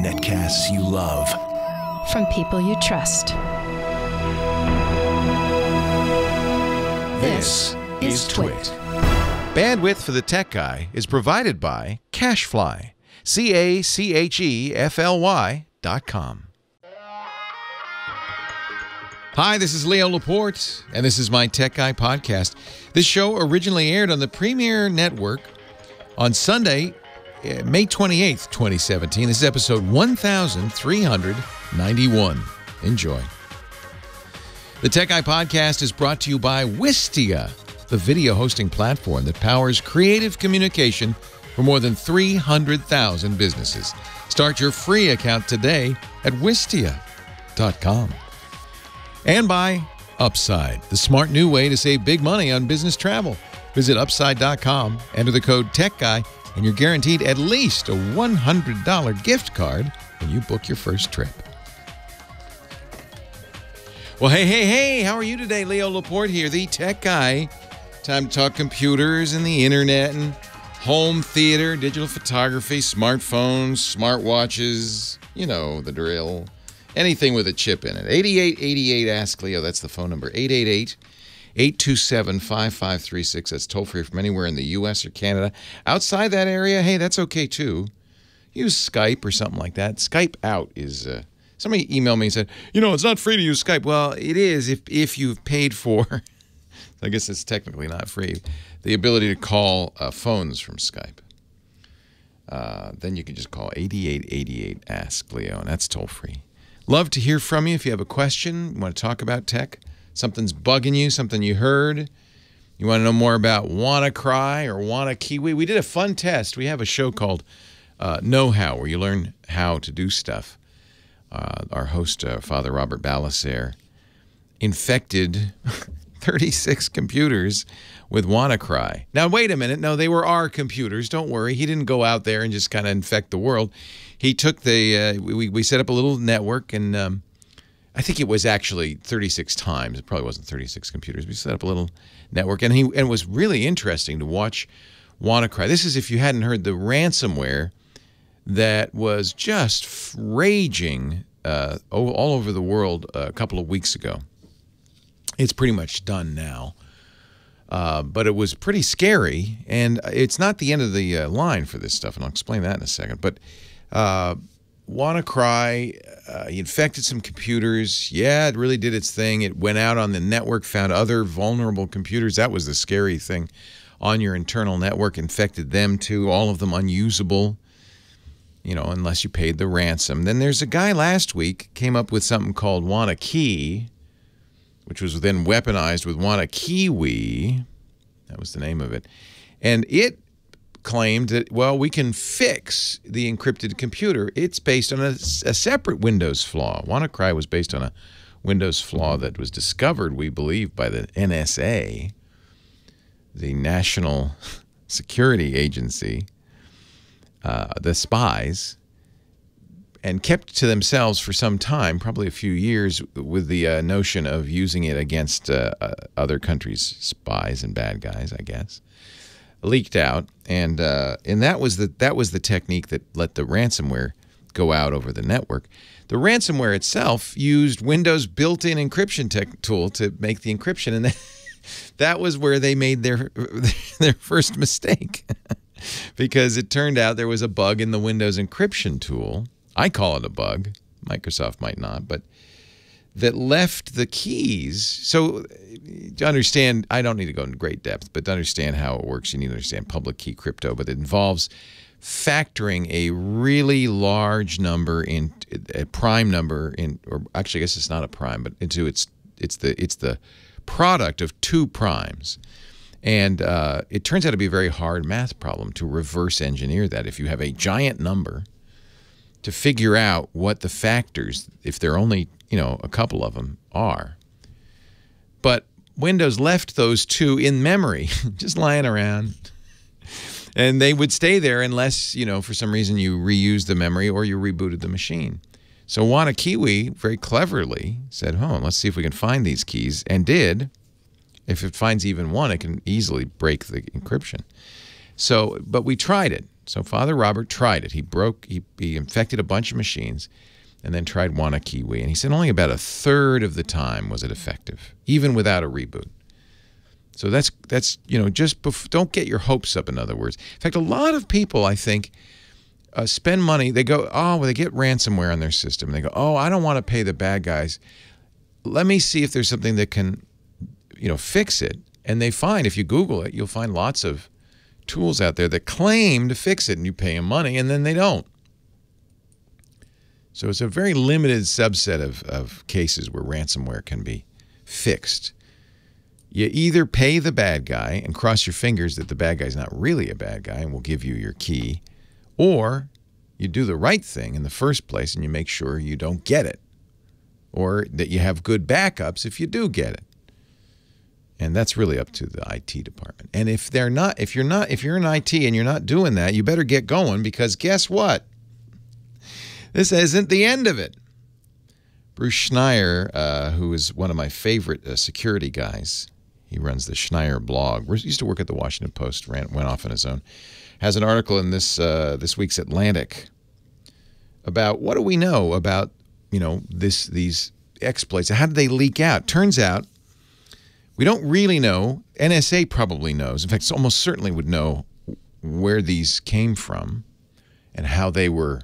Netcasts you love. From people you trust. This is Twit. Bandwidth for the Tech Guy is provided by Cachefly. CACHEFLY.com. Hi, this is Leo Laporte, and this is my Tech Guy podcast. This show originally aired on the Premier Network on Sunday, May 28th, 2017. This is episode 1391. Enjoy. The Tech Guy podcast is brought to you by Wistia, the video hosting platform that powers creative communication for more than 300,000 businesses. Start your free account today at Wistia.com. And by Upside, the smart new way to save big money on business travel. Visit Upside.com, enter the code TechGuy, and you're guaranteed at least a $100 gift card when you book your first trip. Well, hey, how are you today? Leo Laporte here, the Tech Guy. Time to talk computers and the internet and home theater, digital photography, smartphones, smartwatches, you know the drill. Anything with a chip in it. 8888 Ask Leo, that's the phone number. 888-827-5536. That's toll free from anywhere in the U.S. or Canada. Outside that area, hey, that's okay too. Use Skype or something like that. Skype out is... somebody emailed me and said, it's not free to use Skype. Well, it is if you've paid for, I guess it's technically not free, the ability to call phones from Skype. Then you can just call 8888 Ask Leo, and that's toll free. Love to hear from you if you have a question, you want to talk about tech, something's bugging you, something you heard, you want to know more about WannaCry or WannaKiwi. We did a fun test. We have a show called Know-How, where you learn how to do stuff. Our host, Father Robert Balasaire, infected 36 computers with WannaCry. Now, wait a minute. No, they were our computers. Don't worry. He didn't go out there and just kind of infect the world. He took the, we set up a little network, and I think it was actually 36 times. It probably wasn't 36 computers. We set up a little network, and it was really interesting to watch WannaCry. This is if you hadn't heard the ransomware that was just raging all over the world a couple of weeks ago. It's pretty much done now. But it was pretty scary, and it's not the end of the line for this stuff, and I'll explain that in a second. But WannaCry infected some computers. Yeah, it really did its thing. It went out on the network, found other vulnerable computers. That was the scary thing. On your internal network, infected them too, all of them unusable, unless you paid the ransom. Then there's a guy last week came up with something called WannaKey, which was then weaponized with WannaKiwi. That was the name of it. And it claimed that, well, we can fix the encrypted computer. It's based on a separate Windows flaw. WannaCry was based on a Windows flaw that was discovered, we believe, by the NSA, the National Security Agency, the spies, and kept to themselves for some time, probably a few years, with the notion of using it against other countries' spies and bad guys, I guess. Leaked out, and that was the technique that let the ransomware go out over the network. The ransomware itself used Windows' built-in encryption tool to make the encryption, and that was where they made their first mistake, because it turned out there was a bug in the Windows encryption tool. I call it a bug. Microsoft might not, but that left the keys. So to understand, I don't need to go into great depth, but to understand how it works, you need to understand public key crypto. But it involves factoring a really large number in a prime number in, or actually, I guess it's not a prime, but into it's the product of two primes. And it turns out to be a very hard math problem to reverse engineer that. If you have a giant number, to figure out what the factors, if there are only, a couple of them, are. But Windows left those two in memory, just lying around. And they would stay there unless, for some reason you reused the memory or you rebooted the machine. So WannaKiwi very cleverly said, let's see if we can find these keys, and did. If it finds even one, it can easily break the encryption. So, but we tried it. So Father Robert tried it. He infected a bunch of machines and then tried WannaCry. And he said only about a third of the time was it effective, even without a reboot. So that's don't get your hopes up, in other words. In fact, a lot of people, I think, spend money. They go, they get ransomware on their system. They go, I don't want to pay the bad guys. Let me see if there's something that can, fix it. And they find, if you Google it, you'll find lots of tools out there that claim to fix it, and you pay them money, and then they don't. So it's a very limited subset of cases where ransomware can be fixed. You either pay the bad guy and cross your fingers that the bad guy's not really a bad guy and will give you your key, or you do the right thing in the first place and you make sure you don't get it, or that you have good backups if you do get it. And that's really up to the IT department. And if you're in IT and you're not doing that, you better get going, because guess what? This isn't the end of it. Bruce Schneier, who is one of my favorite security guys, he runs the Schneier blog. He used to work at the Washington Post, went off on his own, has an article in this week's Atlantic about what do we know about these exploits. How did they leak out? Turns out we don't really know. NSA probably knows. In fact, almost certainly would know where these came from and how they were,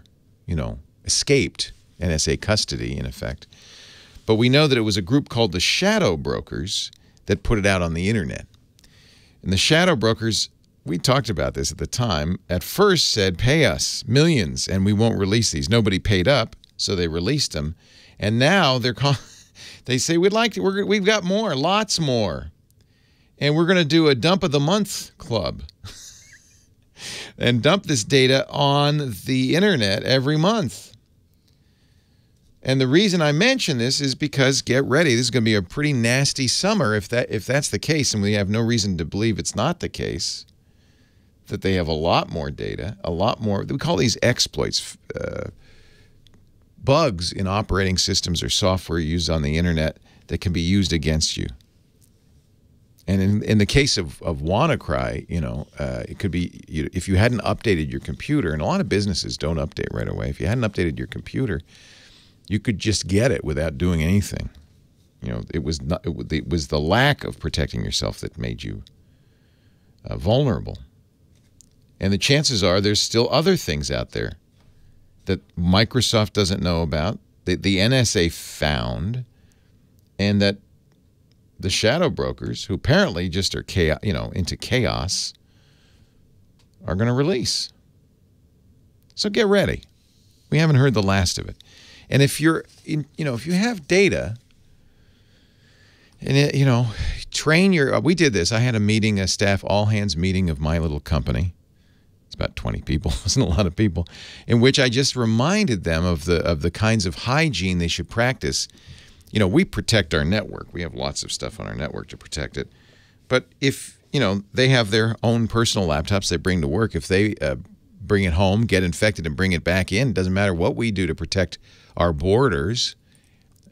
escaped NSA custody, in effect. But we know that it was a group called the Shadow Brokers that put it out on the internet. And the Shadow Brokers, we talked about this at the time, at first said, pay us millions and we won't release these. Nobody paid up, so they released them. And now they say, we've got more, lots more. And we're going to do a dump of the month club and dump this data on the internet every month. And the reason I mention this is because, get ready, this is going to be a pretty nasty summer if that's the case, and we have no reason to believe it's not the case, that they have a lot more data, a lot more. We call these exploits, bugs in operating systems or software used on the internet that can be used against you. And in the case of WannaCry, it could be, if you hadn't updated your computer, and a lot of businesses don't update right away. If you hadn't updated your computer, you could just get it without doing anything. It was the lack of protecting yourself that made you vulnerable. And the chances are there's still other things out there that Microsoft doesn't know about, that the NSA found, and that the shadow brokers, who apparently just are into chaos, are going to release. So get ready. We haven't heard the last of it. And if if you have data, and train your. We did this. I had a staff all hands meeting of my little company. It's about 20 people. It wasn't a lot of people, in which I just reminded them of the kinds of hygiene they should practice. We protect our network. We have lots of stuff on our network to protect it. But if they have their own personal laptops they bring to work, if they bring it home, get infected, and bring it back in, it doesn't matter what we do to protect our borders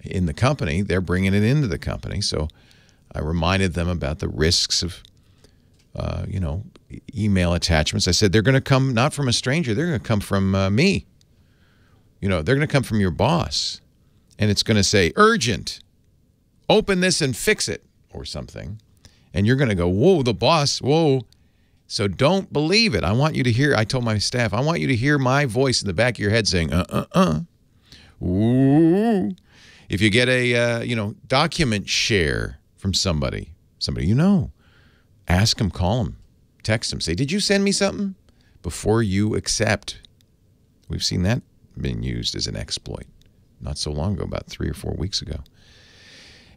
in the company, they're bringing it into the company. So I reminded them about the risks of, email attachments. I said, they're going to come not from a stranger, they're going to come from me. They're going to come from your boss. And it's going to say, urgent, open this and fix it, or something. And you're going to go, whoa, the boss, whoa. So don't believe it. I want you to hear, I told my staff, I want you to hear my voice in the back of your head saying, ooh. If you get a, document share from somebody ask them, call them, text them, say, did you send me something? Before you accept. We've seen that being used as an exploit not so long ago, about 3 or 4 weeks ago.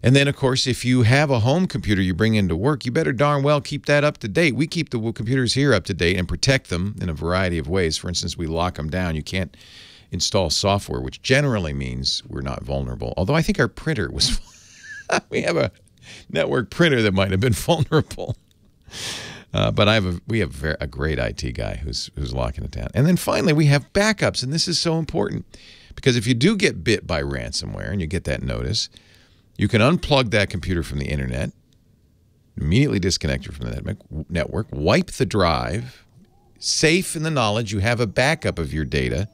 And then, of course, if you have a home computer you bring into work, you better darn well keep that up to date. We keep the computers here up to date and protect them in a variety of ways. For instance, we lock them down. You can't install software, which generally means we're not vulnerable. Although I think our printer was we have a network printer that might have been vulnerable. But we have a great IT guy who's locking it down. And then finally, we have backups, and this is so important. Because if you do get bit by ransomware and you get that notice, you can unplug that computer from the internet, immediately disconnect it from the network, wipe the drive, safe in the knowledge you have a backup of your data.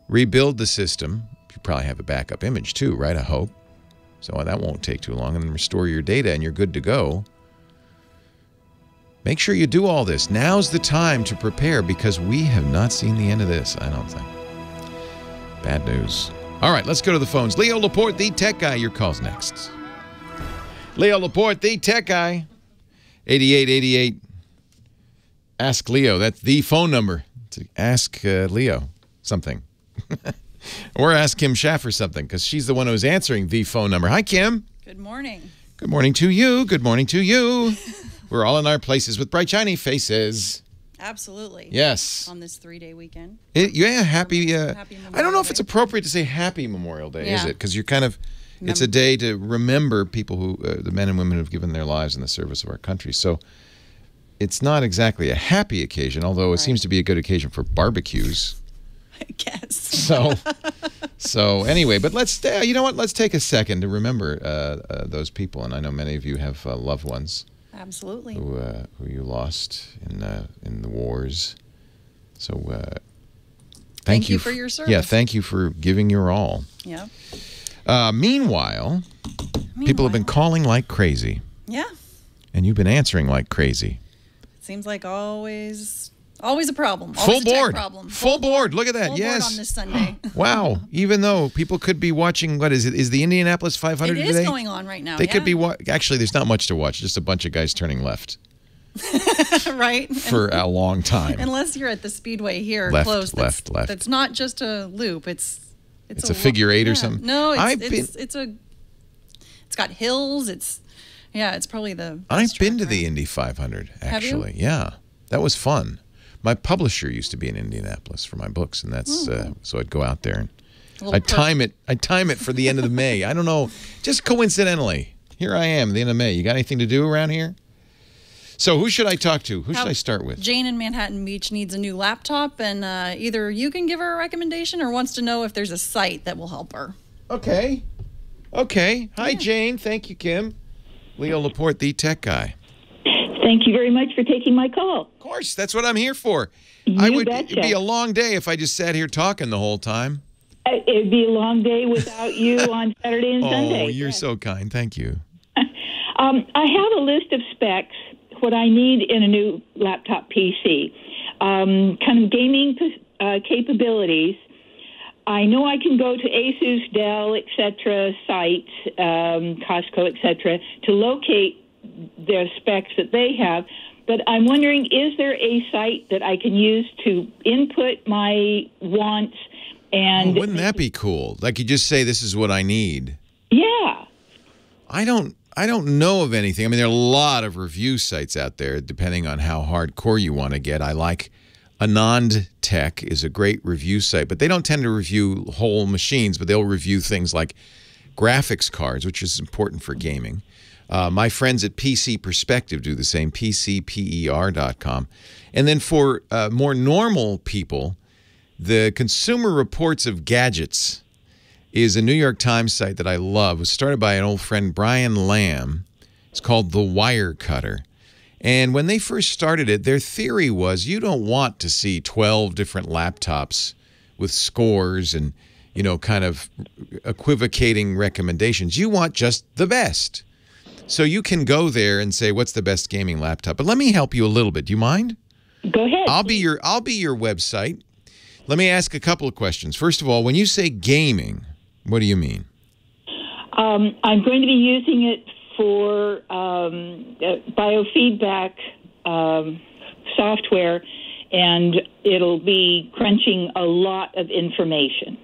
Rebuild the system. You probably have a backup image too, right? I hope. So that won't take too long. And then restore your data and you're good to go. Make sure you do all this. Now's the time to prepare because we have not seen the end of this, I don't think. Bad news. All right, let's go to the phones. Leo Laporte, the tech guy. Your call's next. Leo Laporte, the tech guy. 8888. Ask Leo. That's the phone number to ask Leo something. Or ask Kim Schaffer something because she's the one who's answering the phone number. Hi, Kim. Good morning. Good morning to you. Good morning to you. We're all in our places with bright, shiny faces. Absolutely. Yes. On this 3-day weekend. Yeah, happy. Happy I don't know if it's appropriate to say Happy Memorial Day, is Yeah. it? Because you're kind of, it's a day to remember people who, the men and women who have given their lives in the service of our country. So it's not exactly a happy occasion, although it seems to be a good occasion for barbecues. I guess. So anyway, but let's, you know what? Let's take a second to remember those people. And I know many of you have loved ones. Absolutely. Who you lost in the wars. So thank you for your service. Yeah, thank you for giving your all. Yeah. Meanwhile, people have been calling like crazy. Yeah. And you've been answering like crazy. It seems like always a problem. Full Always a tech board. problem. Full board. Look at that. Full Yes. board on this Sunday. Wow. Even though people could be watching, what is it? Is the Indianapolis 500 It today? is going on right now. They could be actually, there's not much to watch. Just a bunch of guys turning left. Right. For a long time. Unless you're at the speedway here Left, close. left. That's not just a loop. It's a figure eight or something. No, it's got hills. It's probably the best I've been to track the around. Indy 500 actually. Have you? Yeah, that was fun. My publisher used to be in Indianapolis for my books, and that's so I'd go out there and I'd time it for the end of the May. I don't know, just coincidentally, here I am, the end of May. You got anything to do around here? So who should I talk to? Who should I start with? Jane in Manhattan Beach needs a new laptop, and either you can give her a recommendation or wants to know if there's a site that will help her. Okay. Hi, Jane. Thank you, Kim. Leo Laporte, the tech guy. Thank you very much for taking my call. Of course, that's what I'm here for. Betcha. It'd be a long day if I just sat here talking the whole time. It'd be a long day without you on Saturday and Sunday. Oh, you're so kind. Thank you. I have a list of specs, what I need in a new laptop PC. Kind of gaming capabilities. I know I can go to Asus, Dell, etc. sites, Costco, etc. to locate the specs that they have. But I'm wondering, is there a site that I can use to input my wants? And wouldn't that be cool? Like you just say, this is what I need. Yeah. I don't know of anything. I mean, there are a lot of review sites out there, depending on how hardcore you want to get. I like Anand Tech is a great review site, but they don't tend to review whole machines, but they'll review things like graphics cards, which is important for gaming. My friends at PC Perspective do the same, pcper.com. And then for more normal people, the Consumer Reports of Gadgets is a New York Times site that I love. It was started by an old friend, Brian Lamb. It's called The Wire Cutter. And when they first started it, their theory was you don't want to see 12 different laptops with scores and, you know, kind of equivocating recommendations. You want just the best. So you can go there and say, what's the best gaming laptop? But let me help you a little bit. Do you mind? Go ahead. I'll be your website. Let me ask a couple of questions. First of all, when you say gaming, what do you mean? I'm going to be using it for biofeedback software, and it'll be crunching a lot of information.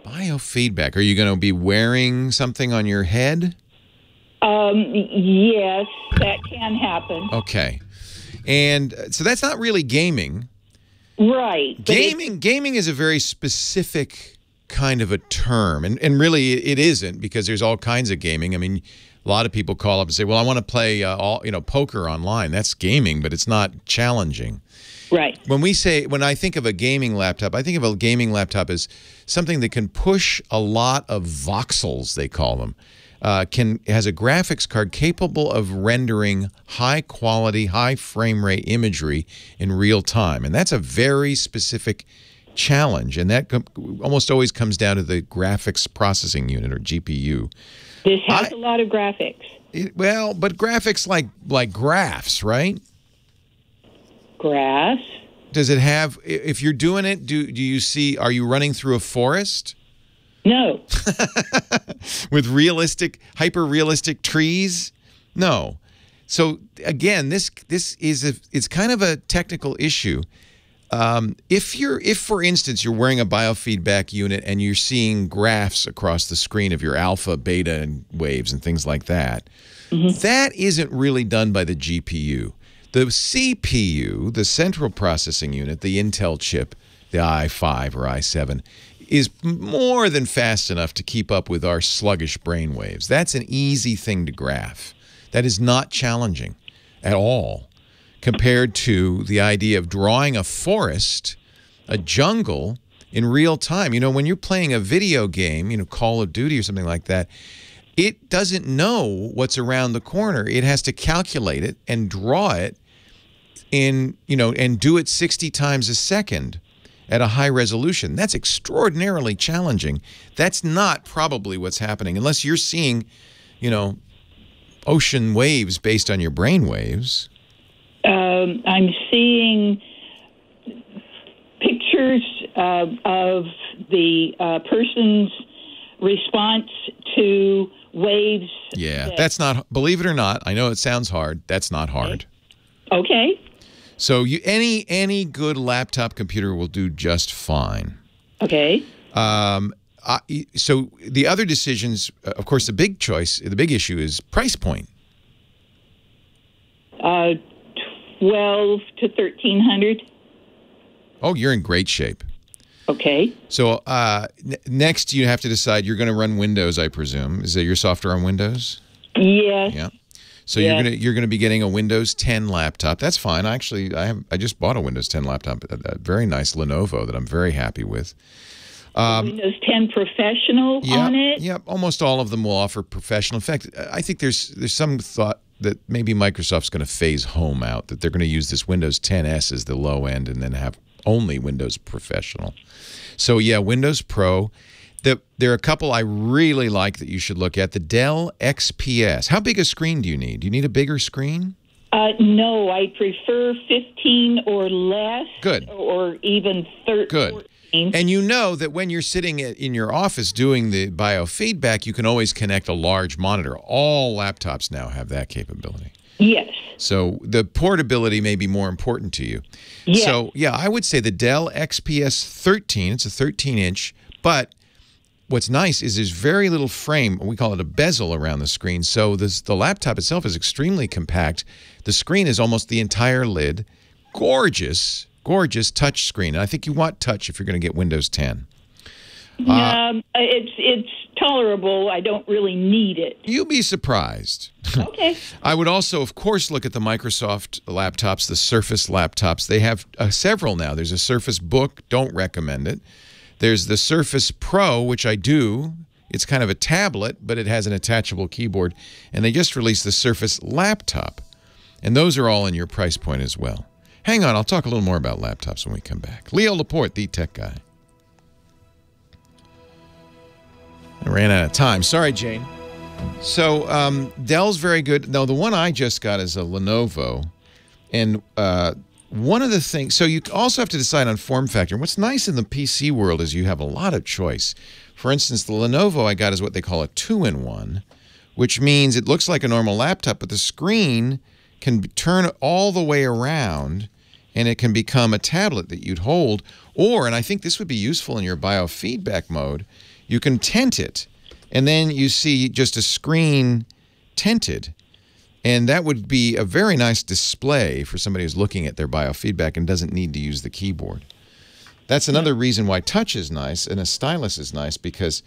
Biofeedback. Are you going to be wearing something on your head? Yes, that can happen. Okay. And so that's not really gaming. Right. Gaming is a very specific kind of a term, and really it isn't, because there's all kinds of gaming. I mean, a lot of people call up and say, "Well, I want to play poker online." That's gaming, but it's not challenging. Right. When I think of a gaming laptop, I think of a gaming laptop as something that can push a lot of voxels, they call them. has a graphics card capable of rendering high quality, high frame rate imagery in real time. And that's a very specific challenge. And that almost always comes down to the graphics processing unit, or GPU. This has a lot of graphics. Well, but graphics like graphs, right? Graphs. Does it have, if you're doing it, do you see, are you running through a forest? No. With realistic, hyper-realistic trees? No. So again, this is it's kind of a technical issue. If for instance you're wearing a biofeedback unit and you're seeing graphs across the screen of your alpha, beta, and waves and things like that, that isn't really done by the GPU. The CPU, the central processing unit, the Intel chip, the i5 or i7, is more than fast enough to keep up with our sluggish brain waves. That's an easy thing to graph. That is not challenging at all compared to the idea of drawing a forest, a jungle, in real time. You know, when you're playing a video game, you know, Call of Duty or something like that, it doesn't know what's around the corner. It has to calculate it and draw it in, you know, and do it 60 times a second at a high resolution. That's extraordinarily challenging. That's not probably what's happening, unless you're seeing, you know, ocean waves based on your brain waves. I'm seeing pictures of the person's response to waves. Yeah, that's not, believe it or not, I know it sounds hard, that's not hard. Okay. So any good laptop computer will do just fine. Okay. So the other decisions, of course, the big issue is price point. 12 to 1300. Oh, you're in great shape. Okay. So next you have to decide, you're going to run Windows, I presume. Is that your software on Windows? Yes. Yeah. So you're gonna be getting a Windows 10 laptop. That's fine. Actually, I just bought a Windows 10 laptop, a very nice Lenovo that I'm very happy with. Windows 10 Professional on it? Yep. Almost all of them will offer professional. In fact, I think there's some thought that maybe Microsoft's going to phase Home out, that they're going to use this Windows 10S as the low end and then have only Windows Professional. So yeah, Windows Pro. There are a couple I really like that you should look at. The Dell XPS. How big a screen do you need? Do you need a bigger screen? No, I prefer 15 or less. Good. Or even 13. Good. 14. And you know that when you're sitting in your office doing the biofeedback, you can always connect a large monitor. All laptops now have that capability. Yes. So the portability may be more important to you. Yes. So yeah, I would say the Dell XPS 13. It's a 13-inch, but what's nice is there's very little frame, we call it a bezel, around the screen. So the laptop itself is extremely compact. The screen is almost the entire lid. Gorgeous, gorgeous touch screen. And I think you want touch if you're going to get Windows 10. It's tolerable. I don't really need it. You'll be surprised. Okay. I would also, of course, look at the Microsoft laptops, the Surface laptops. They have several now. There's a Surface Book. Don't recommend it. There's the Surface Pro, which I do. It's kind of a tablet, but it has an attachable keyboard. And they just released the Surface Laptop. And those are all in your price point as well. Hang on, I'll talk a little more about laptops when we come back. Leo Laporte, the tech guy. I ran out of time. Sorry, Jane. So Dell's very good. No, the one I just got is a Lenovo. And one of the things, so you also have to decide on form factor. And what's nice in the PC world is you have a lot of choice. For instance, the Lenovo I got is what they call a 2-in-1, which means it looks like a normal laptop, but the screen can turn all the way around and it can become a tablet that you'd hold. Or, and I think this would be useful in your biofeedback mode, you can tent it, and then you see just a screen tented. And that would be a very nice display for somebody who's looking at their biofeedback and doesn't need to use the keyboard. That's another reason why touch is nice and a stylus is nice, because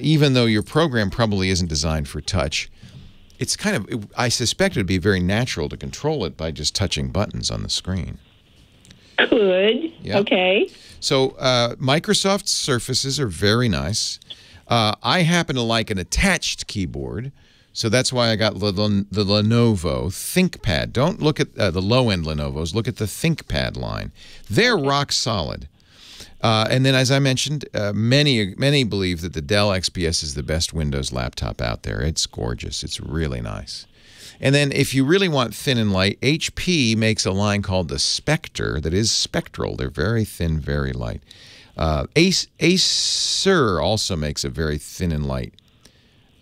even though your program probably isn't designed for touch, it's kind of, I suspect it would be very natural to control it by just touching buttons on the screen. Good. Yep. Okay. So Microsoft Surfaces are very nice. I happen to like an attached keyboard, so that's why I got the Lenovo ThinkPad. Don't look at the low-end Lenovos. Look at the ThinkPad line. They're rock solid. And then, as I mentioned, many believe that the Dell XPS is the best Windows laptop out there. It's gorgeous. It's really nice. And then if you really want thin and light, HP makes a line called the Spectre that is spectral. They're very thin, very light. Acer also makes a very thin and light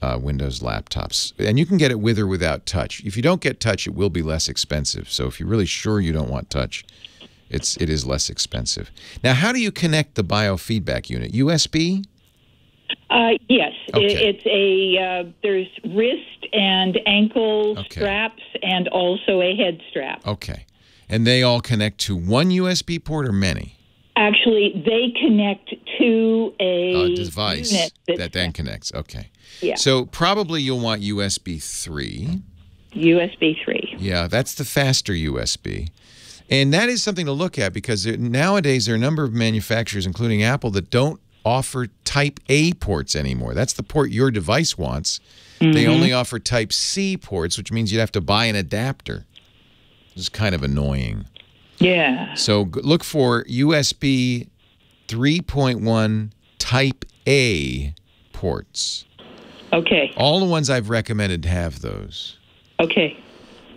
Windows laptops. And you can get it with or without touch. If you don't get touch, it will be less expensive. So if you're really sure you don't want touch, it is less expensive. Now, how do you connect the biofeedback unit? USB? Yes. Okay. It's there's wrist and ankle straps and also a head strap. Okay. And they all connect to one USB port or many? Actually, they connect to a device unit that then connects. Okay. Yeah. So probably you'll want USB 3. USB 3. Yeah, that's the faster USB. And that is something to look at because nowadays there are a number of manufacturers, including Apple, that don't offer Type A ports anymore. That's the port your device wants. They only offer Type C ports, which means you'd have to buy an adapter. It's kind of annoying. Yeah. So look for USB 3.1 Type A ports. Okay. All the ones I've recommended have those. Okay.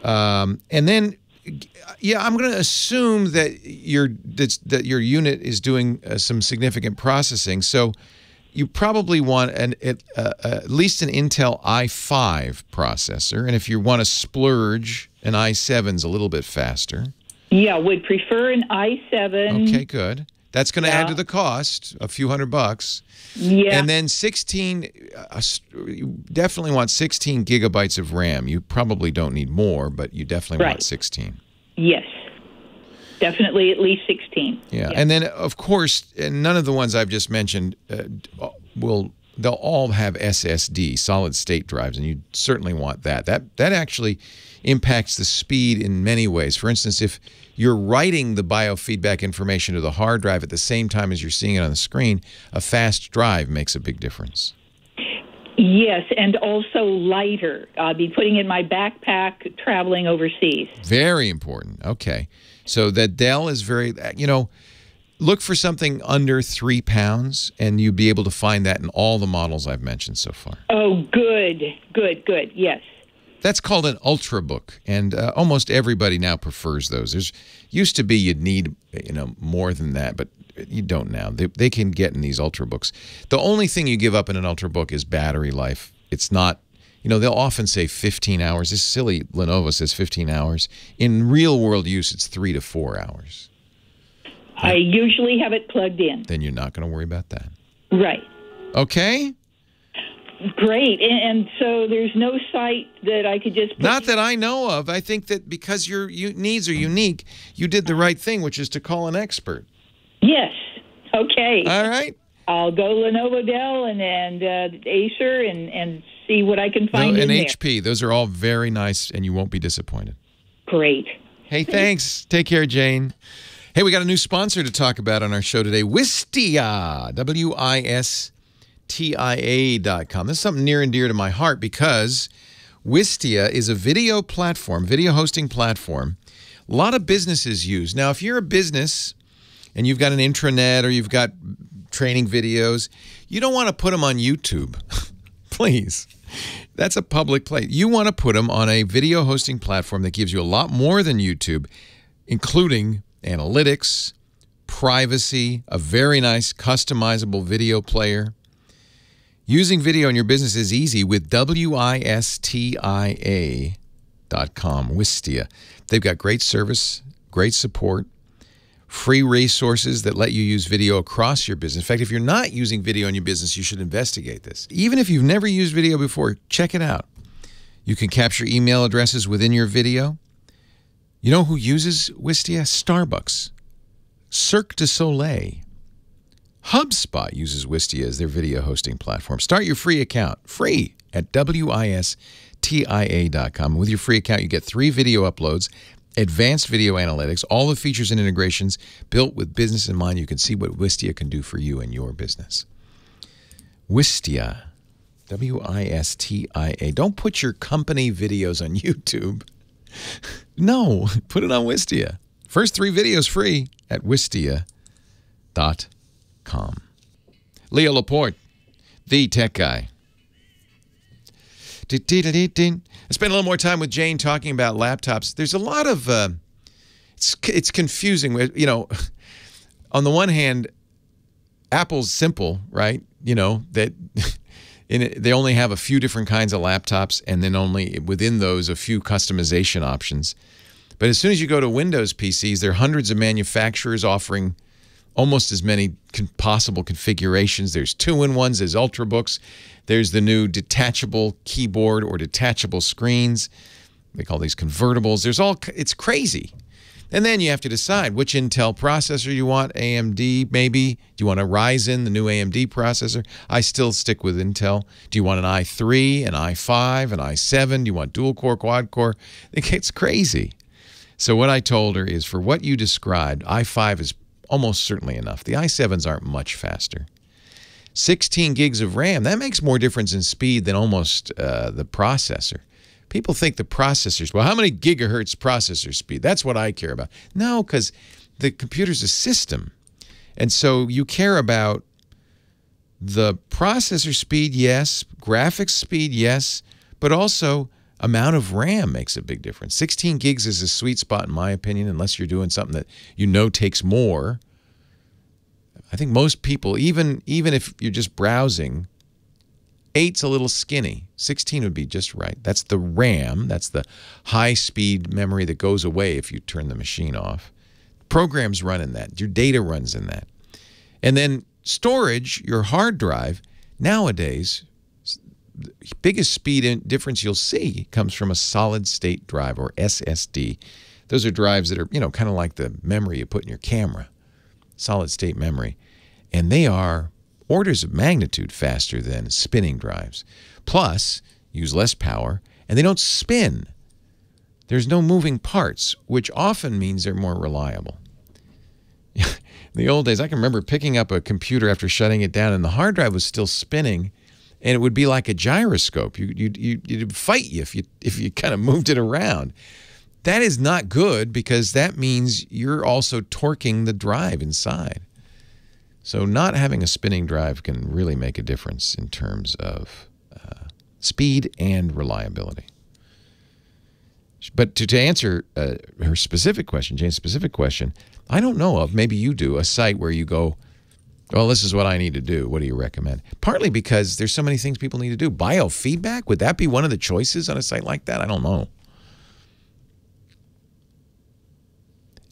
And then, yeah, I'm going to assume that your unit is doing some significant processing. So you probably want at least an Intel i5 processor. And if you want to splurge, an i7's a little bit faster. Yeah, would prefer an i7. Okay, good. That's going to add to the cost, a few $100. Yeah. And then 16, you definitely want 16 gigabytes of RAM. You probably don't need more, but you definitely want 16. Yes. Definitely at least 16. Yeah. And then, of course, none of the ones I've just mentioned they'll all have SSD, solid state drives, and you certainly want that. That actually impacts the speed in many ways. For instance, if you're writing the biofeedback information to the hard drive at the same time as you're seeing it on the screen, a fast drive makes a big difference. Yes, and also lighter. I'll be putting in my backpack traveling overseas. Very important. Okay. So that Dell is very, look for something under 3 pounds, and you'll be able to find that in all the models I've mentioned so far. Oh, good. Yes. That's called an Ultrabook, and almost everybody now prefers those. There's used to be you'd need more than that, but you don't now. They can get in these Ultrabooks. The only thing you give up in an Ultrabook is battery life. It's not, they'll often say 15 hours. This silly Lenovo says 15 hours. In real world use, it's 3 to 4 hours. I usually have it plugged in. Then you're not going to worry about that. Right. Okay. Great. And so there's no site that I could just... Not that I know of. I think that because your needs are unique, you did the right thing, which is to call an expert. Yes. Okay. All right. I'll go Lenovo, Dell, and Acer and see what I can find in there. And HP. Those are all very nice, and you won't be disappointed. Great. Hey, thanks. Take care, Jane. Hey, we got a new sponsor to talk about on our show today, Wistia, WISTIA.com. This is something near and dear to my heart because Wistia is a video platform, video hosting platform, a lot of businesses use. Now, if you're a business and you've got an intranet or you've got training videos, you don't want to put them on YouTube. Please. That's a public place. You want to put them on a video hosting platform that gives you a lot more than YouTube, including analytics, privacy, a very nice customizable video player. Using video in your business is easy with WISTIA.com, Wistia. They've got great service, great support, free resources that let you use video across your business. In fact, if you're not using video in your business, you should investigate this. Even if you've never used video before, check it out. You can capture email addresses within your video. You know who uses Wistia? Starbucks, Cirque du Soleil. HubSpot uses Wistia as their video hosting platform. Start your free account, free, at WISTIA.com. With your free account, you get 3 video uploads, advanced video analytics, all the features and integrations built with business in mind. You can see what Wistia can do for you and your business. Wistia. W-I-S-T-I-A. Don't put your company videos on YouTube. No, put it on Wistia. First 3 videos free at wistia.com. Leo Laporte, the tech guy. I spent a little more time with Jane talking about laptops. There's a lot of, it's confusing. You know, on the one hand, Apple's simple, right? You know, that they only have a few different kinds of laptops and then only within those a few customization options. But as soon as you go to Windows PCs, there are hundreds of manufacturers offering almost as many possible configurations. There's 2-in-1s, there's Ultrabooks, there's the new detachable keyboard or detachable screens. They call these convertibles. It's crazy. And then you have to decide which Intel processor you want, AMD maybe. Do you want a Ryzen, the new AMD processor? I still stick with Intel. Do you want an i3, an i5, an i7? Do you want dual core, quad core? It's crazy. So what I told her is for what you described, i5 is almost certainly enough. The i7s aren't much faster. 16 gigs of RAM, that makes more difference in speed than almost the processor. People think the processors, well, how many gigahertz processor speed? That's what I care about. No, because the computer's a system. And so you care about the processor speed, yes, graphics speed, yes, but also amount of RAM makes a big difference. 16 gigs is a sweet spot, in my opinion, unless you're doing something that you know takes more. I think most people, even if you're just browsing, 8's a little skinny. 16 would be just right. That's the RAM. That's the high-speed memory that goes away if you turn the machine off. Programs run in that. Your data runs in that. And then storage, your hard drive, nowadays, the biggest speed difference you'll see comes from a solid-state drive, or SSD. Those are drives that are, you know, kind of like the memory you put in your camera, solid-state memory. And they are orders of magnitude faster than spinning drives. Plus, use less power, and they don't spin. There's no moving parts, which often means they're more reliable. In the old days, I can remember picking up a computer after shutting it down, and the hard drive was still spinning, and it would be like a gyroscope. You'd fight you if you kind of moved it around. That is not good, because that means you're also torquing the drive inside. So not having a spinning drive can really make a difference in terms of speed and reliability. But to answer her specific question, Jane's specific question, I don't know of, maybe you do, a site where you go, well, this is what I need to do. What do you recommend? Partly because there's so many things people need to do. Biofeedback, would that be one of the choices on a site like that? I don't know.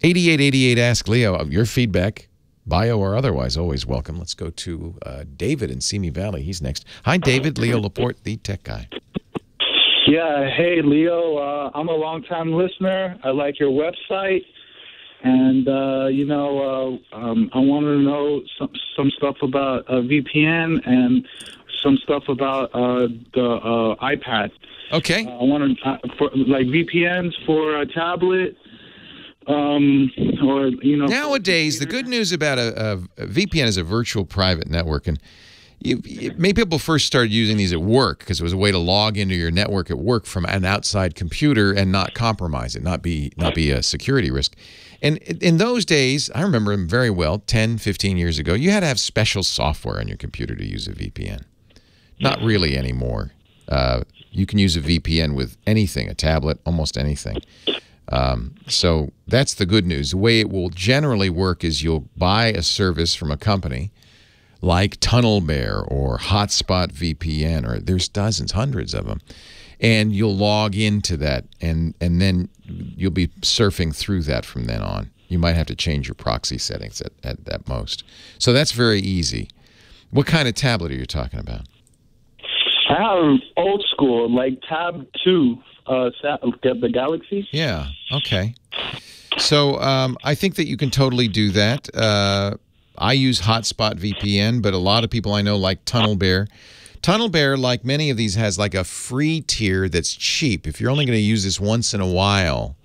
8888 Ask Leo, your feedback, bio or otherwise, always welcome. Let's go to David in Simi Valley. He's next. Hi, David. Leo Laporte, the tech guy. Yeah, hey, Leo. I'm a long-time listener. I like your website. And, I wanted to know some stuff about VPN and some stuff about the iPad. Okay. I want to, for like VPNs for a tablet. Nowadays, the good news about a VPN is a virtual private network, and many people first started using these at work because it was a way to log into your network at work from an outside computer and not compromise it, not be a security risk. And in those days, I remember them very well, 10, 15 years ago, you had to have special software on your computer to use a VPN. Not really anymore. You can use a VPN with anything, a tablet, almost anything. So that's the good news. The way it will generally work is you'll buy a service from a company like TunnelBear or Hotspot VPN, or there's dozens, hundreds of them, and you'll log into that, and then you'll be surfing through that from then on. You might have to change your proxy settings at most. So that's very easy. What kind of tablet are you talking about? I have old school, like Tab 2. The Galaxy? Yeah, okay. So I think that you can totally do that. I use Hotspot VPN, but a lot of people I know like TunnelBear. TunnelBear, like many of these, has like a free tier that's cheap. If you're only going to use this once in a while,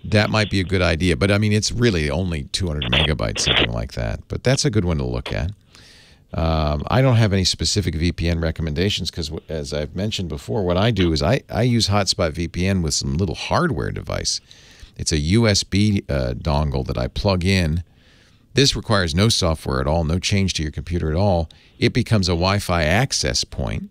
that might be a good idea. But, I mean, it's really only 200 megabytes, something like that. But that's a good one to look at. I don't have any specific VPN recommendations because, as I've mentioned before, what I do is I use Hotspot VPN with some little hardware device. It's a USB dongle that I plug in. This requires no software at all, no change to your computer at all. It becomes a Wi-Fi access point.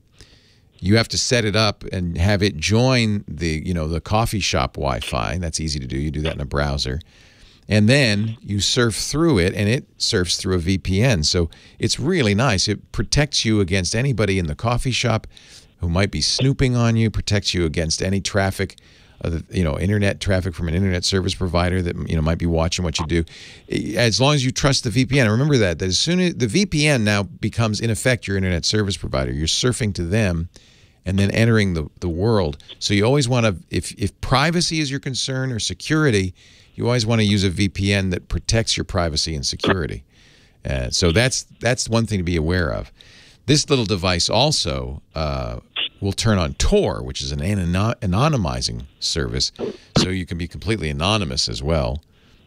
You have to set it up and have it join the coffee shop Wi-Fi. That's easy to do. You do that in a browser. And then you surf through it, and it surfs through a VPN. So it's really nice. It protects you against anybody in the coffee shop who might be snooping on you, protects you against any traffic, internet traffic from an internet service provider that might be watching what you do. As long as you trust the VPN. Remember that as soon as the VPN now becomes, in effect, your internet service provider, you're surfing to them and then entering the world. So you always want to, if privacy is your concern or security, you always want to use a VPN that protects your privacy and security. So that's one thing to be aware of. This little device also will turn on Tor, which is an anonymizing service, so you can be completely anonymous as well.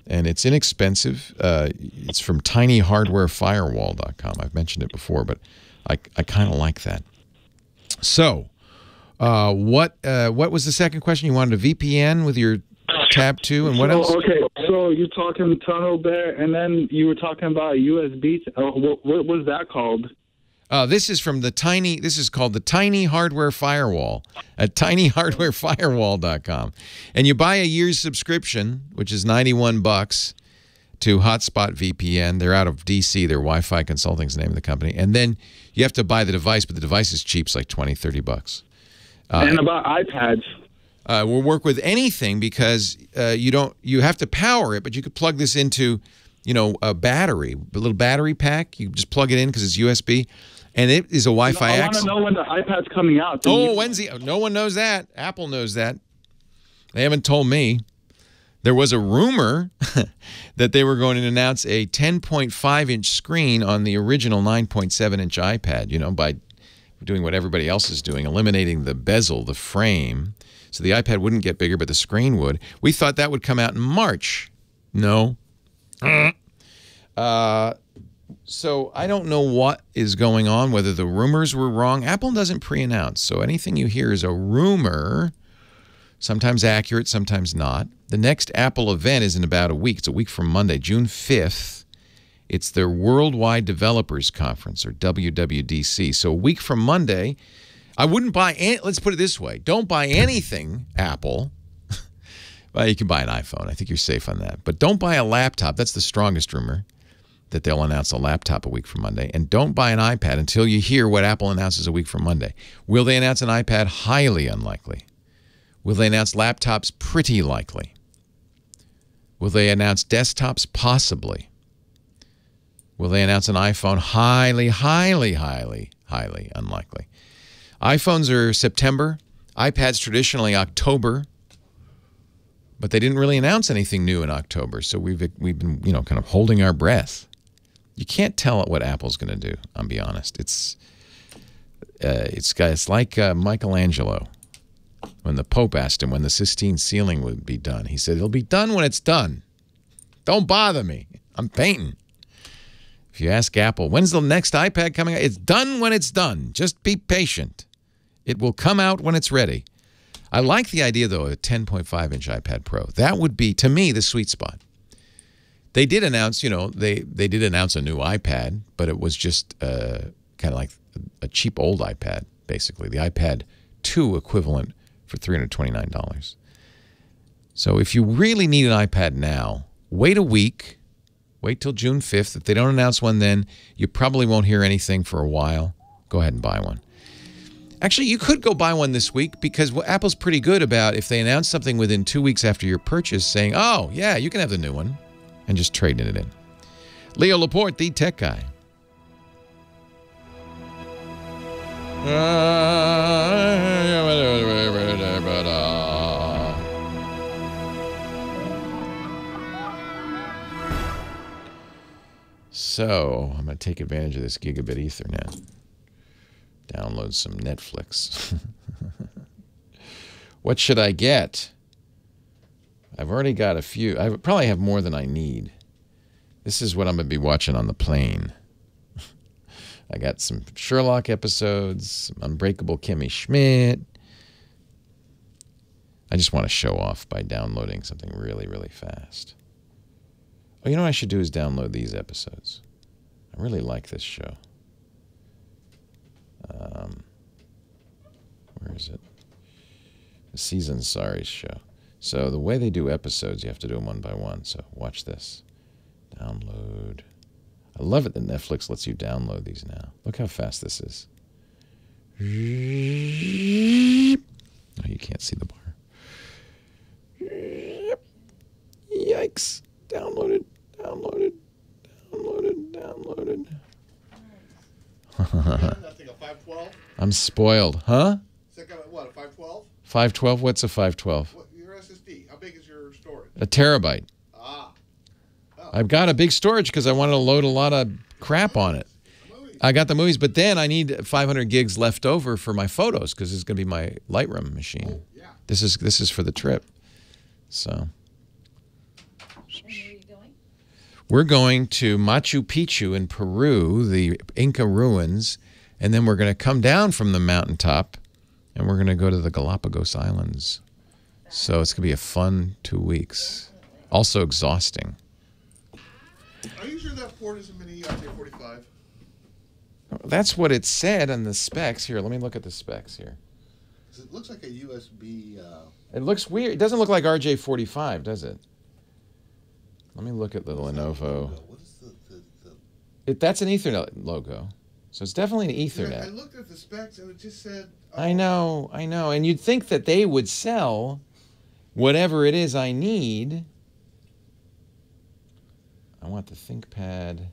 And it's inexpensive. It's from tinyhardwarefirewall.com. I've mentioned it before, but I kind of like that. So what was the second question? You wanted a VPN with your Tab 2, and what else? Okay, so you're talking Tunnel Bear, and then you were talking about USB. What was that called? This is from this is called the Tiny Hardware Firewall at tinyhardwarefirewall.com. And you buy a year's subscription, which is $91 to Hotspot VPN. They're out of DC. Their Wi-Fi Consulting is the name of the company. And then you have to buy the device, but the device is cheap. It's like $20, $30. And about iPads? We'll work with anything because you have to power it, but you could plug this into, a battery, a little battery pack. You just plug it in because it's USB, and it is a Wi-Fi access. I want to know when the iPad's coming out. Wednesday. No one knows that. Apple knows that. They haven't told me. There was a rumor that they were going to announce a 10.5-inch screen on the original 9.7-inch iPad, by doing what everybody else is doing, eliminating the bezel, the frame. So the iPad wouldn't get bigger, but the screen would. We thought that would come out in March. No. So I don't know what is going on, whether the rumors were wrong. Apple doesn't pre-announce, so anything you hear is a rumor, sometimes accurate, sometimes not. The next Apple event is in about a week. It's a week from Monday, June 5th. It's their Worldwide Developers Conference, or WWDC. So a week from Monday, I wouldn't buy any, let's put it this way. Don't buy anything, Apple. Well, you can buy an iPhone. I think you're safe on that. But don't buy a laptop. That's the strongest rumor, that they'll announce a laptop a week from Monday. And don't buy an iPad until you hear what Apple announces a week from Monday. Will they announce an iPad? Highly unlikely. Will they announce laptops? Pretty likely. Will they announce desktops? Possibly. Will they announce an iPhone? Highly, highly, highly, highly unlikely. iPhones are September. iPads traditionally October. But they didn't really announce anything new in October, so we've been kind of holding our breath. You can't tell what Apple's going to do. I'll be honest. It's like Michelangelo when the Pope asked him when the Sistine ceiling would be done. He said, "It'll be done when it's done. Don't bother me. I'm painting." If you ask Apple, when's the next iPad coming out? It's done when it's done. Just be patient. It will come out when it's ready. I like the idea, though, of a 10.5-inch iPad Pro. That would be, to me, the sweet spot. They did announce, they did announce a new iPad, but it was just kind of like a cheap old iPad, basically. The iPad 2 equivalent for $329. So if you really need an iPad now, wait a week. Wait till June 5th. If they don't announce one then, you probably won't hear anything for a while. Go ahead and buy one. Actually, you could go buy one this week because Apple's pretty good about if they announce something within 2 weeks after your purchase saying, oh, yeah, you can have the new one, and just trading it in. Leo Laporte, the tech guy. So, I'm going to take advantage of this gigabit Ethernet. Download some Netflix. What should I get? I've already got a few. I probably have more than I need. This is what I'm going to be watching on the plane. I got some Sherlock episodes, some Unbreakable Kimmy Schmidt. I just want to show off by downloading something really, really fast. Oh, you know what I should do is download these episodes. I really like this show. Where is it? The Season Sorry show. So the way they do episodes, you have to do them one by one. So watch this. Download. I love it that Netflix lets you download these now. Look how fast this is. Oh, you can't see the bar. Yikes. Downloaded. Nothing, a 512? I'm spoiled. Huh? What, a 512? 512? What's a 512? What, your SSD, how big is your storage? A terabyte. Ah. Oh. I've got a big storage because I wanted to load a lot of crap on it. I got the movies, but then I need 500 gigs left over for my photos because it's going to be my Lightroom machine. Oh, yeah. This is for the trip. So. And where are you going? We're going to Machu Picchu in Peru, the Inca ruins, and then we're going to come down from the mountaintop, and we're going to go to the Galapagos Islands. So it's going to be a fun 2 weeks. Also exhausting. Are you sure that port is a mini RJ45? That's what it said on the specs. Here, let me look at the specs here. It looks like a USB. It looks weird. It doesn't look like RJ45, does it? Let me look at the Lenovo. What is the... That's an Ethernet logo. So it's definitely an Ethernet. I looked at the specs and it just said... I know. And you'd think that they would sell whatever it is I need. I want the ThinkPad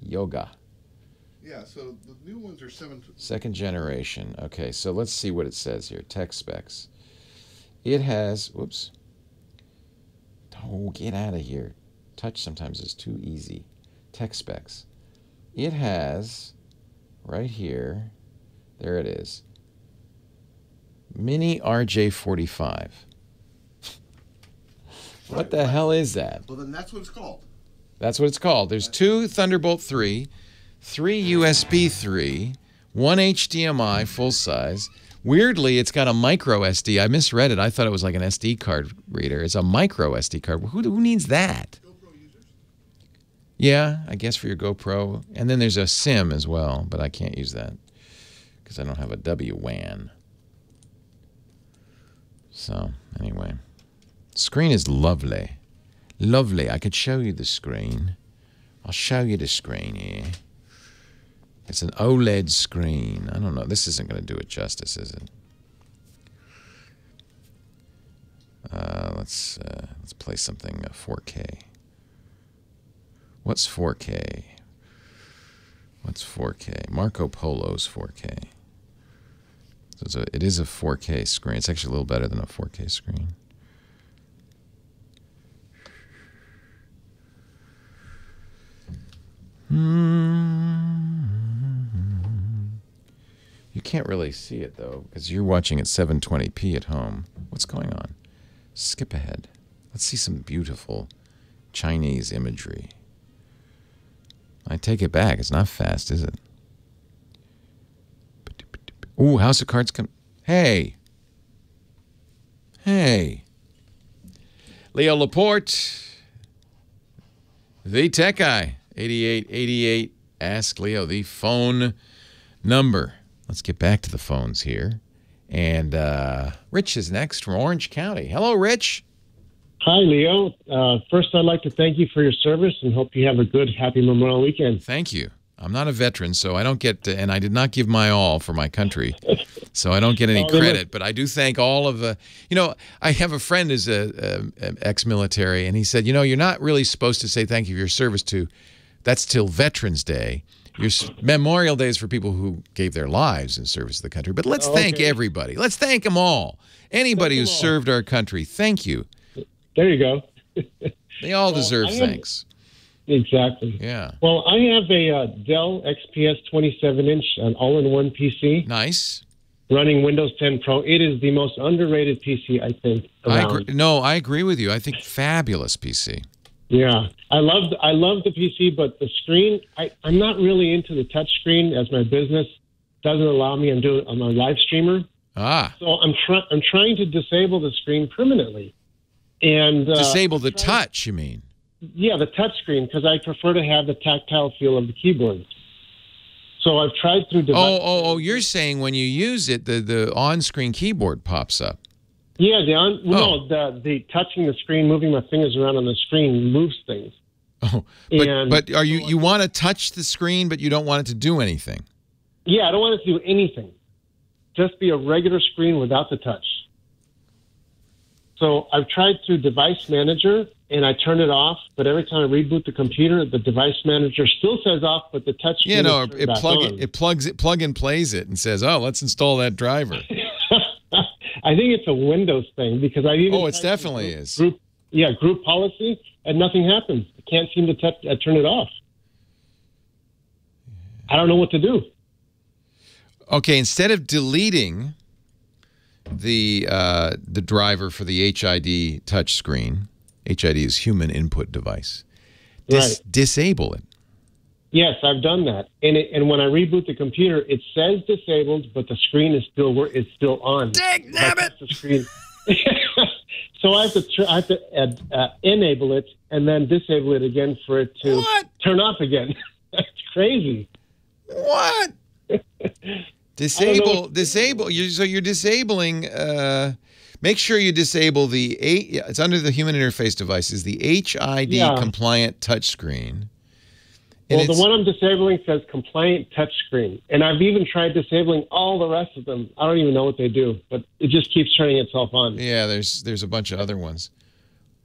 Yoga. Yeah, so the new ones are 7... Second generation. Okay, so let's see what it says here. Tech specs. It has... Whoops. Oh, get out of here. Touch sometimes is too easy. Tech specs. It has... Right here. There it is. Mini RJ45. What the hell is that? Well, then that's what it's called. That's what it's called. There's 2 Thunderbolt 3, 3 USB 3, 1 HDMI full size. Weirdly, it's got a micro SD. I misread it. I thought it was like an SD card reader. It's a micro SD card. Who needs that? GoPro users. Yeah, I guess for your GoPro. And then there's a SIM as well, but I can't use that because I don't have a WAN. So, anyway. Screen is lovely. Lovely. I could show you the screen. I'll show you the screen here. It's an OLED screen. I don't know. This isn't going to do it justice, is it? Let's play something 4K. What's 4K? What's 4K? Marco Polo's 4K. So it is a 4K screen. It's actually a little better than a 4K screen. You can't really see it, though, because you're watching at 720p at home. What's going on? Skip ahead. Let's see some beautiful Chinese imagery. I take it back. It's not fast, is it? Ooh, House of Cards come. Hey. Hey. Leo Laporte, the tech guy. 8888. Ask Leo the phone number. Let's get back to the phones here. And Rich is next from Orange County. Hello, Rich. Hi, Leo. First, I'd like to thank you for your service and hope you have a good, happy Memorial Weekend. Thank you. I'm not a veteran, so I don't get to, and I did not give my all for my country, so I don't get any credit. But I do thank all of the, I have a friend who's a ex-military, and he said, you're not really supposed to say thank you for your service that's till Veterans Day. Your Memorial Day is for people who gave their lives in service to the country. But let's thank everybody. Let's thank them all. Anybody who served our country, thank you. There you go. They all deserve thanks. Exactly. Yeah. Well, I have a Dell XPS 27-inch, an all-in-one PC. Nice. Running Windows 10 Pro. It is the most underrated PC, I think, around. I agree with you. I think fabulous PC. Yeah, I love the PC, but the screen, I'm not really into the touch screen as my business doesn't allow me. I'm a live streamer. So I'm trying to disable the screen permanently. And disable the touch, you mean? Yeah, the touch screen, because I prefer to have the tactile feel of the keyboard. So I've tried through device. You're saying when you use it, the on-screen keyboard pops up. Yeah, the touching the screen, moving my fingers around on the screen moves things. Oh, but are you want to touch the screen, but you don't want it to do anything? Yeah, I don't want it to do anything. Just be a regular screen without the touch. So I've tried through Device Manager, and I turn it off, but every time I reboot the computer, the Device Manager still says off, but the touch screen it plug and plays it and says, "Oh, let's install that driver." I think it's a Windows thing because I even it definitely is. Group policy, and nothing happens. I can't seem to turn it off. I don't know what to do. Okay, instead of deleting the driver for the HID touchscreen, HID is human input device, disable it. Yes, I've done that, and when I reboot the computer, it says disabled, but the screen is still on. Damn it! The screen. So I have to enable it and then disable it again for it to turn off again. That's crazy. What? Disable. So you're disabling. Make sure you disable it's under the human interface devices, the HID compliant touchscreen. Well, the one I'm disabling says compliant touchscreen, and I've even tried disabling all the rest of them. I don't even know what they do, but it just keeps turning itself on. Yeah, there's a bunch of other ones.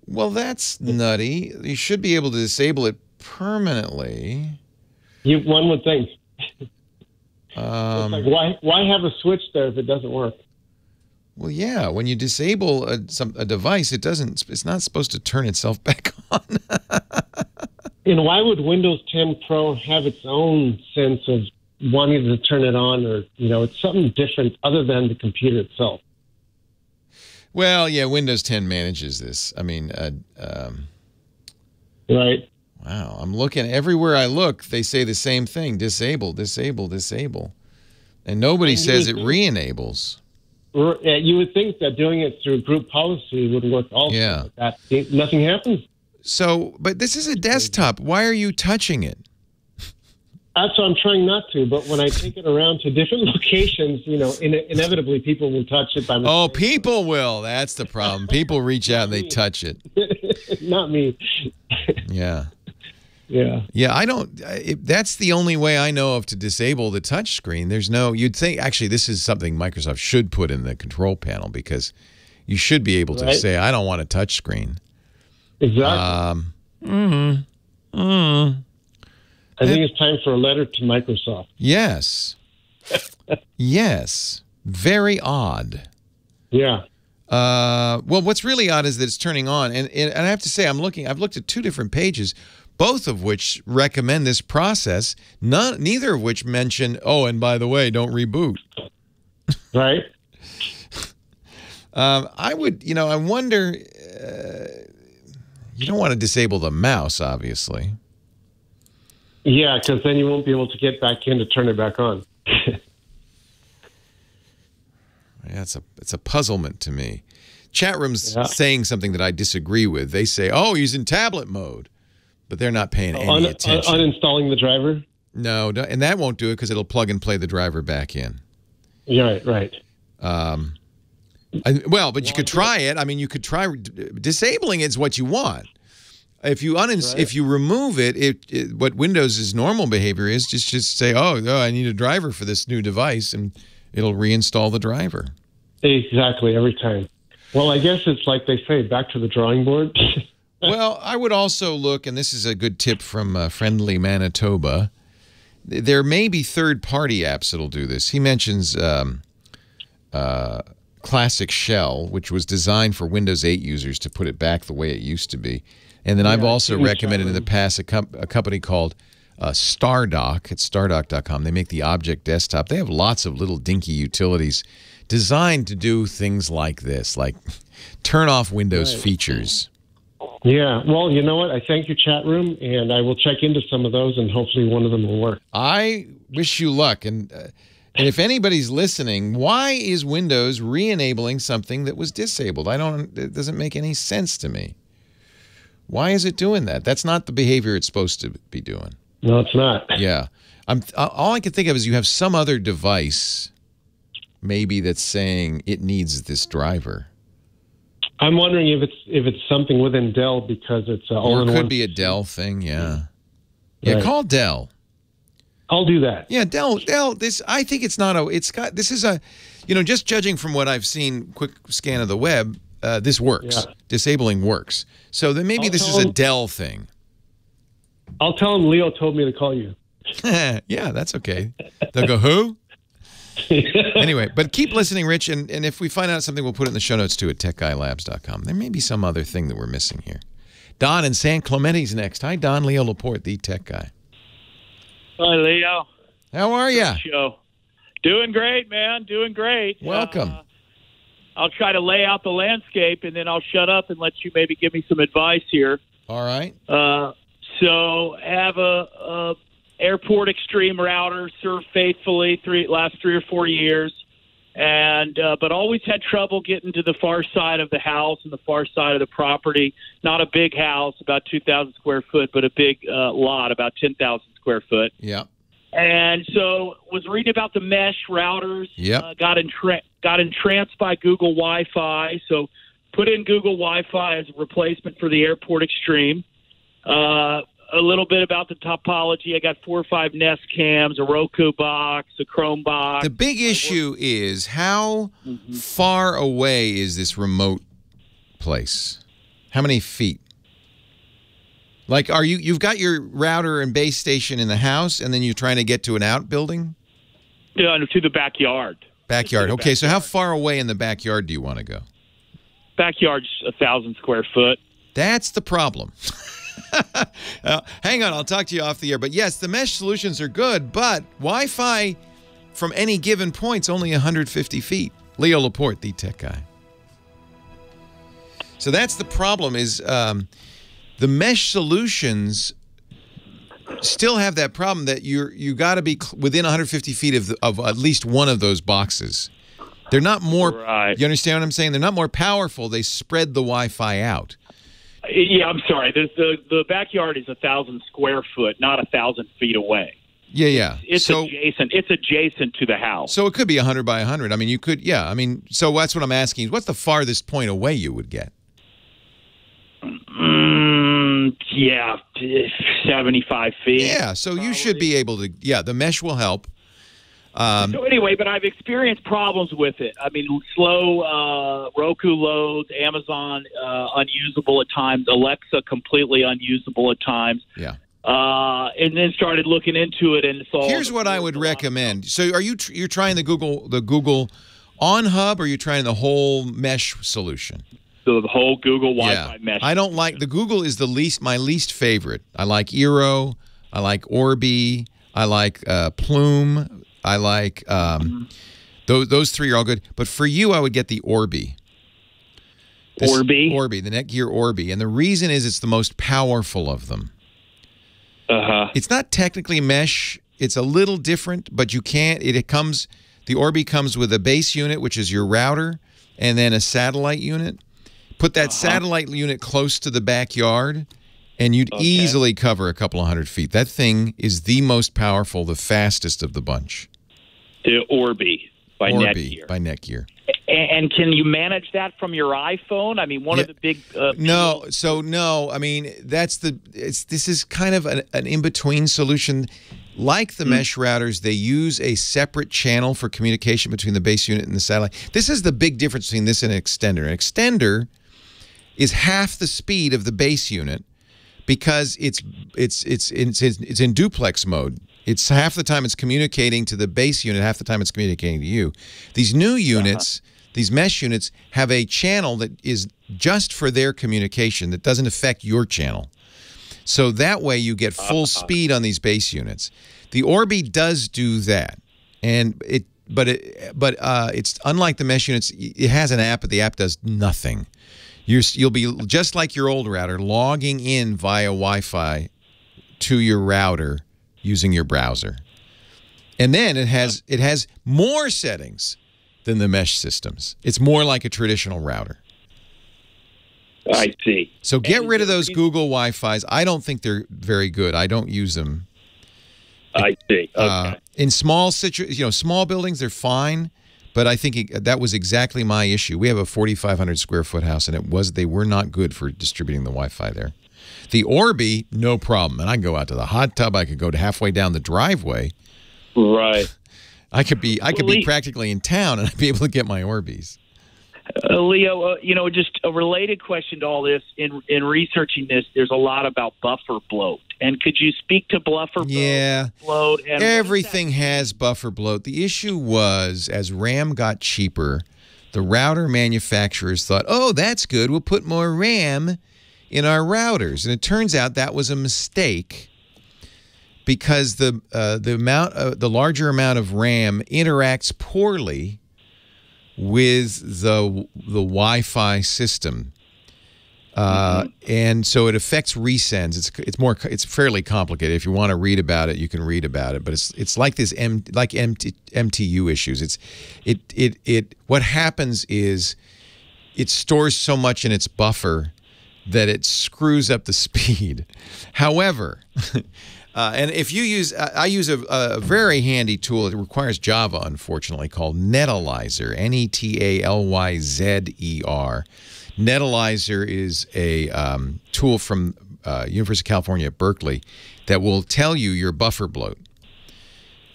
Well, that's nutty. You should be able to disable it permanently. One would think. It's like, why have a switch there if it doesn't work? Well, yeah. When you disable a device, it's not supposed to turn itself back on. And why would Windows 10 Pro have its own sense of wanting to turn it on, or it's something different other than the computer itself? Well, yeah, Windows 10 manages this. I mean, right. Wow, I'm looking everywhere I look. They say the same thing: disable, disable, disable, and nobody says it re-enables. You would think that doing it through group policy would work also. Yeah, nothing happens. So, but this is a desktop. Why are you touching it? That's what I'm trying not to. But when I take it around to different locations, inevitably people will touch it by mistake. Oh, people will. That's the problem. People reach out and they touch it. Not me. Yeah. Yeah. Yeah, I don't. That's the only way I know of to disable the touch screen. There's no. You'd think actually this is something Microsoft should put in the control panel, because you should be able to say, I don't want a touch screen. Exactly. I think it's time for a letter to Microsoft. Yes. Yes. Very odd. Yeah. Well, what's really odd is that it's turning on, and I have to say, I've looked at 2 different pages, both of which recommend this process. Neither of which mention, oh, and by the way, don't reboot. Right. I would, I wonder. You don't want to disable the mouse, obviously. Yeah, because then you won't be able to get back in to turn it back on. Yeah, it's a puzzlement to me. Chat room's saying something that I disagree with. They say, "Oh, he's in tablet mode," but they're not paying any attention. Uninstalling the driver? No, and that won't do it because it'll plug and play the driver back in. Yeah, right. But you could try it. I mean, you could try disabling it is what you want. If you if you remove it, what Windows' normal behavior is just say, oh, I need a driver for this new device, and it'll reinstall the driver. Exactly, every time. Well, I guess it's like they say, back to the drawing board. Well, I would also look, and this is a good tip from Friendly Manitoba, there may be third-party apps that'll do this. He mentions Classic Shell, which was designed for Windows 8 users to put it back the way it used to be. And then I've also recommended in the past a company called Stardock at stardock.com. They make the object desktop. They have lots of little dinky utilities designed to do things like this, like turn off Windows features. Yeah, well, you know what? I thank your chat room, and I will check into some of those, and hopefully one of them will work. I wish you luck. And if anybody's listening, why is Windows re-enabling something that was disabled? It doesn't make any sense to me. Why is it doing that? That's not the behavior it's supposed to be doing. No, it's not. Yeah. All I can think of is you have some other device maybe that's saying it needs this driver. I'm wondering if it's something within Dell because it's all-in-one. Or it could be a Dell thing, yeah. Yeah, Right. call Dell. I'll do that. Yeah, Dell, I think it's not this is a, just judging from what I've seen, quick scan of the web, this works. Yeah. Disabling works. So then maybe this is a Dell thing. I'll tell them Leo told me to call you. Yeah, that's okay. They'll go, who? Anyway, but keep listening, Rich, and if we find out something, we'll put it in the show notes, too, at techguylabs.com. There may be some other thing that we're missing here. Don in San Clemente's next. Hi, Don. Leo Laporte, the tech guy. Hi, Leo. How are you? Show. Doing great, man. Doing great. Welcome. I'll try to lay out the landscape, and then I'll shut up and let you maybe give me some advice here. All right. So have a Airport Extreme router, served faithfully last 3 or 4 years, and but always had trouble getting to the far side of the house and the far side of the property. Not a big house, about 2,000 square foot, but a big lot, about 10,000 square foot. Yeah. And so was reading about the mesh routers. Yep. Got entranced by Google Wi-Fi. So put in Google Wi-Fi as a replacement for the Airport Extreme. A little bit about the topology. I got 4 or 5 Nest cams, a Roku box, a Chrome box. The big issue is how far away is this remote place? How many feet? Like, you've got your router and base station in the house, and then you're trying to get to an outbuilding? Yeah, to the backyard. Backyard. Okay, so how far away in the backyard do you want to go? Backyard's 1,000 square foot. That's the problem. Hang on, I'll talk to you off the air. But yes, the mesh solutions are good, but Wi-Fi from any given point's only 150 feet. Leo Laporte, the tech guy. So that's the problem is the mesh solutions still have that problem that you got to be within 150 feet of at least one of those boxes. They're not more, right. You understand what I'm saying? They're not more powerful. They spread the Wi-Fi out. Yeah, I'm sorry. The backyard is 1,000 square foot, not 1,000 feet away. Yeah. It's adjacent. It's adjacent to the house. So it could be 100 by 100. I mean, you could. Yeah. I mean, so that's what I'm asking. What's the farthest point away you would get? Yeah, 75 feet. Yeah. So probably. You should be able to. Yeah, the mesh will help. So anyway, but I've experienced problems with it. I mean, slow Roku loads, Amazon unusable at times, Alexa completely unusable at times. Yeah. And then started looking into it and saw. Here's what I would recommend. So are you're trying the Google On Hub, or are you trying the whole mesh solution? So the whole Google Wi-Fi mesh. I don't like the Google is my least favorite. I like Eero. I like Orbi. I like Plume. I like those three are all good. But for you, I would get the Orbi. Orbi, the Netgear Orbi. And the reason is it's the most powerful of them. It's not technically mesh. It's a little different, but you can't. The Orbi comes with a base unit, which is your router, and then a satellite unit. Put that satellite unit close to the backyard, and you'd easily cover a couple of 100 feet. That thing is the most powerful, the fastest of the bunch. The Orbi by Netgear. By Netgear. And can you manage that from your iPhone? I mean, one of the big... no. I mean, this is kind of an in-between solution. Like the mesh routers, they use a separate channel for communication between the base unit and the satellite. This is the big difference between this and an extender. An extender is half the speed of the base unit because it's in duplex mode. It's half the time it's communicating to the base unit, half the time it's communicating to you. These new units, these mesh units, have a channel that is just for their communication that doesn't affect your channel. So that way you get full speed on these base units. The Orbi does do that, but it's unlike the mesh units. It has an app, but the app does nothing. You'll be just like your old router, logging in via Wi-Fi to your router using your browser. And then it has more settings than the mesh systems. It's more like a traditional router. I see. So get rid of those Google Wi-Fis. I don't think they're very good. I don't use them. I see. Okay. In small small buildings, they're fine. But I think that was exactly my issue. We have a 4,500 square foot house, and they were not good for distributing the Wi-Fi there. The Orbi, no problem. And I can go out to the hot tub. I could go to halfway down the driveway. Right. I could be practically in town, and I'd be able to get my Orbis. Leo, just a related question to all this. In researching this, there's a lot about Bufferbloat. And could you speak to Bufferbloat? Yeah. And everything has Bufferbloat. The issue was, as RAM got cheaper, the router manufacturers thought, oh, that's good. We'll put more RAM in our routers. And it turns out that was a mistake because the larger amount of RAM interacts poorly with the Wi-Fi system, and so it affects resends. It's fairly complicated. If you want to read about it, you can read about it. But it's like this MTU issues. What happens is it stores so much in its buffer that it screws up the speed. However. And if you use, I use a very handy tool. It requires Java, unfortunately, called Netalyzer, N-E-T-A-L-Y-Z-E-R. Netalyzer is a tool from University of California at Berkeley that will tell you your buffer bloat.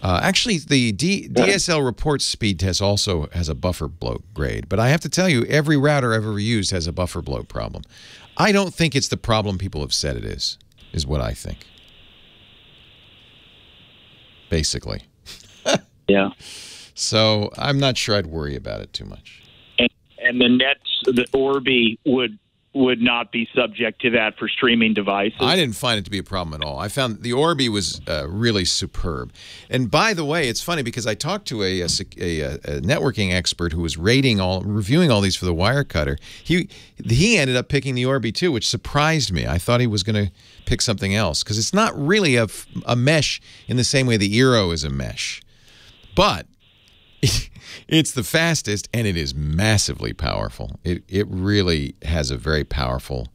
Actually, the DSL report speed test also has a buffer bloat grade. But I have to tell you, every router I've ever used has a buffer bloat problem. I don't think it's the problem people have said it is what I think. Basically. Yeah. So I'm not sure I'd worry about it too much. And the Orbi would not be subject to that for streaming devices? I didn't find it to be a problem at all. I found the Orbi was really superb. And by the way, it's funny because I talked to a networking expert who was reviewing all these for the Wirecutter. He ended up picking the Orbi too, which surprised me. I thought he was going to pick something else because it's not really a mesh in the same way the Eero is a mesh. But it's the fastest, and it is massively powerful. It really has a very powerful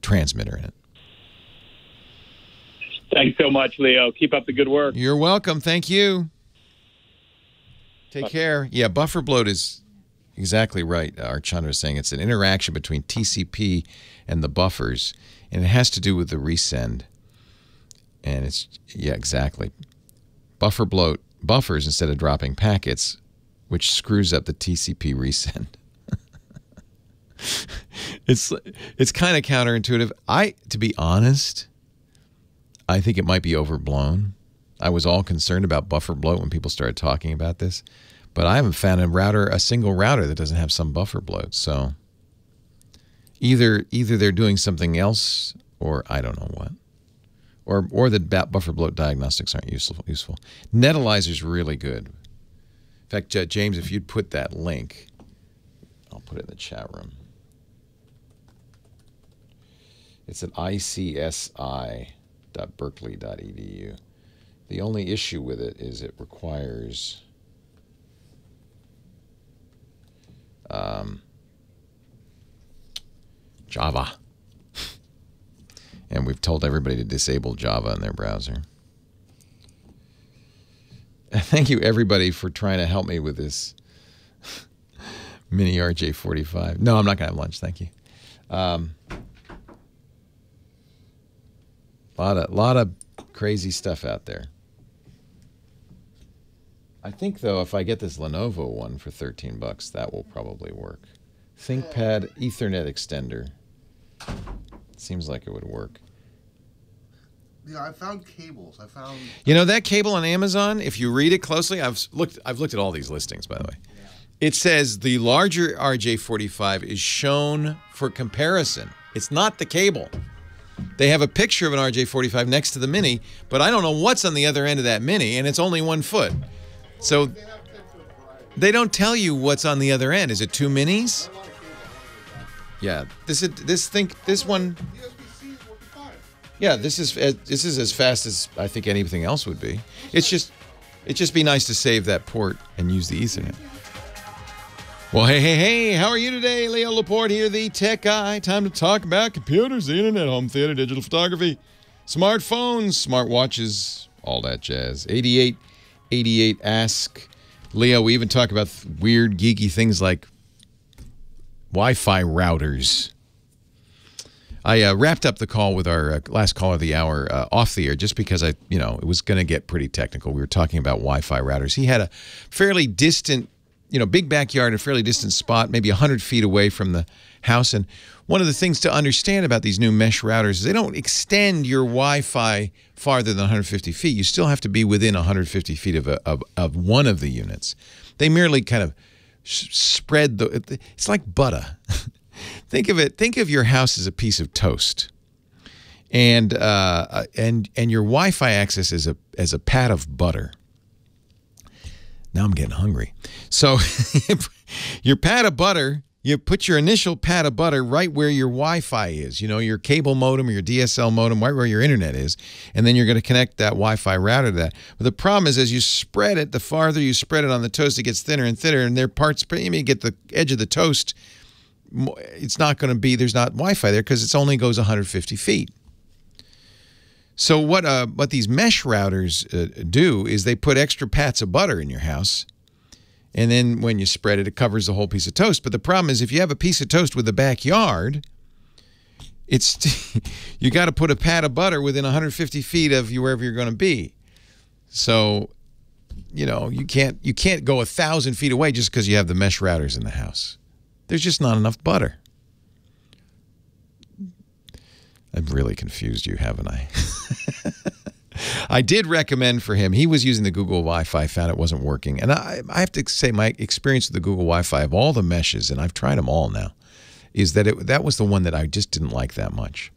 transmitter in it. Thanks so much, Leo. Keep up the good work. You're welcome. Thank you. Take care. Yeah, buffer bloat is exactly right. Archandra is saying it's an interaction between TCP and the buffers, and it has to do with the resend. And it's, yeah, exactly. Buffer bloat buffers instead of dropping packets, which screws up the TCP resend. It's kind of counterintuitive. To be honest, I think it might be overblown. I was all concerned about buffer bloat when people started talking about this, but I haven't found a single router that doesn't have some buffer bloat. So either they're doing something else, or I don't know what. Or the buffer bloat diagnostics aren't useful. Netalyzer's really good. In fact, James, if you'd put that link, I'll put it in the chat room. It's at icsi.berkeley.edu. The only issue with it is it requires Java. And we've told everybody to disable Java in their browser. Thank you, everybody, for trying to help me with this mini RJ45. No, I'm not going to have lunch. Thank you. Lot of crazy stuff out there. I think, though, if I get this Lenovo one for $13, that will probably work. ThinkPad Ethernet extender. Seems like it would work. Yeah, I found cables. You know that cable on Amazon? If you read it closely, I've looked at all these listings, by the way. Yeah. It says the larger RJ45 is shown for comparison. It's not the cable. They have a picture of an RJ45 next to the Mini, but I don't know what's on the other end of that Mini, and it's only 1 foot. So they don't tell you what's on the other end. Is it 2 Minis? Yeah, this one. Yeah, this is as fast as I think anything else would be. It'd just be nice to save that port and use the Ethernet. Well, hey, how are you today? Leo Laporte here, the tech guy. Time to talk about computers, the internet, home theater, digital photography, smartphones, smartwatches, all that jazz. 8888 Ask Leo. We even talk about weird, geeky things like Wi-Fi routers. I wrapped up the call with our last call of the hour off the air just because it was going to get pretty technical. We were talking about Wi-Fi routers. He had a fairly distant, big backyard, a fairly distant spot, maybe 100 feet away from the house. And one of the things to understand about these new mesh routers is they don't extend your Wi-Fi farther than 150 feet. You still have to be within 150 feet of one of the units. They merely kind of spread it's like butter. Think of your house as a piece of toast, and your Wi-Fi access as a pat of butter. Now I'm getting hungry. So your pat of butter, you put your initial pat of butter right where your Wi-Fi is. Your cable modem or your DSL modem, right where your internet is, and then you're going to connect that Wi-Fi router to that. But the problem is, as you spread it, the farther you spread it on the toast, it gets thinner and thinner, and there are parts. You may get the edge of the toast. It's not going to be, there's not Wi-Fi there because it only goes 150 feet. So what these mesh routers do is they put extra pats of butter in your house, and then when you spread it, it covers the whole piece of toast. But the problem is, if you have a piece of toast with a backyard, you got to put a pat of butter within 150 feet of wherever you're going to be. So, you can't go 1,000 feet away just because you have the mesh routers in the house. There's just not enough butter. I've really confused you, haven't I? I did recommend for him. He was using the Google Wi-Fi, found it wasn't working. And I have to say my experience with the Google Wi-Fi of all the meshes, and I've tried them all now, is that that was the one that I just didn't like that much.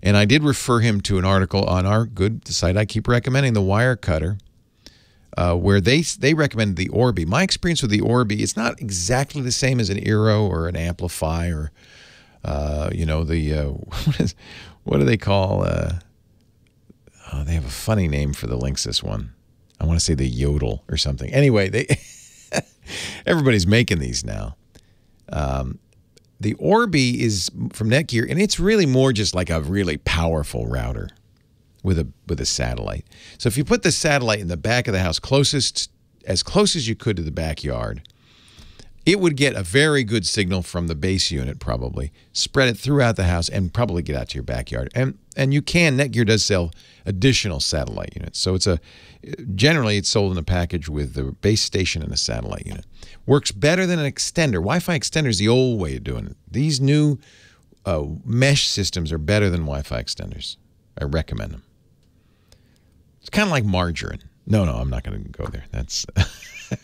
And I did refer him to an article on our good site I keep recommending, the Wirecutter, where they recommended the Orbi. My experience with the Orbi, it's not exactly the same as an Eero or an Amplify or, what do they call, they have a funny name for the Linksys one. I want to say the Yodel or something. Anyway, everybody's making these now. The Orbi is from Netgear, and it's really more just like a really powerful router with a satellite. So if you put the satellite in the back of the house, as close as you could to the backyard, it would get a very good signal from the base unit, probably spread it throughout the house, and probably get out to your backyard. And Netgear does sell additional satellite units. So generally it's sold in a package with the base station and a satellite unit. Works better than an extender. Wi-Fi extender is the old way of doing it. These new mesh systems are better than Wi-Fi extenders. I recommend them. It's kind of like margarine. No, I'm not going to go there. That's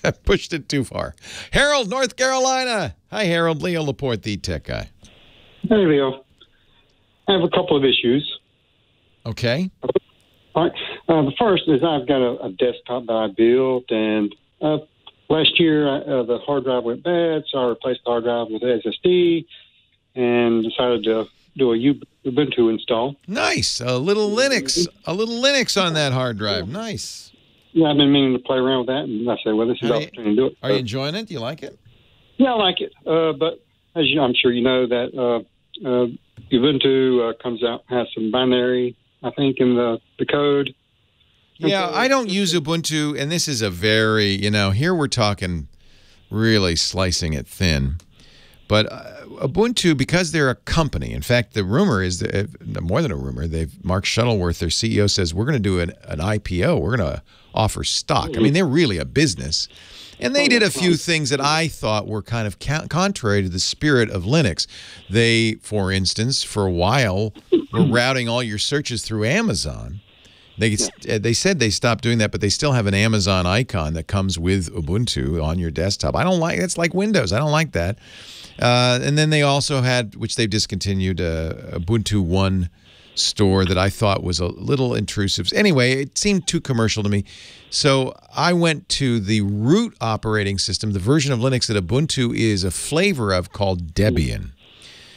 I pushed it too far. Harold, North Carolina. Hi, Harold. Leo Laporte, the tech guy. Hey, Leo. I have a couple of issues. Okay. All right. The first is I've got a desktop that I built, and last year the hard drive went bad, so I replaced the hard drive with an SSD and decided to do a Ubuntu install. Nice. A little Linux on that hard drive. Nice. Yeah, I've been meaning to play around with that, and I said, well, this is the opportunity to do it. Are you enjoying it? Do you like it? Yeah, I like it. But as I'm sure you know, that Ubuntu has some binary, I think, in the code. Yeah, I don't use Ubuntu, and this is a very, here we're talking really slicing it thin. But Ubuntu, because they're a company, in fact, the rumor is, more than a rumor, Mark Shuttleworth, their CEO, says, we're going to do an IPO. We're going to offer stock. I mean, they're really a business. And they did a few things that I thought were kind of contrary to the spirit of Linux. They, for instance, for a while, were routing all your searches through Amazon. They said they stopped doing that, but they still have an Amazon icon that comes with Ubuntu on your desktop. I don't like, it's like Windows. I don't like that. And then they also had, which they've discontinued, Ubuntu One store that I thought was a little intrusive. Anyway, it seemed too commercial to me. So I went to the root operating system, the version of Linux that Ubuntu is a flavor of, called Debian.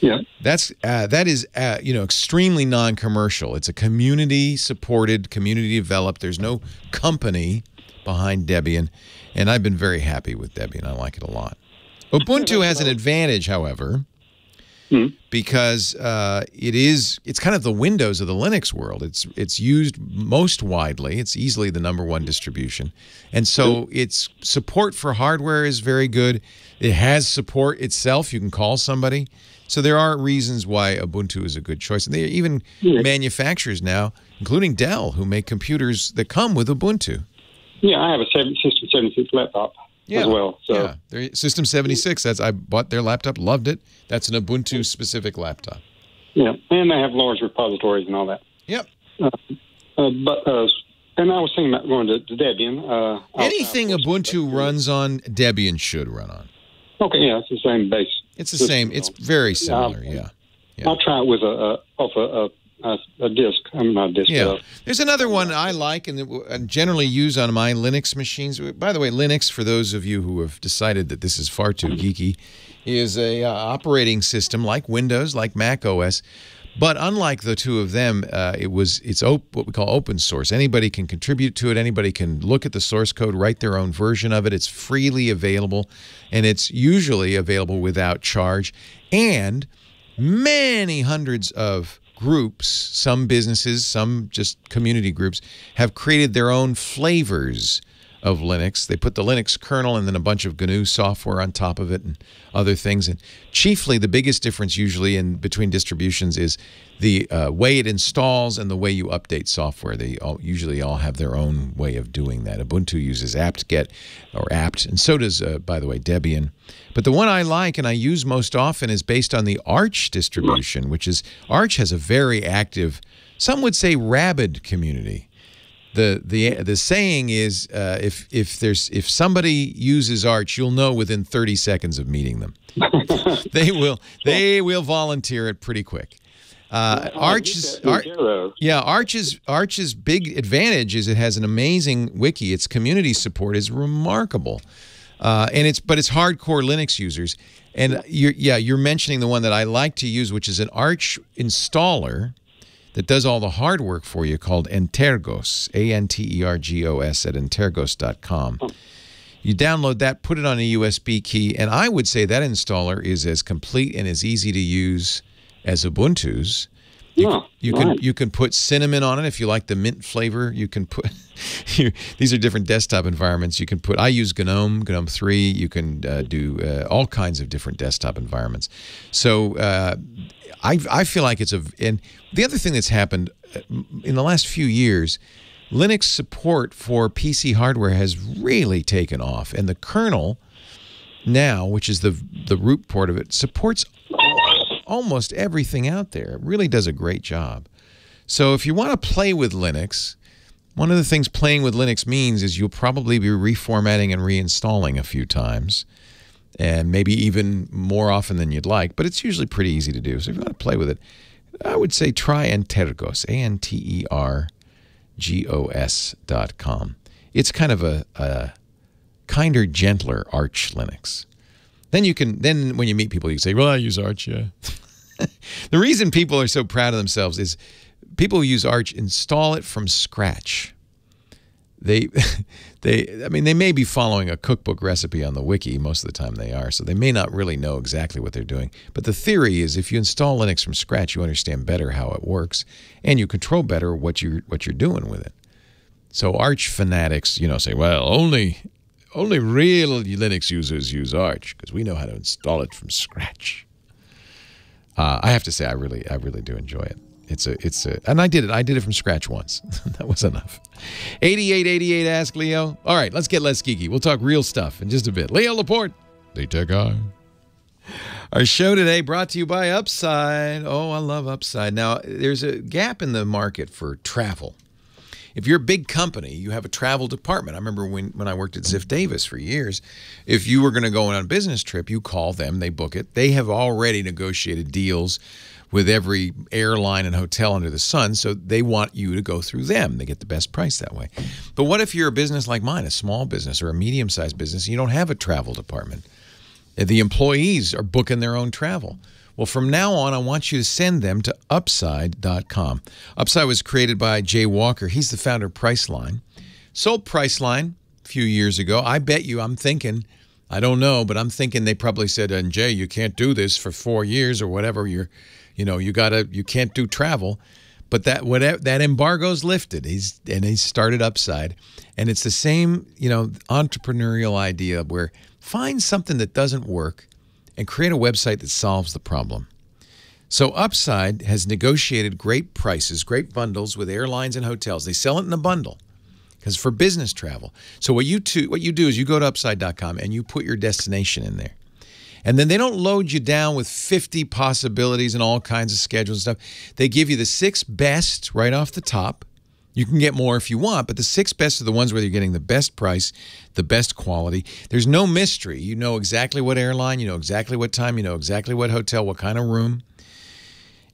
Yeah. That is extremely non-commercial. It's a community-supported, community-developed. There's no company behind Debian, and I've been very happy with Debian. I like it a lot. Ubuntu has an advantage, however, because it's kind of the Windows of the Linux world. It's used most widely. It's easily the #1 distribution, and so its support for hardware is very good. It has support itself. You can call somebody. So there are reasons why Ubuntu is a good choice. And there are even manufacturers now, including Dell, who make computers that come with Ubuntu. Yeah, I have a System 76 laptop as well. So. Yeah, System 76, I bought their laptop, loved it. That's an Ubuntu-specific laptop. Yeah, and they have large repositories and all that. Yep. And I was thinking about going to Debian. Anything Ubuntu runs on, Debian should run on. Okay, yeah, it's the same base. It's the same. It's very similar, yeah. I'll try it with a disk. I'm not a disk. Yeah. There's another one I like and generally use on my Linux machines. By the way, Linux, for those of you who have decided that this is far too geeky, is a operating system like Windows, like Mac OS. But unlike the two of them, it's what we call open source. Anybody can contribute to it. Anybody can look at the source code, write their own version of it. It's freely available, and it's usually available without charge. And many hundreds of groups, some businesses, some just community groups, have created their own flavors of Linux. They put the Linux kernel and then a bunch of GNU software on top of it and other things. And chiefly, the biggest difference usually between distributions is the way it installs and the way you update software. They usually all have their own way of doing that. Ubuntu uses apt-get or apt, and so does, by the way, Debian. But the one I like and I use most often is based on the Arch distribution, which is Arch has a very active, some would say rabid community. The saying is if somebody uses Arch, you'll know within 30 seconds of meeting them. They will volunteer it pretty quick. Arch's big advantage is it has an amazing wiki. Its community support is remarkable, but it's hardcore Linux users. And you're mentioning the one that I like to use, which is an Arch installer that does all the hard work for you, called Antergos, Antergos at Antergos.com. You download that, put it on a USB key, and I would say that installer is as complete and as easy to use as Ubuntu's. You can put cinnamon on it if you like the mint flavor. You can put these are different desktop environments. You can put I use GNOME 3. You can do all kinds of different desktop environments. So I feel like and the other thing that's happened in the last few years, Linux support for PC hardware has really taken off, and the kernel now, which is the root port of it, supports almost everything out there. It really does a great job. So if you want to play with Linux, one of the things playing with Linux means is you'll probably be reformatting and reinstalling a few times, and maybe even more often than you'd like, but it's usually pretty easy to do. So if you want to play with it, I would say try Antergos, Antergos.com. It's kind of a kinder, gentler Arch Linux. Then when you meet people, you say, well, I use Arch, yeah. The reason people are so proud of themselves is people who use Arch install it from scratch. They may be following a cookbook recipe on the wiki. Most of the time they are, so they may not really know exactly what they're doing. But the theory is if you install Linux from scratch, you understand better how it works, and you control better what you're doing with it. So Arch fanatics, say, well, only real Linux users use Arch because we know how to install it from scratch. I have to say, I really do enjoy it. And I did it from scratch once. That was enough. 8888 Ask Leo. All right, let's get less geeky. We'll talk real stuff in just a bit. Leo Laporte, the tech guy. Our show today brought to you by Upside. Oh, I love Upside. Now, there's a gap in the market for travel. If you're a big company, you have a travel department. I remember when I worked at Ziff Davis for years, if you were going to go on a business trip, you call them, they book it. They have already negotiated deals with every airline and hotel under the sun, so they want you to go through them. They get the best price that way. But what if you're a business like mine, a small business or a medium-sized business, and you don't have a travel department? The employees are booking their own travel. Well, from now on, I want you to send them to Upside.com. Upside was created by Jay Walker. He's the founder of Priceline. Sold Priceline a few years ago. I bet you, I'm thinking, I don't know, but I'm thinking they probably said, and Jay, you can't do this for 4 years or whatever. You can't do travel. But that embargo's lifted. He's started Upside. And it's the same, entrepreneurial idea where find something that doesn't work and create a website that solves the problem. So Upside has negotiated great prices, great bundles with airlines and hotels. They sell it in a bundle because for business travel. So what you do is you go to Upside.com and you put your destination in there. And then they don't load you down with 50 possibilities and all kinds of schedules and stuff. They give you the 6 best right off the top. You can get more if you want, but the 6 best are the ones where you're getting the best price, the best quality. There's no mystery. You know exactly what airline, you know exactly what time, you know exactly what hotel, what kind of room.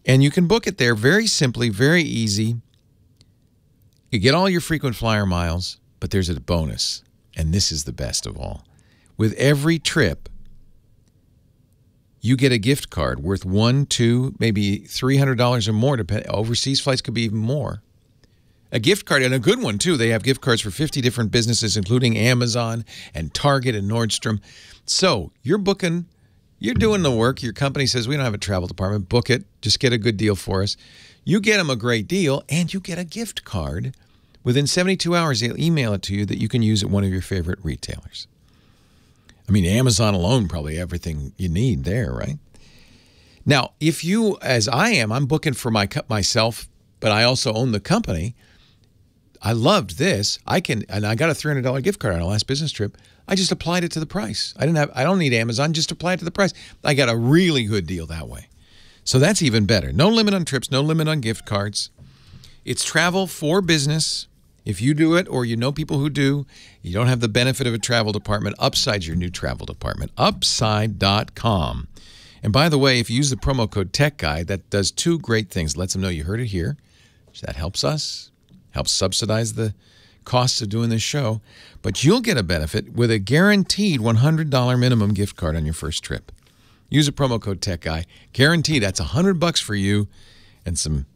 And you can book it there very simply, very easy. You get all your frequent flyer miles, but there's a bonus, and this is the best of all. With every trip, you get a gift card worth $100, $200, maybe $300 or more. Overseas flights could be even more. A gift card, and a good one, too. They have gift cards for 50 different businesses, including Amazon and Target and Nordstrom. So you're booking, you're doing the work. Your company says, we don't have a travel department. Book it. Just get a good deal for us. You get them a great deal, and you get a gift card. Within 72 hours, they'll email it to you that you can use at one of your favorite retailers. I mean, Amazon alone, probably everything you need there, right? Now, if you, as I am, I'm booking for myself, but I also own the company. I loved this. And I got a $300 gift card on our last business trip. I just applied it to the price. I don't need Amazon, just apply it to the price. I got a really good deal that way. So that's even better. No limit on trips, no limit on gift cards. It's travel for business. If you do it or you know people who do, you don't have the benefit of a travel department. Upside's your new travel department. Upside.com. And by the way, if you use the promo code TechGuy, that does 2 great things. Lets them know you heard it here. That helps us, helps subsidize the costs of doing this show. But you'll get a benefit with a guaranteed $100 minimum gift card on your first trip. Use the promo code TechGuy. Guaranteed, that's $100 for you and some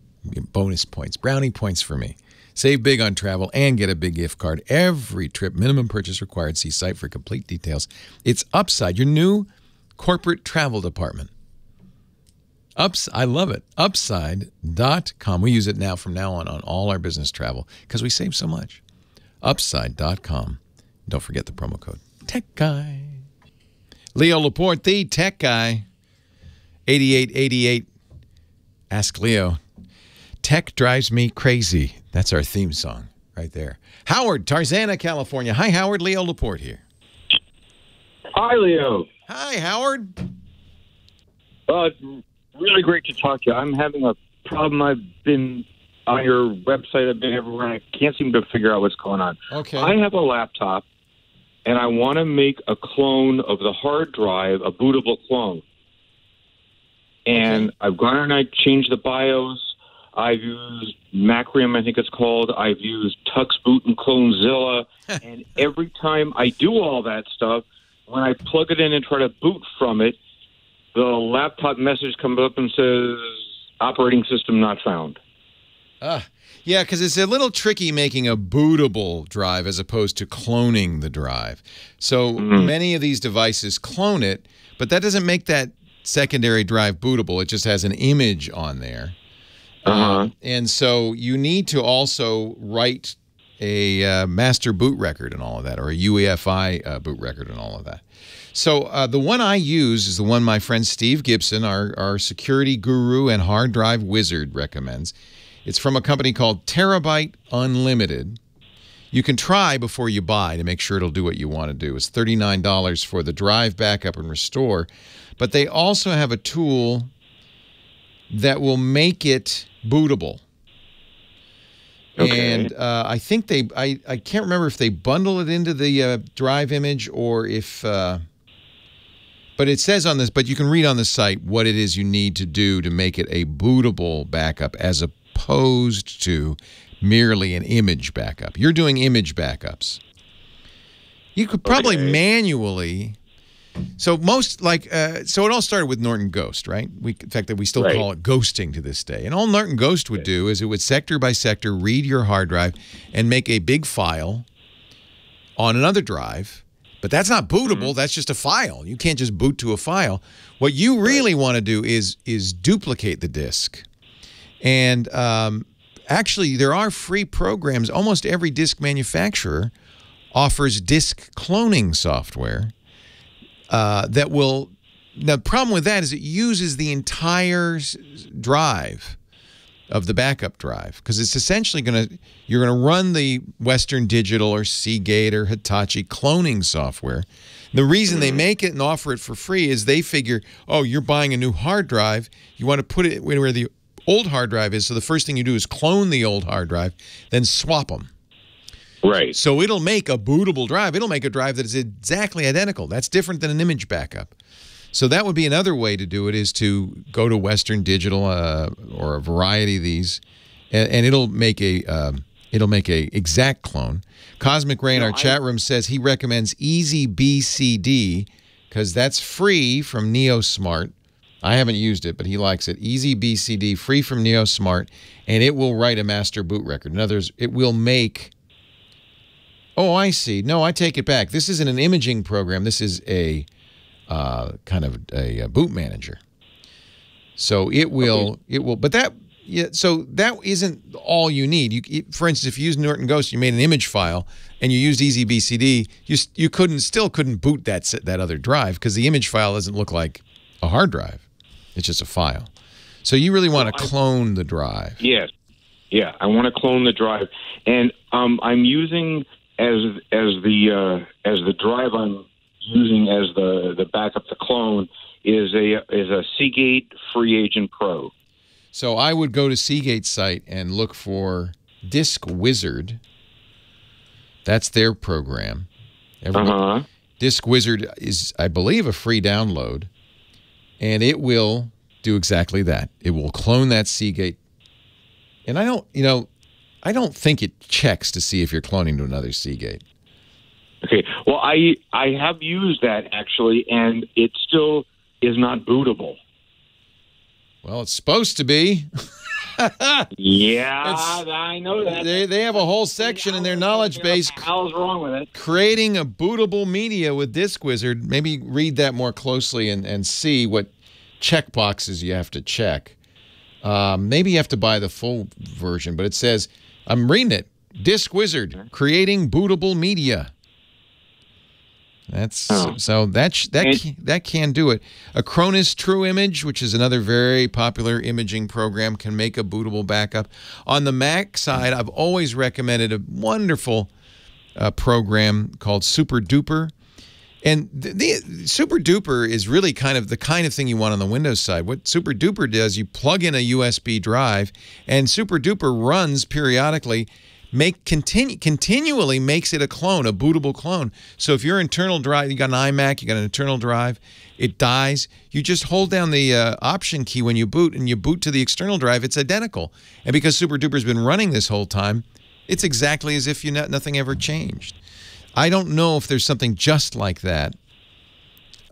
bonus points, brownie points for me. Save big on travel and get a big gift card. Every trip, minimum purchase required. See site for complete details. It's Upside, your new corporate travel department. I love it. Upside.com. We use it now from now on all our business travel because we save so much. Upside.com. Don't forget the promo code Tech Guy. Leo Laporte, the Tech Guy. 8888. Ask Leo. Tech drives me crazy. That's our theme song right there. Howard, Tarzana, California. Hi, Howard. Leo Laporte here. Hi, Leo. Hi, Howard. Really great to talk to you. I'm having a problem. I've been on your website. I've been everywhere. I can't seem to figure out what's going on. Okay. I have a laptop, and I want to make a clone of the hard drive, a bootable clone. And I've gone and I changed the BIOS. I've used Macrium, I think it's called. I've used TuxBoot and Clonezilla. And every time I do all that stuff, when I plug it in and try to boot from it, the laptop message comes up and says, operating system not found. Yeah, because it's a little tricky making a bootable drive as opposed to cloning the drive. So many of these devices clone it, but that doesn't make that secondary drive bootable. It just has an image on there. And so you need to also write a master boot record and all of that, or a UEFI boot record and all of that. So the one I use is the one my friend Steve Gibson, our security guru and hard drive wizard, recommends. It's from a company called Terabyte Unlimited. You can try before you buy to make sure it'll do what you want to do. It's $39 for the drive backup and restore. But they also have a tool that will make it bootable. Okay. And I think I can't remember if they bundle it into the drive image or if, but it says on this, but you can read on the site what it is you need to do to make it a bootable backup as opposed to merely an image backup. You're doing image backups. You could probably manually So so it all started with Norton Ghost, right? In fact, that we still call it ghosting to this day. And all Norton Ghost would do is it would sector by sector read your hard drive and make a big file on another drive. But that's not bootable. That's just a file. You can't just boot to a file. What you really want to do is duplicate the disk. And actually, there are free programs. Almost every disk manufacturer offers disk cloning software that will. The problem with that is it uses the entire drive of the backup drive, because it's essentially you're going to run the Western Digital or Seagate or Hitachi cloning software. The reason they make it and offer it for free is they figure, oh, you're buying a new hard drive, you want to put it where the old hard drive is, so the first thing you do is clone the old hard drive, then swap them. Right. So it'll make a bootable drive. It'll make a drive that is exactly identical. That's different than an image backup. So that would be another way to do it, is to go to Western Digital or a variety of these, and it'll make a exact clone. Cosmic Ray in our chat room says he recommends EasyBCD because that's free from NeoSmart. I haven't used it, but he likes it. EasyBCD, free from NeoSmart, and it will write a master boot record. In other words, it will make. Oh, I see. No, I take it back. This isn't an imaging program. This is a kind of a boot manager. So it will, but that, so that isn't all you need. For instance, if you use Norton Ghost, you made an image file and you used EasyBCD, you still couldn't boot that other drive because the image file doesn't look like a hard drive. It's just a file. So you really want to clone the drive. Yes. Yeah, I want to clone the drive. And I'm using as the drive I'm using as the backup, the clone is a Seagate Free Agent Pro. So I would go to Seagate's site and look for Disk Wizard. That's their program. Disk Wizard is, I believe, a free download, and it will do exactly that. It will clone that Seagate. And I don't think it checks to see if you're cloning to another Seagate. Okay. Well, I have used that actually, and it still is not bootable. Well, it's supposed to be. Yeah, I know that. They have a whole section in their knowledge base. What the hell's wrong with it? Creating a bootable media with Disk Wizard. Maybe read that more closely and see what checkboxes you have to check. Maybe you have to buy the full version, but it says, I'm reading it, Disk Wizard, creating bootable media. So that can do it. Acronis True Image, which is another very popular imaging program, can make a bootable backup. On the Mac side, I've always recommended a wonderful program called Super Duper. And the Super Duper is really kind of the kind of thing you want on the Windows side. What Super Duper does, you plug in a USB drive, and Super Duper runs periodically, continually makes it a clone, a bootable clone. So if your internal drive, you got an iMac, you got an internal drive, it dies, you just hold down the option key when you boot, and you boot to the external drive, it's identical. And because Super Duper's been running this whole time, it's exactly as if nothing ever changed. I don't know if there's something just like that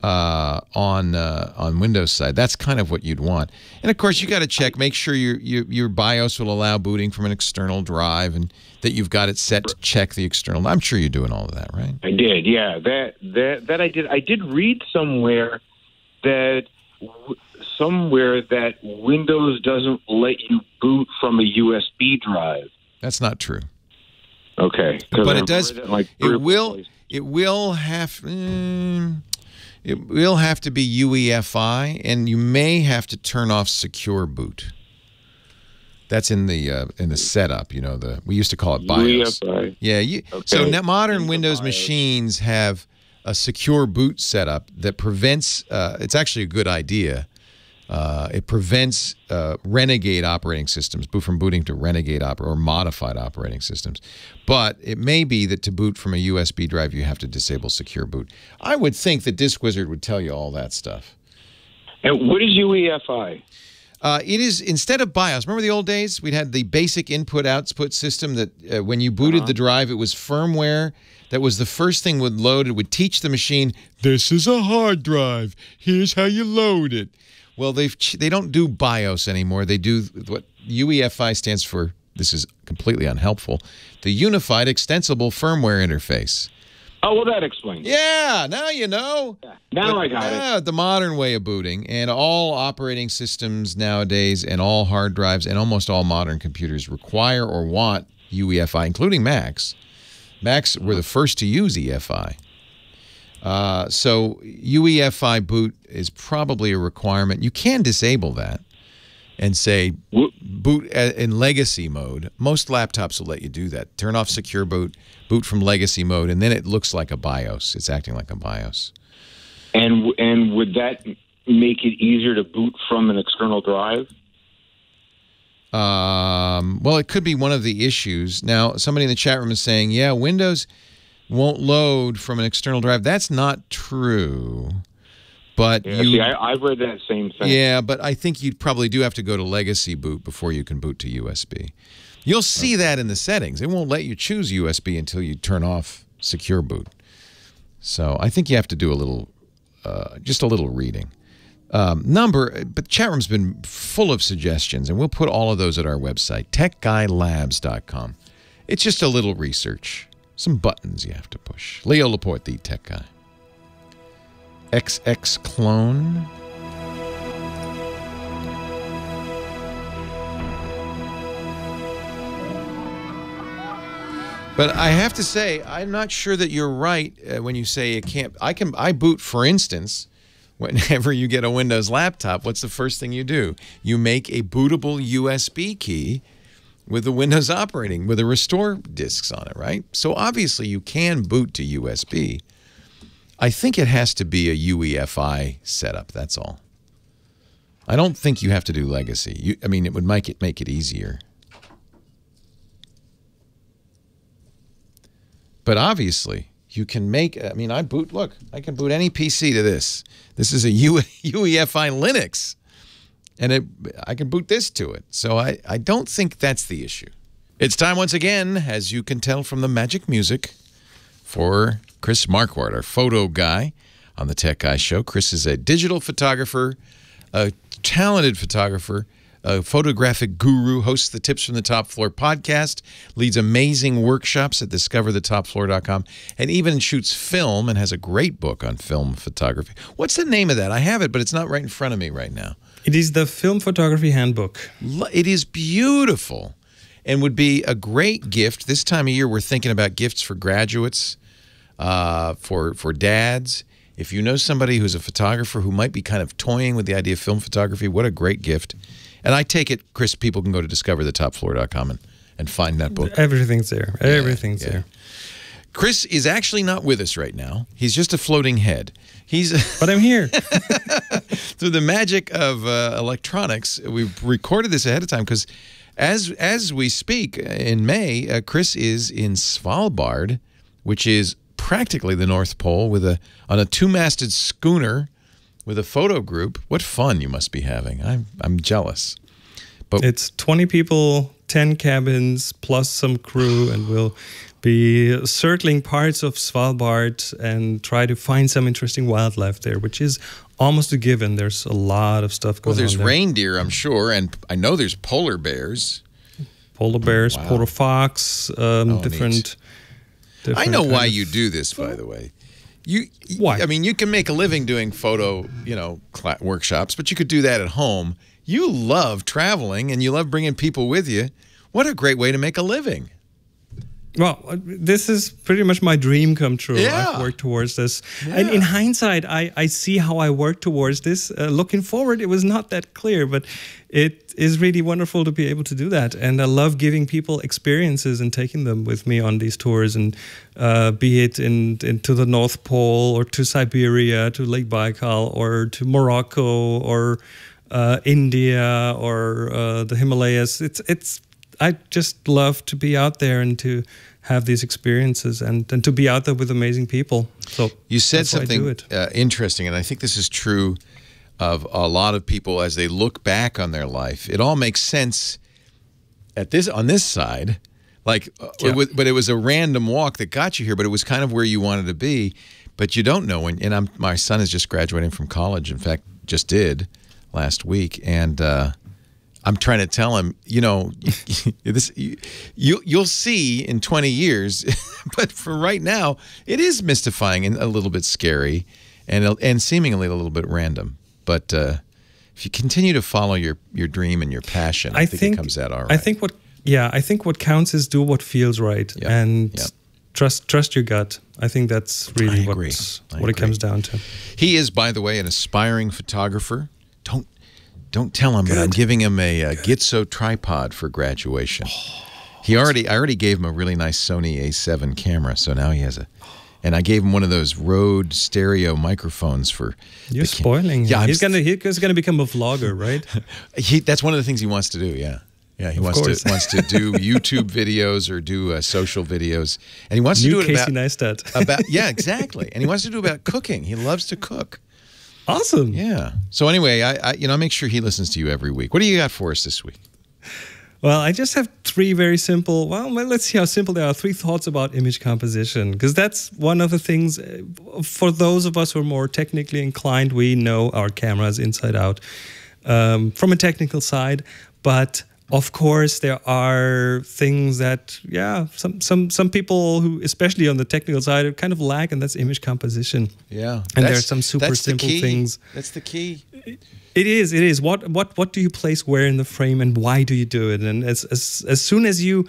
on Windows side. That's kind of what you'd want. And of course, you got to check, make sure your BIOS will allow booting from an external drive, and that you've got it set to check the external. I'm sure you're doing all of that, right? I did, yeah. That I did. I did read somewhere that Windows doesn't let you boot from a USB drive. That's not true. Okay, but it does. It will have to be UEFI, and you may have to turn off Secure Boot. That's in the setup. We used to call it BIOS. UEFI. Yeah. Okay. So modern Windows machines have a Secure Boot setup that prevents. It's actually a good idea. It prevents renegade operating systems, from booting to renegade or modified operating systems. But it may be that to boot from a USB drive, you have to disable Secure Boot. I would think that Disk Wizard would tell you all that stuff. And what is UEFI? It is, instead of BIOS, remember the old days? We'd had the basic input-output system that when you booted the drive, it was firmware. That was the first thing would load. It would teach the machine, this is a hard drive. Here's how you load it. Well, they don't do BIOS anymore. They do what UEFI stands for. This is completely unhelpful. The Unified Extensible Firmware Interface. Oh, well, that explains it. Yeah, now you know. Yeah, now I got it. The modern way of booting, and all operating systems nowadays and all hard drives and almost all modern computers require or want UEFI, including Macs. Macs were the first to use EFI. So UEFI boot is probably a requirement. You can disable that and say boot in legacy mode. Most laptops will let you do that. Turn off secure boot, boot from legacy mode, and then it looks like a BIOS. It's acting like a BIOS. And would that make it easier to boot from an external drive? Well, it could be one of the issues. Now, somebody in the chat room is saying, yeah, Windows won't load from an external drive. That's not true. But I've read that same thing. Yeah, but I think you probably do have to go to legacy boot before you can boot to USB. You'll see that in the settings. It won't let you choose USB until you turn off secure boot. So I think you have to do a little, just a little reading. But the chat room's been full of suggestions, and we'll put all of those at our website, techguylabs.com. It's just a little research. Some buttons you have to push. Leo Laporte, the tech guy. XX clone. But I have to say, I'm not sure that you're right when you say you can't. I boot, for instance, whenever you get a Windows laptop, what's the first thing you do? You make a bootable USB key with the Windows operating, with the restore disks on it, right? So obviously you can boot to USB. I think it has to be a UEFI setup, that's all. I don't think you have to do legacy. I mean, it would make it easier. But obviously, you can make, I mean, I can boot any PC to this. This is a UEFI Linux. And I can boot this to it. So I don't think that's the issue. It's time once again, as you can tell from the magic music, for Chris Marquardt, our photo guy on the Tech Guy Show. Chris is a digital photographer, a talented photographer, a photographic guru, hosts the Tips from the Top Floor podcast, leads amazing workshops at discoverthetopfloor.com, and even shoots film and has a great book on film photography. What's the name of that? I have it, but it's not right in front of me right now. It is the Film Photography Handbook. It is beautiful and would be a great gift. This time of year, we're thinking about gifts for graduates, for dads. If you know somebody who's a photographer who might be kind of toying with the idea of film photography, what a great gift. And I take it, Chris, people can go to discoverthetopfloor.com and find that book. Everything's there. Everything's there. Chris is actually not with us right now. He's just a floating head. But I'm here. Through the magic of electronics, we've recorded this ahead of time because as we speak in May, Chris is in Svalbard, which is practically the North Pole, on a two-masted schooner with a photo group. What fun you must be having. I'm jealous. But it's 20 people, 10 cabins, plus some crew, and we'll be circling parts of Svalbard and try to find some interesting wildlife there, which is almost a given. There's a lot of stuff going on. Well, there's there. Reindeer, I'm sure, and I know there's polar bears. Polar bears, wow. Polar fox, different. I know why you do this, by the way. Why? I mean, you can make a living doing photo, workshops, but you could do that at home. You love traveling and you love bringing people with you. What a great way to make a living. Well, this is pretty much my dream come true. Yeah. I've worked towards this. Yeah. And in hindsight, I see how I worked towards this. Looking forward, it was not that clear, but it is really wonderful to be able to do that. And I love giving people experiences and taking them with me on these tours, and be it into the North Pole or to Siberia, to Lake Baikal, or to Morocco, or India, or the Himalayas. I just love to be out there and to have these experiences and to be out there with amazing people. So you said something interesting, and I think this is true. of a lot of people as they look back on their life. It all makes sense on this side. Like, but it was a random walk that got you here, but it was kind of where you wanted to be. But you don't know when. And my son is just graduating from college. In fact, just did last week, and I'm trying to tell him, you'll see in 20 years. But for right now, it is mystifying and a little bit scary, and seemingly a little bit random. But if you continue to follow your dream and your passion, I think it comes out all right. I think what counts is do what feels right, and trust your gut. I think that's really what it comes down to. He is, by the way, an aspiring photographer. Don't tell him, but I'm giving him a Gitzo tripod for graduation. I already gave him a really nice Sony A7 camera, so now he has and I gave him one of those Rode stereo microphones for. You're spoiling him. Yeah, he's gonna become a vlogger, right? That's one of the things he wants to do. Yeah. Yeah, he wants to do YouTube videos or do social videos, and he wants to do it Casey Neistat. Yeah, exactly. And he wants to do about cooking. He loves to cook. Awesome. Yeah. So anyway, I make sure he listens to you every week. What do you got for us this week? Well, I just have 3 very simple. Well, let's see how simple they are. 3 thoughts about image composition, because that's one of the things for those of us who are more technically inclined. We know our cameras inside out from a technical side, but of course, there are things that, some people who, especially on the technical side, kind of lack, and that's image composition. Yeah, and there are some super simple things. That's the key. It is. What do you place where in the frame, and why do you do it? And as soon as you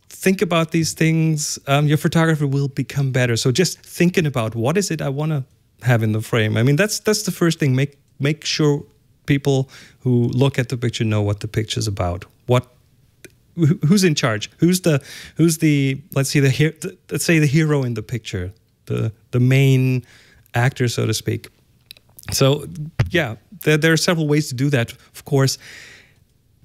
think about these things, your photography will become better. So just thinking about what is it I want to have in the frame. I mean, that's the first thing. Make sure people who look at the picture know what the picture's about. Who's in charge? Who's the let's say the hero in the picture, the main actor, so to speak. So there are several ways to do that. Of course,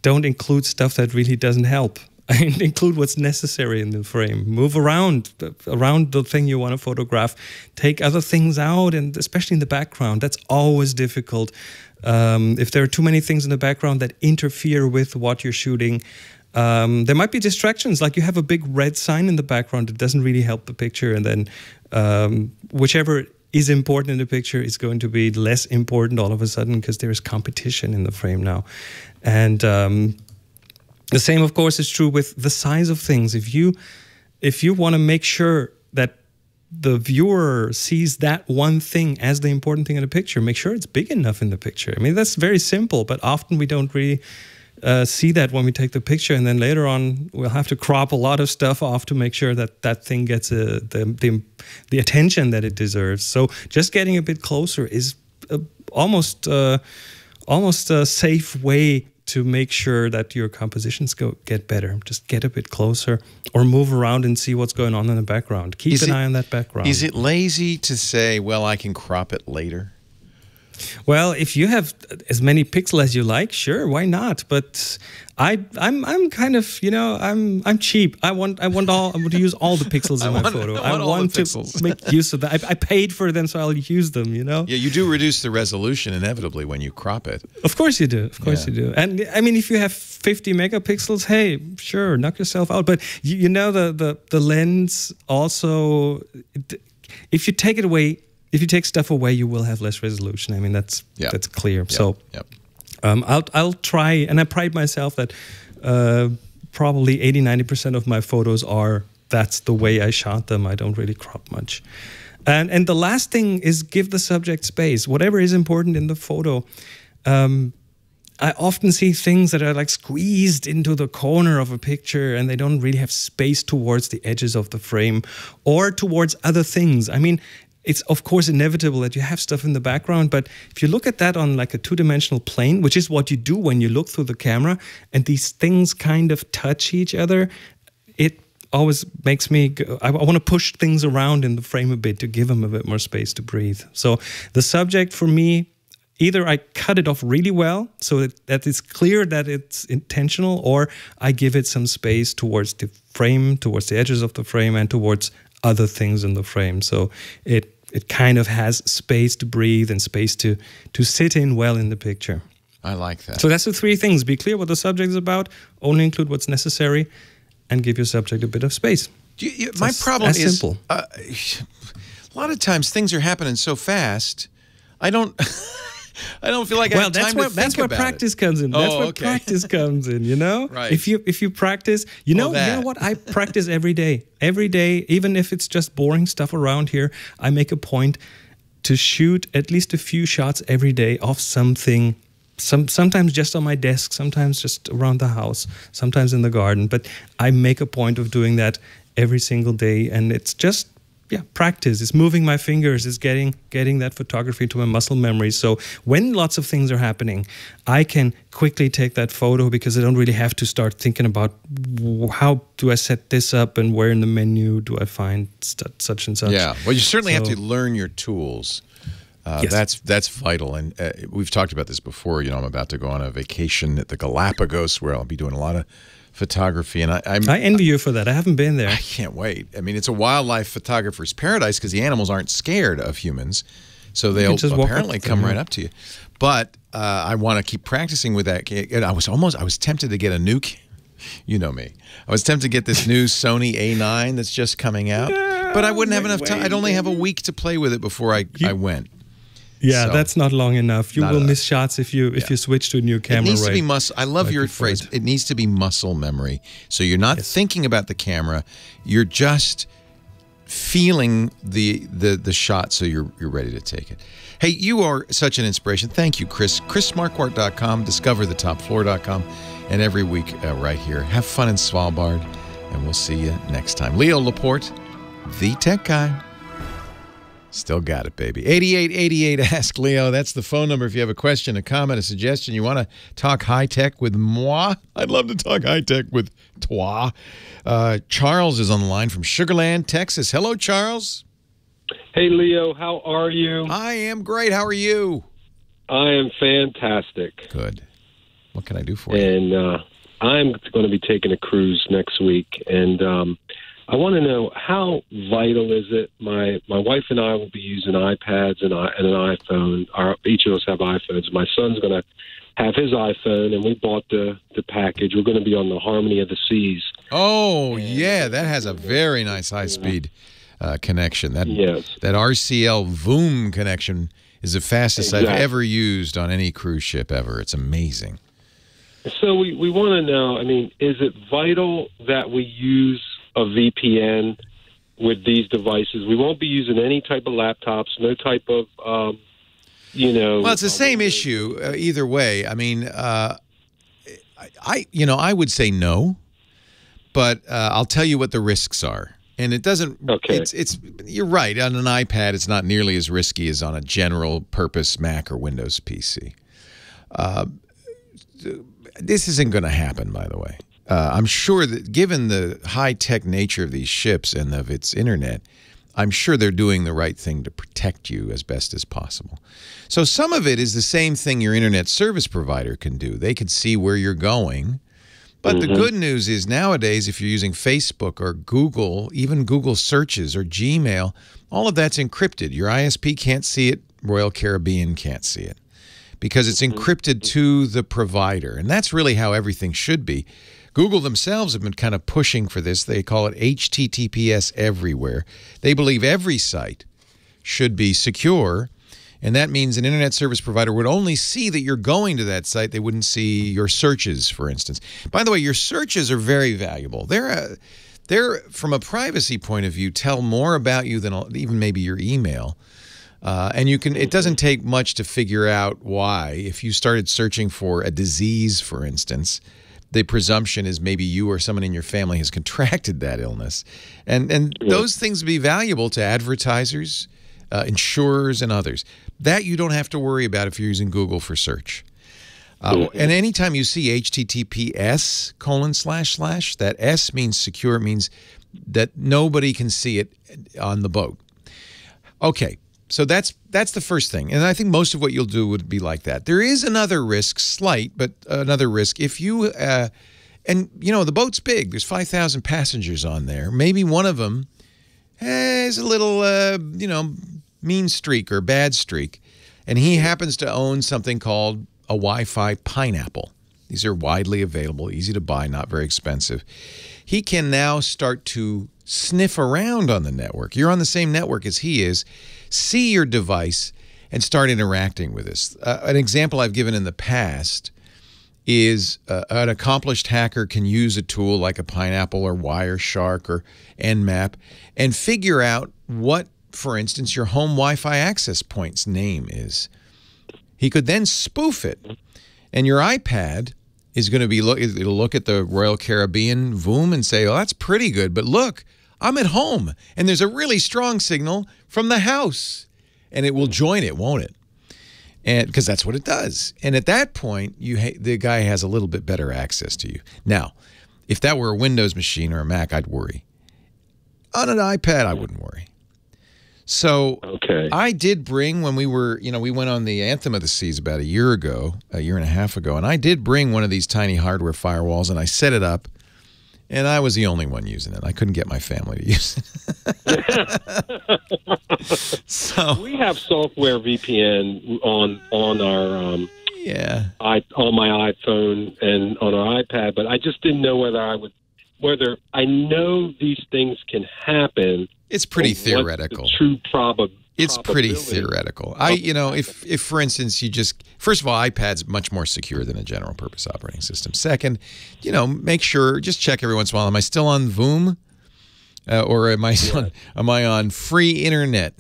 don't include stuff that really doesn't help. Include what's necessary in the frame. Move around the thing you want to photograph. Take other things out, and especially in the background. That's always difficult. If there are too many things in the background that interfere with what you're shooting, there might be distractions. Like you have a big red sign in the background that doesn't really help the picture, and then whichever is important in the picture is going to be less important all of a sudden because there is competition in the frame now. And the same, of course, is true with the size of things. If you want to make sure that the viewer sees that one thing as the important thing in the picture, make sure it's big enough in the picture. I mean, that's very simple, but often we don't really see that when we take the picture, and then later on we'll have to crop a lot of stuff off to make sure that that thing gets the attention that it deserves. So just getting a bit closer is almost a safe way to make sure that your compositions get better. Just get a bit closer or move around and see what's going on in the background. Keep an eye on that background. Is it lazy to say, well, I can crop it later? Well, if you have as many pixels as you like, sure, why not? But I'm kind of, I'm cheap. I want to use all the pixels in my photo. I want to make use of that. I paid for them, so I'll use them. Yeah, you do reduce the resolution inevitably when you crop it. Of course you do. Of course you do. And I mean, if you have 50 megapixels, hey, sure, knock yourself out. But the lens also, if you take it away. If you take stuff away, you will have less resolution. I mean, that's clear. Yep. So I'll try, and I pride myself that probably 80-90% of my photos that's the way I shot them. I don't really crop much. And the last thing is give the subject space. Whatever is important in the photo. I often see things that are like squeezed into the corner of a picture, and they don't really have space towards the edges of the frame or towards other things. I mean, it's of course inevitable that you have stuff in the background, but if you look at that on like a 2-dimensional plane, which is what you do when you look through the camera, and these things kind of touch each other, it always makes me go, I want to push things around in the frame a bit to give them a bit more space to breathe. So the subject for me, either I cut it off really well so that it's clear that it's intentional, or I give it some space towards the frame, towards the edges of the frame, and towards other things in the frame. So it kind of has space to breathe and space to sit in well in the picture. I like that. So that's the three things. Be clear what the subject is about, only include what's necessary, and give your subject a bit of space. My problem is simple. A lot of times things are happening so fast, I don't feel like I have time to think about it. That's where practice comes in. That's where practice comes in, you know? Right. If you practice, you know what? I practice every day. Every day, even if it's just boring stuff around here, I make a point to shoot at least a few shots every day of something. Sometimes just on my desk, sometimes just around the house, sometimes in the garden. But I make a point of doing that every single day, and it's just practice. It's moving my fingers. It's getting that photography to my muscle memory. So when lots of things are happening, I can quickly take that photo because I don't really have to start thinking about how do I set this up and where in the menu do I find such and such. Yeah, well, you certainly have to learn your tools. Yes. That's vital, and we've talked about this before. You know, I'm about to go on a vacation at the Galapagos where I'll be doing a lot of photography, and I envy you for that. I haven't been there. I can't wait. I mean, it's a wildlife photographer's paradise because the animals aren't scared of humans, so they'll apparently come right up to you. But I want to keep practicing with that. And I was tempted to get a new, you know me. I was tempted to get this new Sony A9 that's just coming out, but I wouldn't have enough time. I'd only have a week to play with it before I went. Yeah, So, that's not long enough. You will miss shots if you switch to a new camera. It needs to be muscle. I love your phrase. It needs to be muscle memory. So you're not thinking about the camera. You're just feeling the shot. So you're ready to take it. Hey, you are such an inspiration. Thank you, Chris. ChrisSmartQuart.com, DiscoverTheTopFloor.com, and every week right here. Have fun in Svalbard, and we'll see you next time. Leo Laporte, the tech guy. Still got it, baby. 8888 Ask Leo. That's the phone number if you have a question, a comment, a suggestion. You want to talk high-tech with moi? I'd love to talk high-tech with toi. Charles is on the line from Sugar Land, Texas. Hello, Charles. Hey, Leo. How are you? I am great. How are you? I am fantastic. Good. What can I do for you? And I'm going to be taking a cruise next week, and I want to know, how vital is it? My wife and I will be using iPads and an iPhone. Each of us have iPhones. My son's going to have his iPhone, and we bought the package. We're going to be on the Harmony of the Seas. Oh, yeah. That has a very nice high-speed connection. That RCL Voom connection is the fastest I've ever used on any cruise ship ever. It's amazing. So we want to know, I mean, is it vital that we use a VPN with these devices? We won't be using any type of laptops, no type of, Well, it's the same issue either way. I mean, I would say no, but I'll tell you what the risks are. And it doesn't. Okay. You're right. On an iPad, it's not nearly as risky as on a general purpose Mac or Windows PC. This isn't going to happen, by the way. I'm sure that given the high-tech nature of these ships and of its internet, I'm sure they're doing the right thing to protect you as best as possible. So some of it is the same thing your internet service provider can do. They can see where you're going. But the good news is nowadays, if you're using Facebook or Google, even Google searches or Gmail, all of that's encrypted. Your ISP can't see it. Royal Caribbean can't see it because it's encrypted to the provider. And that's really how everything should be. Google themselves have been kind of pushing for this. They call it HTTPS everywhere. They believe every site should be secure, and that means an internet service provider would only see that you're going to that site. They wouldn't see your searches, for instance. By the way, your searches are very valuable. They're from a privacy point of view, tell more about you than even maybe your email. And you can. It doesn't take much to figure out why. If you started searching for a disease, for instance, the presumption is maybe you or someone in your family has contracted that illness. And those things would be valuable to advertisers, insurers, and others. That you don't have to worry about if you're using Google for search. And anytime you see HTTPS:// that S means secure. It means that nobody can see it on the boat. Okay. So that's the first thing. And I think most of what you'll do would be like that. There is another risk, slight, but another risk. If you, and the boat's big. There's 5,000 passengers on there. Maybe one of them has a little, mean streak or bad streak, and he happens to own something called a Wi-Fi pineapple. These are widely available, easy to buy, not very expensive. He can now start to sniff around on the network. You're on the same network as he is. See your device and start interacting with this. An example I've given in the past is an accomplished hacker can use a tool like a Pineapple or Wireshark or Nmap and figure out what, for instance, your home Wi-Fi access point's name is. He could then spoof it, and your iPad is going to be it'll look at the Royal Caribbean VOOM and say, "Oh, that's pretty good, but look, I'm at home, and there's a really strong signal from the house," and it will join it, won't it? And because that's what it does. And at that point, the guy has a little bit better access to you. Now, if that were a Windows machine or a Mac, I'd worry. On an iPad, I wouldn't worry. So I did bring, when we were, we went on the Anthem of the Seas about a year and a half ago, and I did bring one of these tiny hardware firewalls, and I set it up, and I was the only one using it. I couldn't get my family to use it. So we have software VPN on our on my iPhone and on our iPad, but I just didn't know whether I know these things can happen. It's pretty theoretical. True probability. It's pretty theoretical. If for instance first of all, iPad's much more secure than a general purpose operating system. Second, make sure, just check every once in a while. Am I still on VOOM? Or am I on free internet?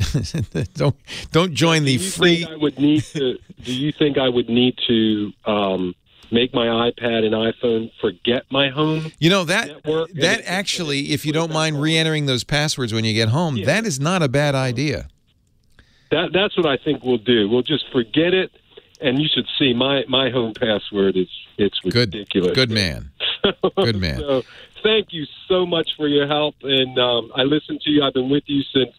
don't join the free. Do you think I would need to make my iPad and iPhone forget my home? That actually, if you don't mind re-entering those passwords when you get home, that is not a bad idea. That's what I think we'll do. We'll just forget it, and you should see my home password. It's ridiculous. Good man. Good man. So, thank you so much for your help, and I listened to you. I've been with you since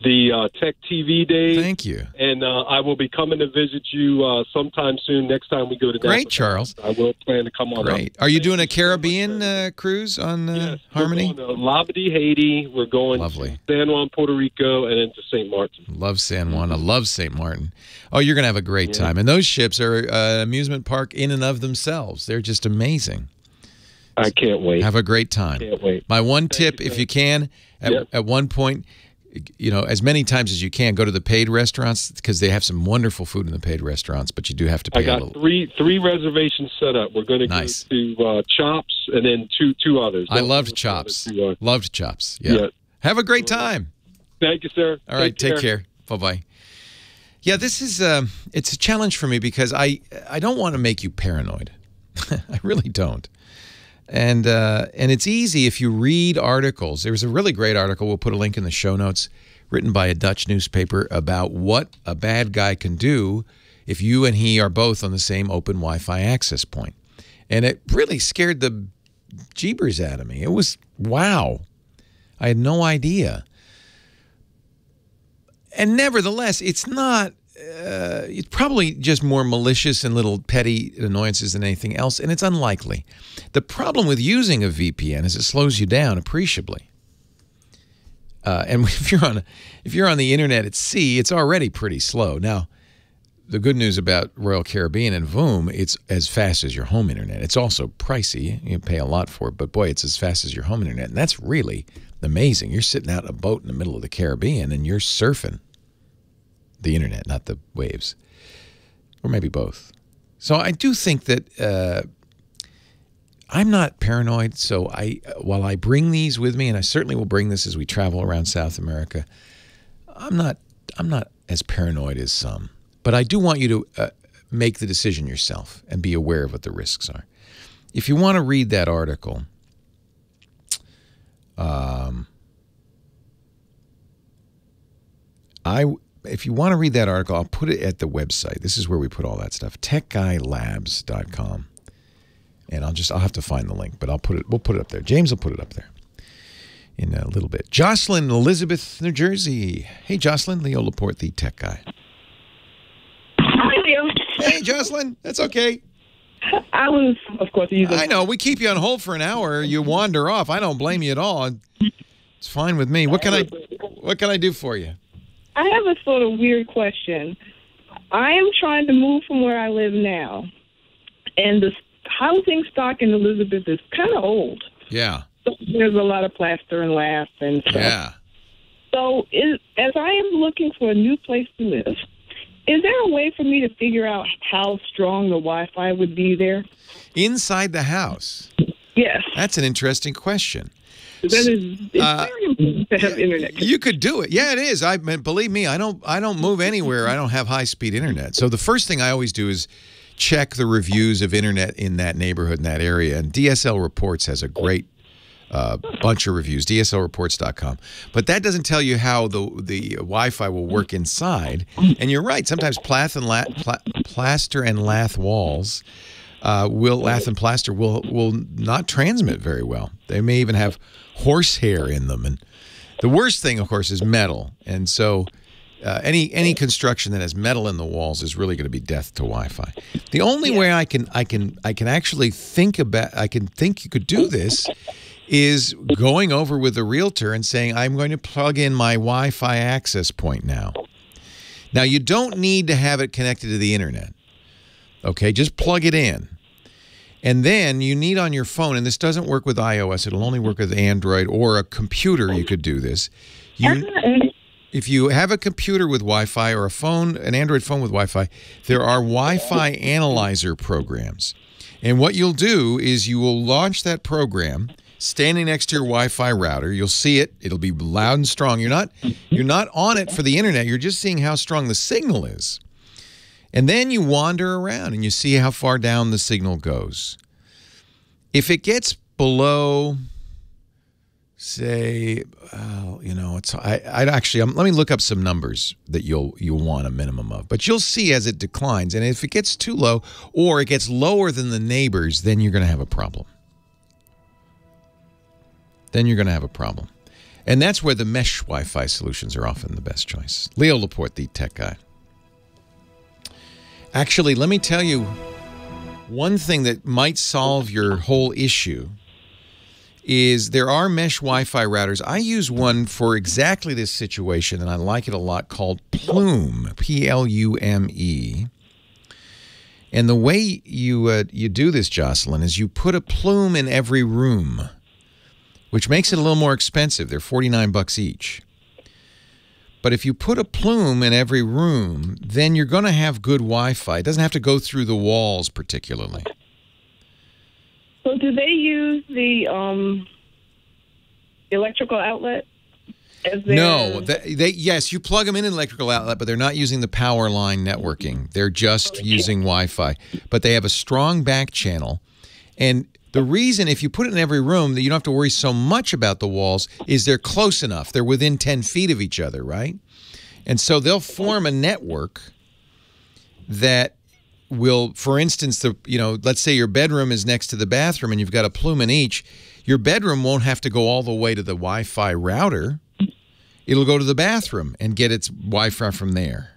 the Tech TV days. Thank you. And I will be coming to visit you sometime soon. Next time we go to Great, Charles. I will plan to come on. Great. Are you doing a Caribbean cruise on Harmony? We're going to Labadee, Haiti. We're going to San Juan, Puerto Rico, and then to St. Martin. Love San Juan. I love St. Martin. Oh, you're going to have a great time. And those ships are an amusement park in and of themselves. They're just amazing. I can't wait. Have a great time. Can't wait. My one tip, if you can, at one point, as many times as you can, go to the paid restaurants, because they have some wonderful food in the paid restaurants, but you do have to pay a little. I got three reservations set up. We're going to go to Chops and then two others. I loved Chops. Loved Chops. Yeah. Have a great time. Thank you, sir. All right. Take care. Bye-bye. Yeah, this is it's a challenge for me because I don't want to make you paranoid. I really don't. And it's easy if you read articles. There was a really great article, we'll put a link in the show notes, written by a Dutch newspaper about what a bad guy can do if you and he are both on the same open Wi-Fi access point. And it really scared the jeebers out of me. It was, wow. I had no idea. And nevertheless, it's not, it's probably just more malicious and little petty annoyances than anything else, and it's unlikely. The problem with using a VPN is it slows you down appreciably. And if you're on the internet at sea, it's already pretty slow. Now, the good news about Royal Caribbean and VOOM, it's as fast as your home internet. It's also pricey. You pay a lot for it, but boy, it's as fast as your home internet, and that's really amazing. You're sitting out in a boat in the middle of the Caribbean, and you're surfing the internet, not the waves, or maybe both. So I do think that I'm not paranoid. So while I bring these with me, and I certainly will bring this as we travel around South America, I'm not as paranoid as some. But I do want you to make the decision yourself and be aware of what the risks are. If you want to read that article, if you want to read that article, I'll put it at the website. This is where we put all that stuff, techguylabs.com. And I'll have to find the link, but we'll put it up there. James will put it up there in a little bit. Jocelyn in Elizabeth, New Jersey. Hey, Jocelyn, Leo Laporte, the tech guy. Hi, Leo. Hey, Jocelyn. That's okay. I was, of course, I know. We keep you on hold for an hour. You wander off. I don't blame you at all. It's fine with me. What can I do for you? I have a sort of weird question. I am trying to move from where I live now, and the housing stock in Elizabeth is kind of old. Yeah. So there's a lot of plaster and lath and stuff. Yeah. So as I am looking for a new place to live, is there a way for me to figure out how strong the Wi-Fi would be there? Inside the house? Yes. That's an interesting question. It's very important to have internet. You could do it. Yeah, it is. Believe me, I don't move anywhere. I don't have high-speed internet. So the first thing I always do is check the reviews of internet in that neighborhood, in that area. And DSL Reports has a great bunch of reviews, dslreports.com. But that doesn't tell you how the Wi-Fi will work inside. And you're right. Sometimes plaster and lath walls lath and plaster will not transmit very well. They may even have horsehair in them. And the worst thing, of course, is metal. And so any construction that has metal in the walls is really going to be death to Wi-Fi. The only way I can actually think you could do this is going over with the realtor and saying, I'm going to plug in my Wi-Fi access point now. Now, you don't need to have it connected to the internet. Okay, just plug it in. And then you need on your phone, and this doesn't work with iOS, it'll only work with Android or a computer, you could do this. If you have a computer with Wi-Fi or an Android phone with Wi-Fi, there are Wi-Fi analyzer programs. And what you'll do is you will launch that program standing next to your Wi-Fi router. You'll see it. It'll be loud and strong. You're not on it for the internet. You're just seeing how strong the signal is. And then you wander around and you see how far down the signal goes. If it gets below, say, let me look up some numbers that you'll want a minimum of. But you'll see as it declines. And if it gets too low or it gets lower than the neighbors, then you're going to have a problem. And that's where the mesh Wi-Fi solutions are often the best choice. Leo Laporte, the tech guy. Actually, let me tell you one thing that might solve your whole issue is there are mesh Wi-Fi routers. I use one for exactly this situation, and I like it a lot, called Plume, P-L-U-M-E. And the way you do this, Jocelyn, is you put a Plume in every room, which makes it a little more expensive. They're $49 each. But if you put a Plume in every room, then you're going to have good Wi-Fi. It doesn't have to go through the walls particularly. So do they use the electrical outlet? No. Yes, you plug them in an electrical outlet, but they're not using the power line networking. They're just using Wi-Fi. But they have a strong back channel. And the reason, if you put it in every room, that you don't have to worry so much about the walls is they're close enough. They're within 10 feet of each other, right? And so they'll form a network that will, for instance, let's say your bedroom is next to the bathroom and you've got a Plume in each. Your bedroom won't have to go all the way to the Wi-Fi router. It'll go to the bathroom and get its Wi-Fi from there.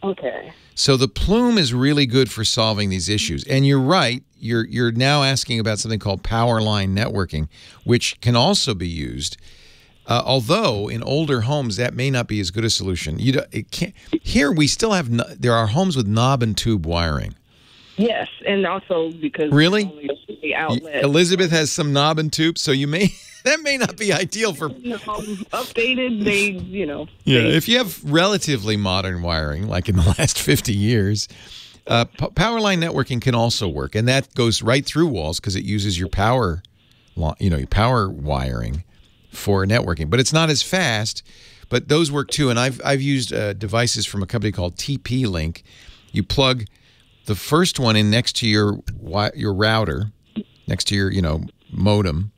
Okay. So the Plume is really good for solving these issues. And you're right. You're now asking about something called power line networking, which can also be used. Although in older homes that may not be as good a solution. Here we still have there are homes with knob and tube wiring. Yes, and also because really the outlet. Elizabeth has some knob and tube, so that may not be ideal for updated. Yeah, if you have relatively modern wiring, like in the last 50 years. Power line networking can also work, and that goes right through walls because it uses your power, your power wiring for networking. But it's not as fast. But those work too. And I've used devices from a company called TP-Link. You plug the first one in next to your router, next to your modem.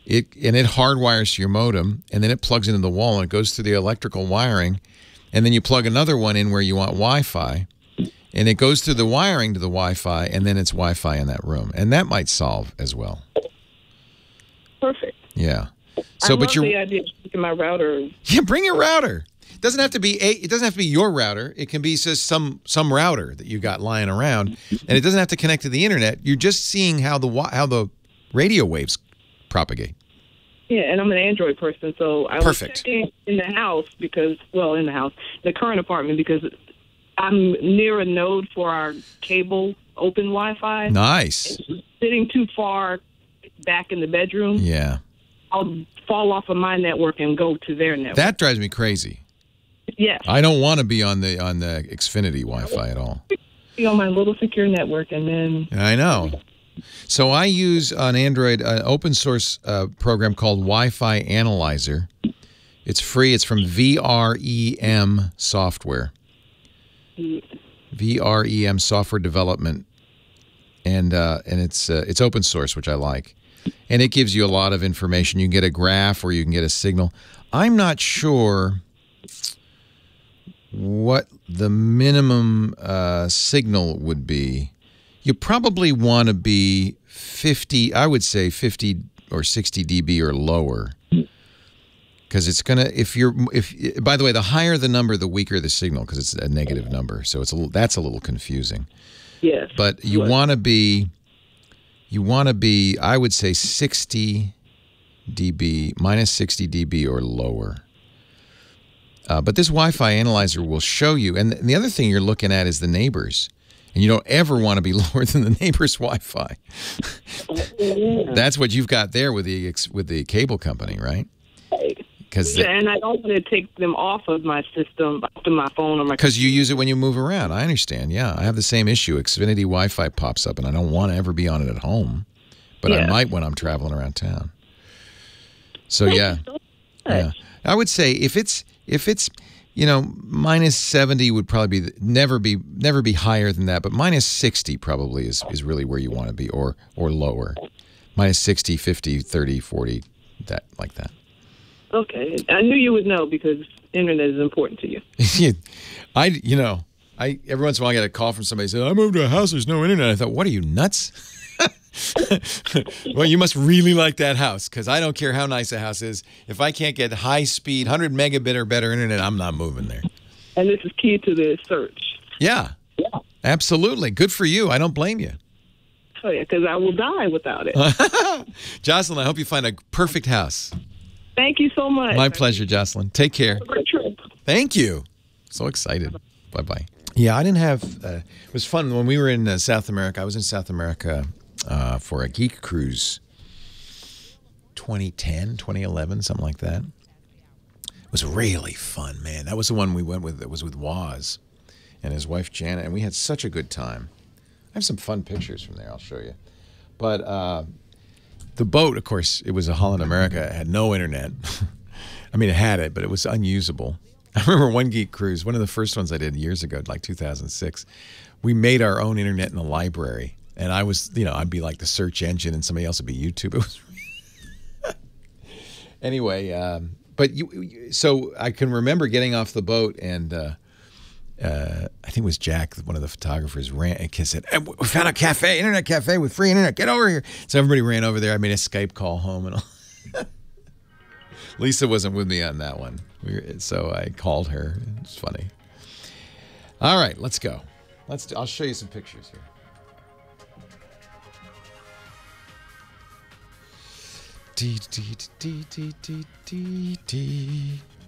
It hardwires to your modem, and then it plugs into the wall and it goes through the electrical wiring, and then you plug another one in where you want Wi-Fi. And it goes through the wiring to the Wi-Fi, and then it's Wi-Fi in that room. And that might solve as well. Perfect. Yeah. So, I love the idea of taking my router. Yeah, bring your router. It doesn't have to be your router. It can be just some router that you got lying around, and it doesn't have to connect to the internet. You're just seeing how the radio waves propagate. Yeah, and I'm an Android person, so I was Perfect. checking in the house the current apartment, because I'm near a node for our cable open Wi-Fi. Nice. It's sitting too far back in the bedroom. Yeah. I'll fall off of my network and go to their network. That drives me crazy. Yes. I don't want to be on the Xfinity Wi-Fi at all. Be on my little secure network, and then I know. So I use on Android an open source program called Wi-Fi Analyzer. It's free. It's from VREM Software. VREM Software Development, and it's open source, which I like, and it gives you a lot of information. You can get a graph or you can get a signal. I'm not sure what the minimum signal would be. You probably want to be 50, I would say 50 or 60 dB or lower. Because it's going to, by the way, the higher the number, the weaker the signal, because it's a negative number. So that's a little confusing. Yes. But you want to be, I would say 60 dB, minus 60 dB or lower. But this Wi-Fi analyzer will show you, and the other thing you're looking at is the neighbors. And you don't ever want to be lower than the neighbor's Wi-Fi. That's what you've got there with the cable company, right? And I don't want to take them off of my system, off of my phone or my. Because you use it when you move around. I understand. Yeah, I have the same issue. Xfinity Wi-Fi pops up, and I don't want to ever be on it at home, but I might when I'm traveling around town. So yeah, I would say if it's minus 70 would probably never be higher than that, but minus 60 probably is really where you want to be, or lower. Minus 60, 50, 30, 40, like that. Okay. I knew you would know because internet is important to you. Every once in a while I get a call from somebody who says, I moved to a house, there's no internet. I thought, what are you, nuts? Well, you must really like that house, because I don't care how nice a house is. If I can't get high speed, 100 megabit or better internet, I'm not moving there. And this is key to the search. Yeah. Absolutely. Good for you. I don't blame you. Oh, yeah, because I will die without it. Jocelyn, I hope you find a perfect house. Thank you so much. My pleasure, Jocelyn. Take care. Have a great trip. Thank you. So excited. Bye-bye. Yeah, I didn't have... it was fun. When we were in South America, I was in South America for a geek cruise 2010, 2011, something like that. It was really fun, man. That was the one we went with. It was with Waz and his wife, Janet, and we had such a good time. I have some fun pictures from there. I'll show you. But... the boat, of course, it was a Holland America. It had no internet. I mean, it had it, but it was unusable. I remember one geek cruise, one of the first ones I did years ago, like 2006. We made our own internet in the library. And I was, I'd be like the search engine and somebody else would be YouTube. It was anyway, so I can remember getting off the boat and I think it was Jack, one of the photographers, ran and said, hey, we found a cafe, internet cafe with free internet. Get over here. So everybody ran over there. I made a Skype call home and all. Lisa wasn't with me on that one. So I called her. It's funny. All right, let's go. I'll show you some pictures here.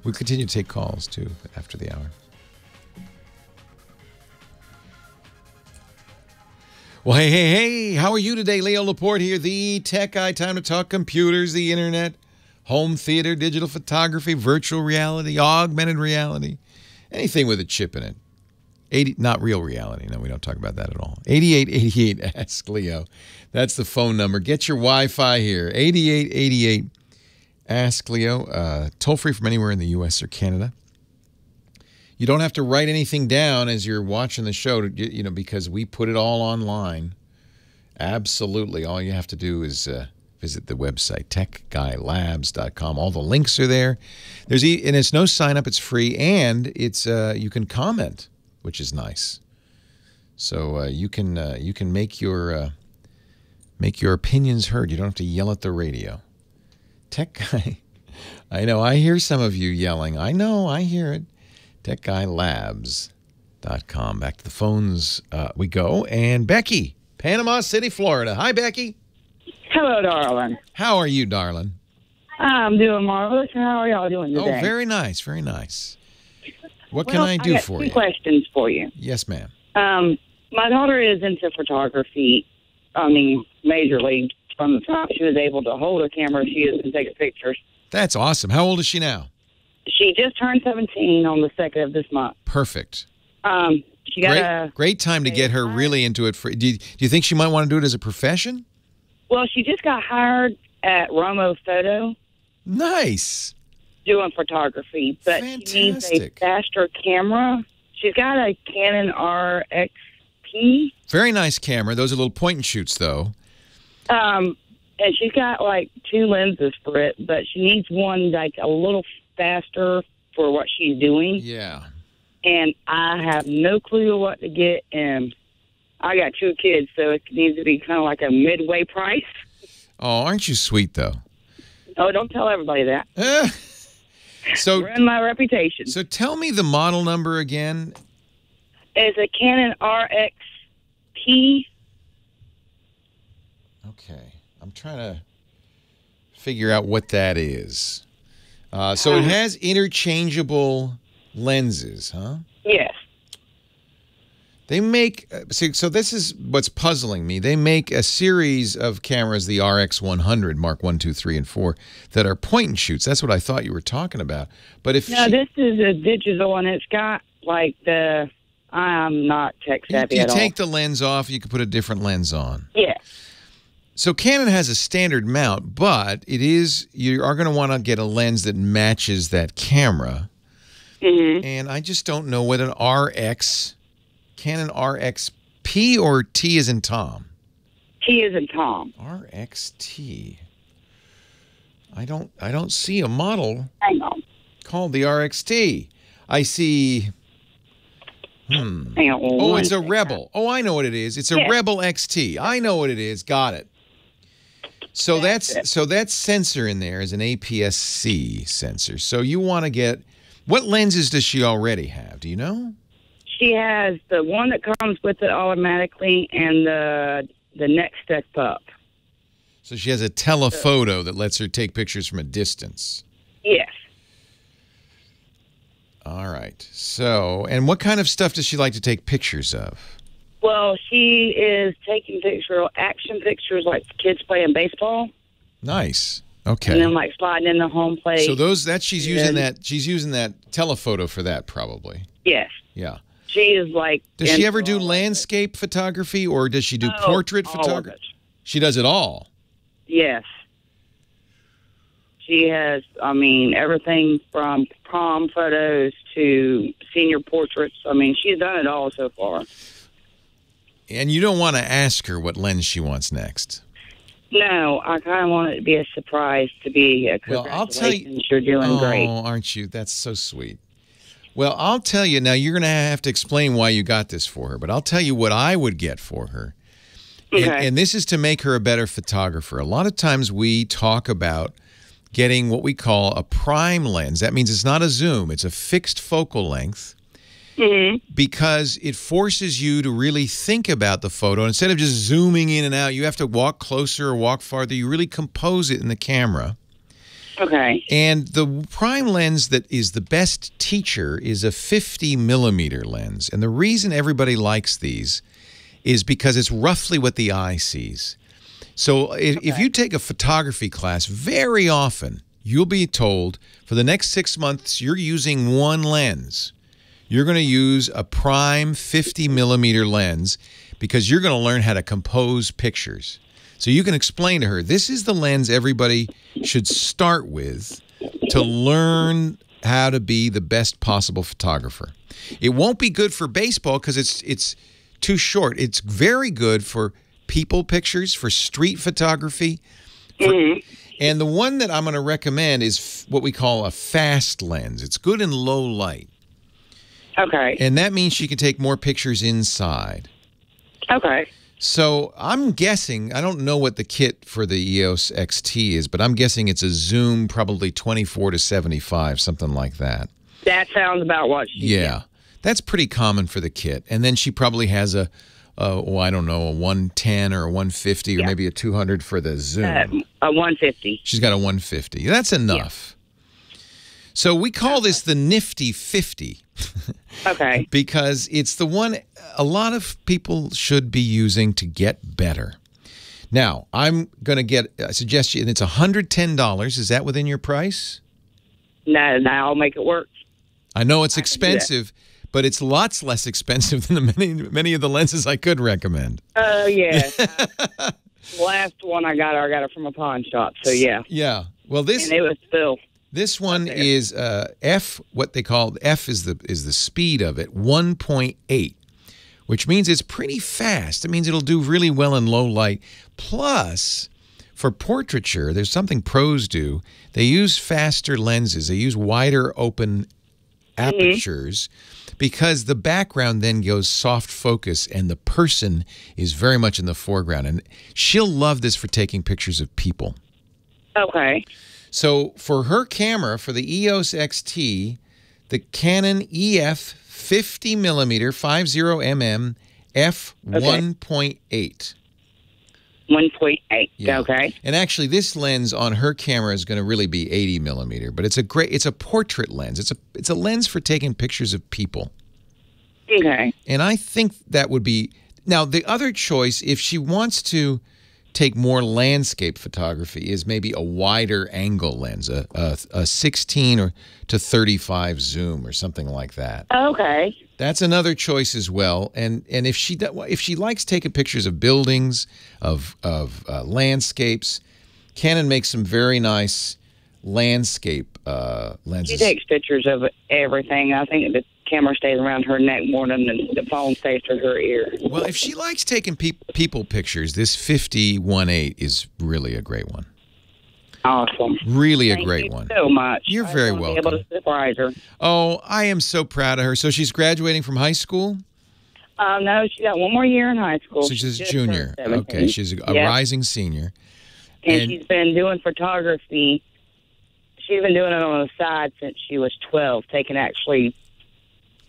We'll continue to take calls, too, after the hour. Well, hey, how are you today? Leo Laporte here, the tech guy. Time to talk computers, the internet, home theater, digital photography, virtual reality, augmented reality, anything with a chip in it. Not real reality. No, we don't talk about that at all. 8888 Ask Leo. That's the phone number. Get your Wi-Fi here. 8888 Ask Leo. Toll free from anywhere in the U.S. or Canada. You don't have to write anything down as you're watching the show, because we put it all online. Absolutely. All you have to do is visit the website, techguylabs.com. All the links are there. And it's no sign up. It's free, and it's you can comment, which is nice. So you can make your opinions heard. You don't have to yell at the radio. Tech Guy. I know. I hear some of you yelling. I know. I hear it. TechGuyLabs.com. Back to the phones we go. And Becky, Panama City, Florida. Hi, Becky. Hello, darling. How are you, darling? I'm doing marvelous. How are y'all doing today? Oh, very nice, very nice. What can I do got for two you? questions for you. Yes, ma'am. My daughter is into photography. I mean, majorly. From the time she was able to hold a camera, she is to take pictures. That's awesome. How old is she now? She just turned 17 on the 2nd of this month. Perfect. She got great time to get her really into it. Do you think she might want to do it as a profession? Well, she just got hired at Romo Photo. Nice. Doing photography, but she needs a faster camera. She's got a Canon RXP. Very nice camera. Those are little point and shoots, though. And she's got like 2 lenses for it, but she needs one like a little faster for what she's doing. Yeah. And I have no clue what to get, and I got 2 kids, so it needs to be kind of like a midway price. Oh, aren't you sweet, though? Oh, don't tell everybody that. So ruin my reputation. So tell me the model number again. It's a Canon RXP. Okay. I'm trying to figure out what that is. So it has interchangeable lenses, huh? Yes. They make, so this is what's puzzling me. They make a series of cameras, the RX100, Mark 1, 2, 3, and 4, that are point and shoots. That's what I thought you were talking about. But if No, this is a digital, and it's got like the, I'm not tech savvy at all. You take the lens off, you can put a different lens on. Yes. So Canon has a standard mount, but it is, you are going to want to get a lens that matches that camera. Mm-hmm. And I just don't know what an Canon RXP or T as in Tom? T as in Tom. RXT. I don't see a model Hang on. called the RXT. I see. Hang on, Oh, it's a Rebel. Oh, I know what it is. It's a Rebel XT. I know what it is. Got it. So that sensor in there is an APS-C sensor. So you want to get, what lenses does she already have? Do you know? She has the one that comes with it automatically and the next step up. So she has a telephoto that lets her take pictures from a distance. Yes. All right. So, and what kind of stuff does she like to take pictures of? Well, she is taking action pictures like kids playing baseball. Nice. Okay. And then like sliding in the home plate. So she's using that telephoto for that probably. Yes. Yeah. She is like. Does she ever do landscape photography or does she do portrait photography? She does it all. Yes. She has, I mean, everything from prom photos to senior portraits. I mean, she's done it all so far. And you don't want to ask her what lens she wants next. No, I kind of want it to be a surprise to be a congratulations. Well, I'll tell you. You're doing great. Oh, aren't you? That's so sweet. Well, I'll tell you. Now, you're going to have to explain why you got this for her, but I'll tell you what I would get for her. Okay. And this is to make her a better photographer. A lot of times we talk about getting what we call a prime lens. That means it's not a zoom. It's a fixed focal length. Mm-hmm. Because it forces you to really think about the photo. Instead of just zooming in and out, you have to walk closer or walk farther. You really compose it in the camera. Okay. And the prime lens that is the best teacher is a 50-millimeter lens. And the reason everybody likes these is because it's roughly what the eye sees. So if you take a photography class, very often you'll be told for the next 6 months you're using one lens. You're going to use a prime 50-millimeter lens because you're going to learn how to compose pictures. So you can explain to her, this is the lens everybody should start with to learn how to be the best possible photographer. It won't be good for baseball because it's too short. It's very good for people pictures, for street photography. And the one that I'm going to recommend is what we call a fast lens. It's good in low light. Okay. And that means she can take more pictures inside. Okay. So I'm guessing, I don't know what the kit for the EOS XT is, but I'm guessing it's a zoom probably 24 to 75, something like that. That sounds about what she Yeah. That's pretty common for the kit. And then she probably has a I don't know, a 110 or a 150 or maybe a 200 for the zoom. A 150. She's got a 150. That's enough. Yeah. So we call this the Nifty 50. Okay. Because it's the one a lot of people should be using to get better. Now, I'm going to get a suggestion. It's $110. Is that within your price? No, I'll make it work. I know it's expensive, but it's lots less expensive than the many of the lenses I could recommend. Oh, yeah. Last one I got it from a pawn shop, so yeah. Yeah. Well, and it was Phil. This one is F. What they call F is the speed of it, 1.8, which means it's pretty fast. It means it'll do really well in low light. Plus, for portraiture, there's something pros do. They use faster lenses. They use wider open apertures because the background then goes soft focus and the person is very much in the foreground. And she'll love this for taking pictures of people. Okay. So for her camera, for the EOS XT, the Canon EF 50 millimeter 50mm f 1.8. 1.8. Yeah. Okay. And actually, this lens on her camera is going to really be 80 millimeter, but it's a portrait lens. It's a lens for taking pictures of people. Okay. And I think that would be now the other choice if she wants to take more landscape photography is maybe a wider angle lens, a 16 or to 35 zoom or something like that. Okay. That's another choice as well. And if she likes taking pictures of buildings, of landscapes, Canon makes some very nice landscape lenses. She takes pictures of everything. I think the camera stays around her neck more than the phone stays to her ear. Well, if she likes taking people pictures, this 50-1.8 is really a great one. Awesome. Really a great one. Thank you so much. You're very welcome. Be able to surprise her. Oh, I am so proud of her. So she's graduating from high school? No, she got one more year in high school. So she's a junior. Okay, she's a rising senior. And she's been doing photography. She's been doing it on the side since she was 12,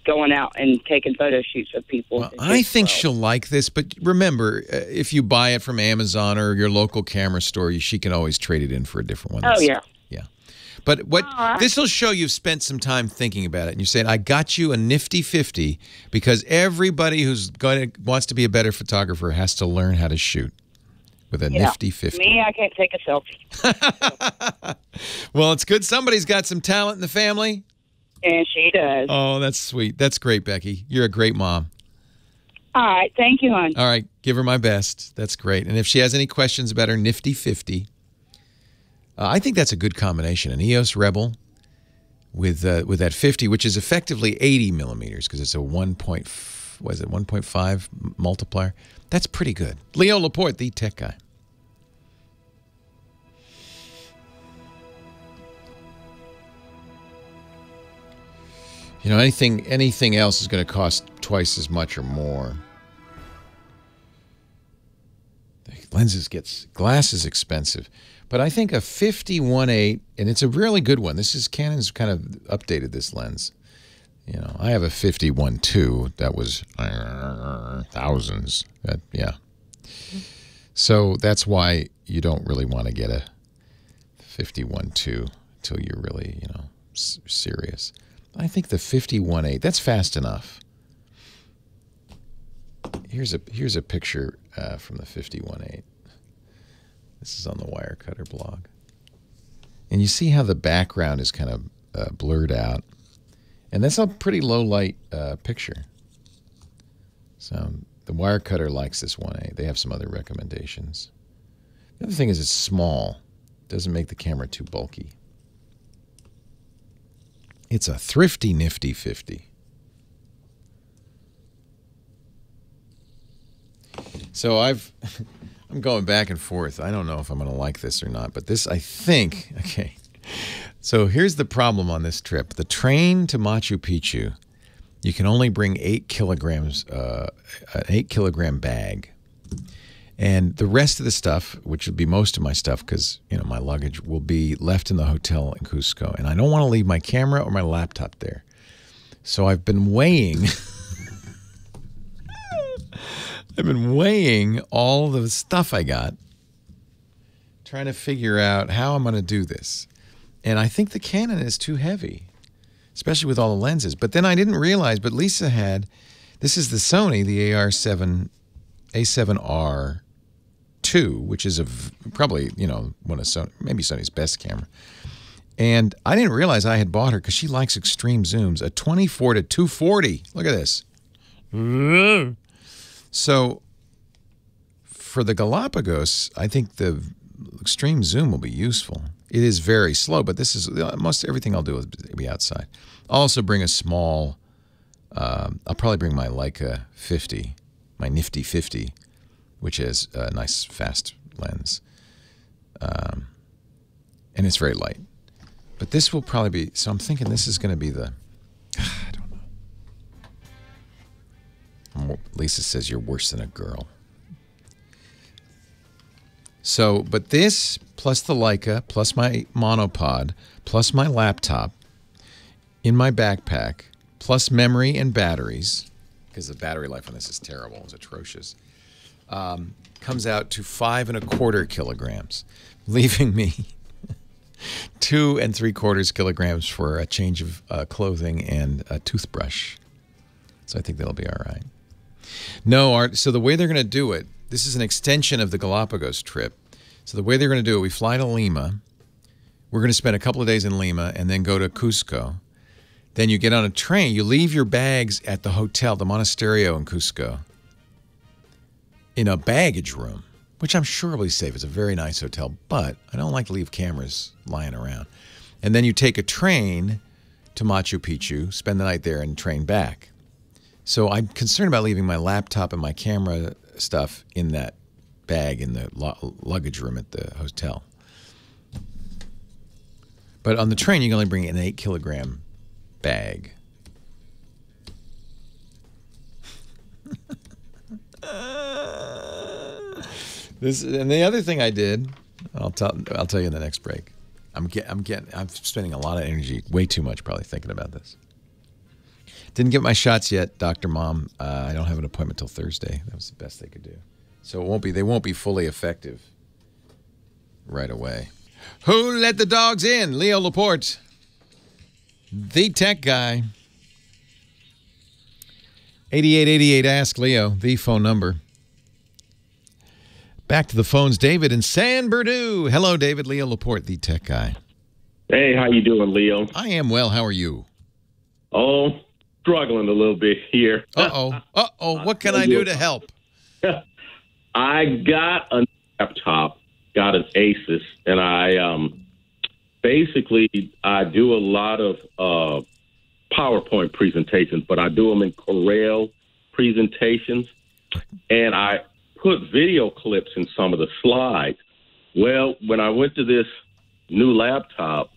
going out and taking photo shoots of people. Well, I think she'll like this, but remember, if you buy it from Amazon or your local camera store, she can always trade it in for a different one. Oh, yeah. Yeah. But this will show you've spent some time thinking about it, and you're saying, I got you a nifty 50 because everybody who's wants to be a better photographer has to learn how to shoot with a nifty 50. Me, I can't take a selfie. Well, it's good somebody's got some talent in the family. And she does. Oh, that's sweet. That's great, Becky. You're a great mom. All right. Thank you, hon. All right. Give her my best. That's great. And if she has any questions about her nifty 50, I think that's a good combination. An EOS Rebel with that 50, which is effectively 80 millimeters because it's a 1.5 multiplier. That's pretty good. Leo Laporte, the tech guy. You know, anything else is going to cost twice as much or more. Glass is expensive. But I think a 50-1.8, and it's a really good one. Canon's kind of updated this lens. You know, I have a 50-1.2 that was thousands. Yeah. So that's why you don't really want to get a 50-1.2 until you're really, serious. I think the 50-1.8, that's fast enough. Here's a picture from the 50-1.8. This is on the Wirecutter blog. And you see how the background is kind of blurred out. And that's a pretty low light picture. So the Wirecutter likes this 1.8. They have some other recommendations. The other thing is it's small. It doesn't make the camera too bulky. It's a thrifty, nifty 50. So I'm going back and forth. I don't know if I'm going to like this or not, but this, I think, okay. So here's the problem on this trip. The train to Machu Picchu, you can only bring 8 kilograms, an 8-kilogram bag. And the rest of the stuff, which would be most of my stuff because, my luggage will be left in the hotel in Cusco. And I don't want to leave my camera or my laptop there. So I've been weighing. I've been weighing all the stuff I got, trying to figure out how I'm going to do this. And I think the Canon is too heavy, especially with all the lenses. But then I didn't realize, but Lisa had, this is the Sony, the A7R2, which is probably, you know, one of maybe Sony's best camera. And I didn't realize I had bought her because she likes extreme zooms, a 24 to 240. Look at this. So for the Galapagos, I think the extreme zoom will be useful. It is very slow, but this is most everything I'll do will be outside. I'll also bring a small, I'll probably bring my Leica 50, my nifty 50, which has a nice fast lens. And it's very light. But this will probably be, so I'm thinking this is going to be the, I don't know. Lisa says you're worse than a girl. So, but this, plus the Leica, plus my monopod, plus my laptop in my backpack, plus memory and batteries, because the battery life on this is terrible, it's atrocious, comes out to 5 1/4 kilograms, leaving me 2 3/4 kilograms for a change of clothing and a toothbrush. So I think that'll be all right. No, Art, so the way they're going to do it, this is an extension of the Galapagos trip. So the way they're going to do it, we fly to Lima. We're going to spend a couple of days in Lima and then go to Cusco. Then you get on a train. You leave your bags at the hotel, the Monasterio in Cusco, in a baggage room, which I'm sure will be safe. It's a very nice hotel, but I don't like to leave cameras lying around. And then you take a train to Machu Picchu, spend the night there, and train back. So I'm concerned about leaving my laptop and my camera stuff in that bag in the luggage room at the hotel. But on the train, you can only bring an 8 kilogram bag. And the other thing I did, I'll tell you in the next break. I'm spending a lot of energy, way too much probably, thinking about this. Didn't get my shots yet, Dr. Mom. I don't have an appointment till Thursday. That was the best they could do. So they won't be fully effective right away. Who let the dogs in? Leo Laporte, the tech guy. 8888 Ask Leo, the phone number. Back to the phones, David in San Bernardino. Hello, David. Leo Laporte, the tech guy. Hey, how you doing, Leo? I am well. How are you? Oh, struggling a little bit here. Uh-oh. Uh-oh. What can I do to help? I got a laptop, got an Asus, and I basically do a lot of PowerPoint presentations, but I do them in Corel presentations, and I put video clips in some of the slides. Well, when I went to this new laptop,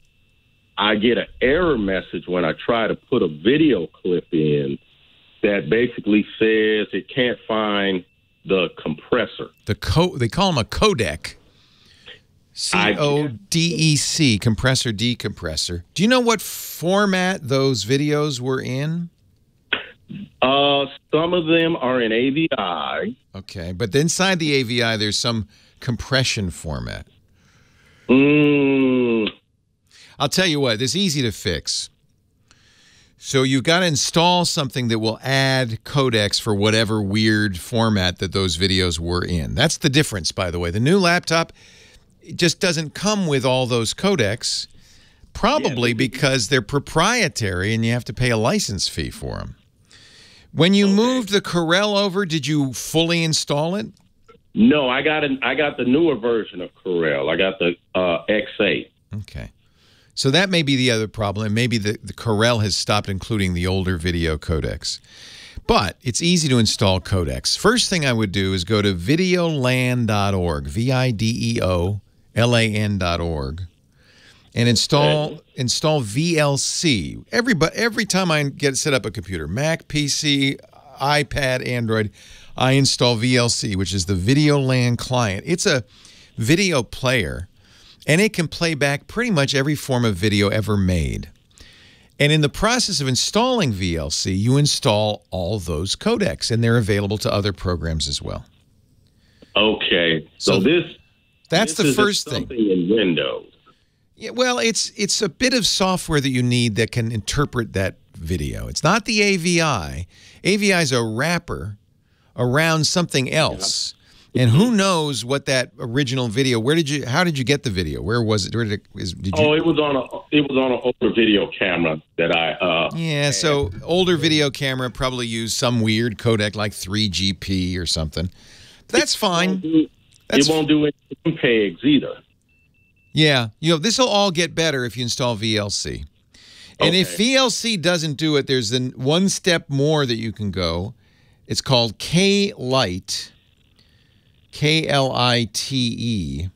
I get an error message when I try to put a video clip in that basically says it can't find the compressor. They call them a codec. C-O-D-E-C, compressor, decompressor. Do you know what format those videos were in? Some of them are in AVI. Okay, but inside the AVI, there's some compression format. I'll tell you what, it's easy to fix. So you've got to install something that will add codecs for whatever weird format that those videos were in. That's the difference, by the way. The new laptop just doesn't come with all those codecs, probably because they're proprietary and you have to pay a license fee for them. When you moved the Corel over, did you fully install it? No, I got the newer version of Corel. I got the X8. Okay. So that may be the other problem. Maybe the Corel has stopped including the older video codecs. But it's easy to install codecs. First thing I would do is go to videolan.org, videolan.org, and install VLC. Every time I set up a computer, Mac, PC, iPad, Android, I install VLC, which is the VideoLAN client. It's a video player, and it can play back pretty much every form of video ever made. And in the process of installing VLC, you install all those codecs, and they're available to other programs as well. Okay. So that's the first something thing. in Windows. Yeah, well, it's a bit of software that you need that can interpret that video. It's not the AVI. AVI is a wrapper around something else. And who knows what that original video? How did you get the video? Where was it? It was on an older video camera that I. Yeah, so older video camera probably used some weird codec like 3GP or something. That's fine. It won't do MPEGs either. Yeah, this will all get better if you install VLC. And if VLC doesn't do it, there's one step more that you can go. It's called K-Lite. K-L-I-T-E,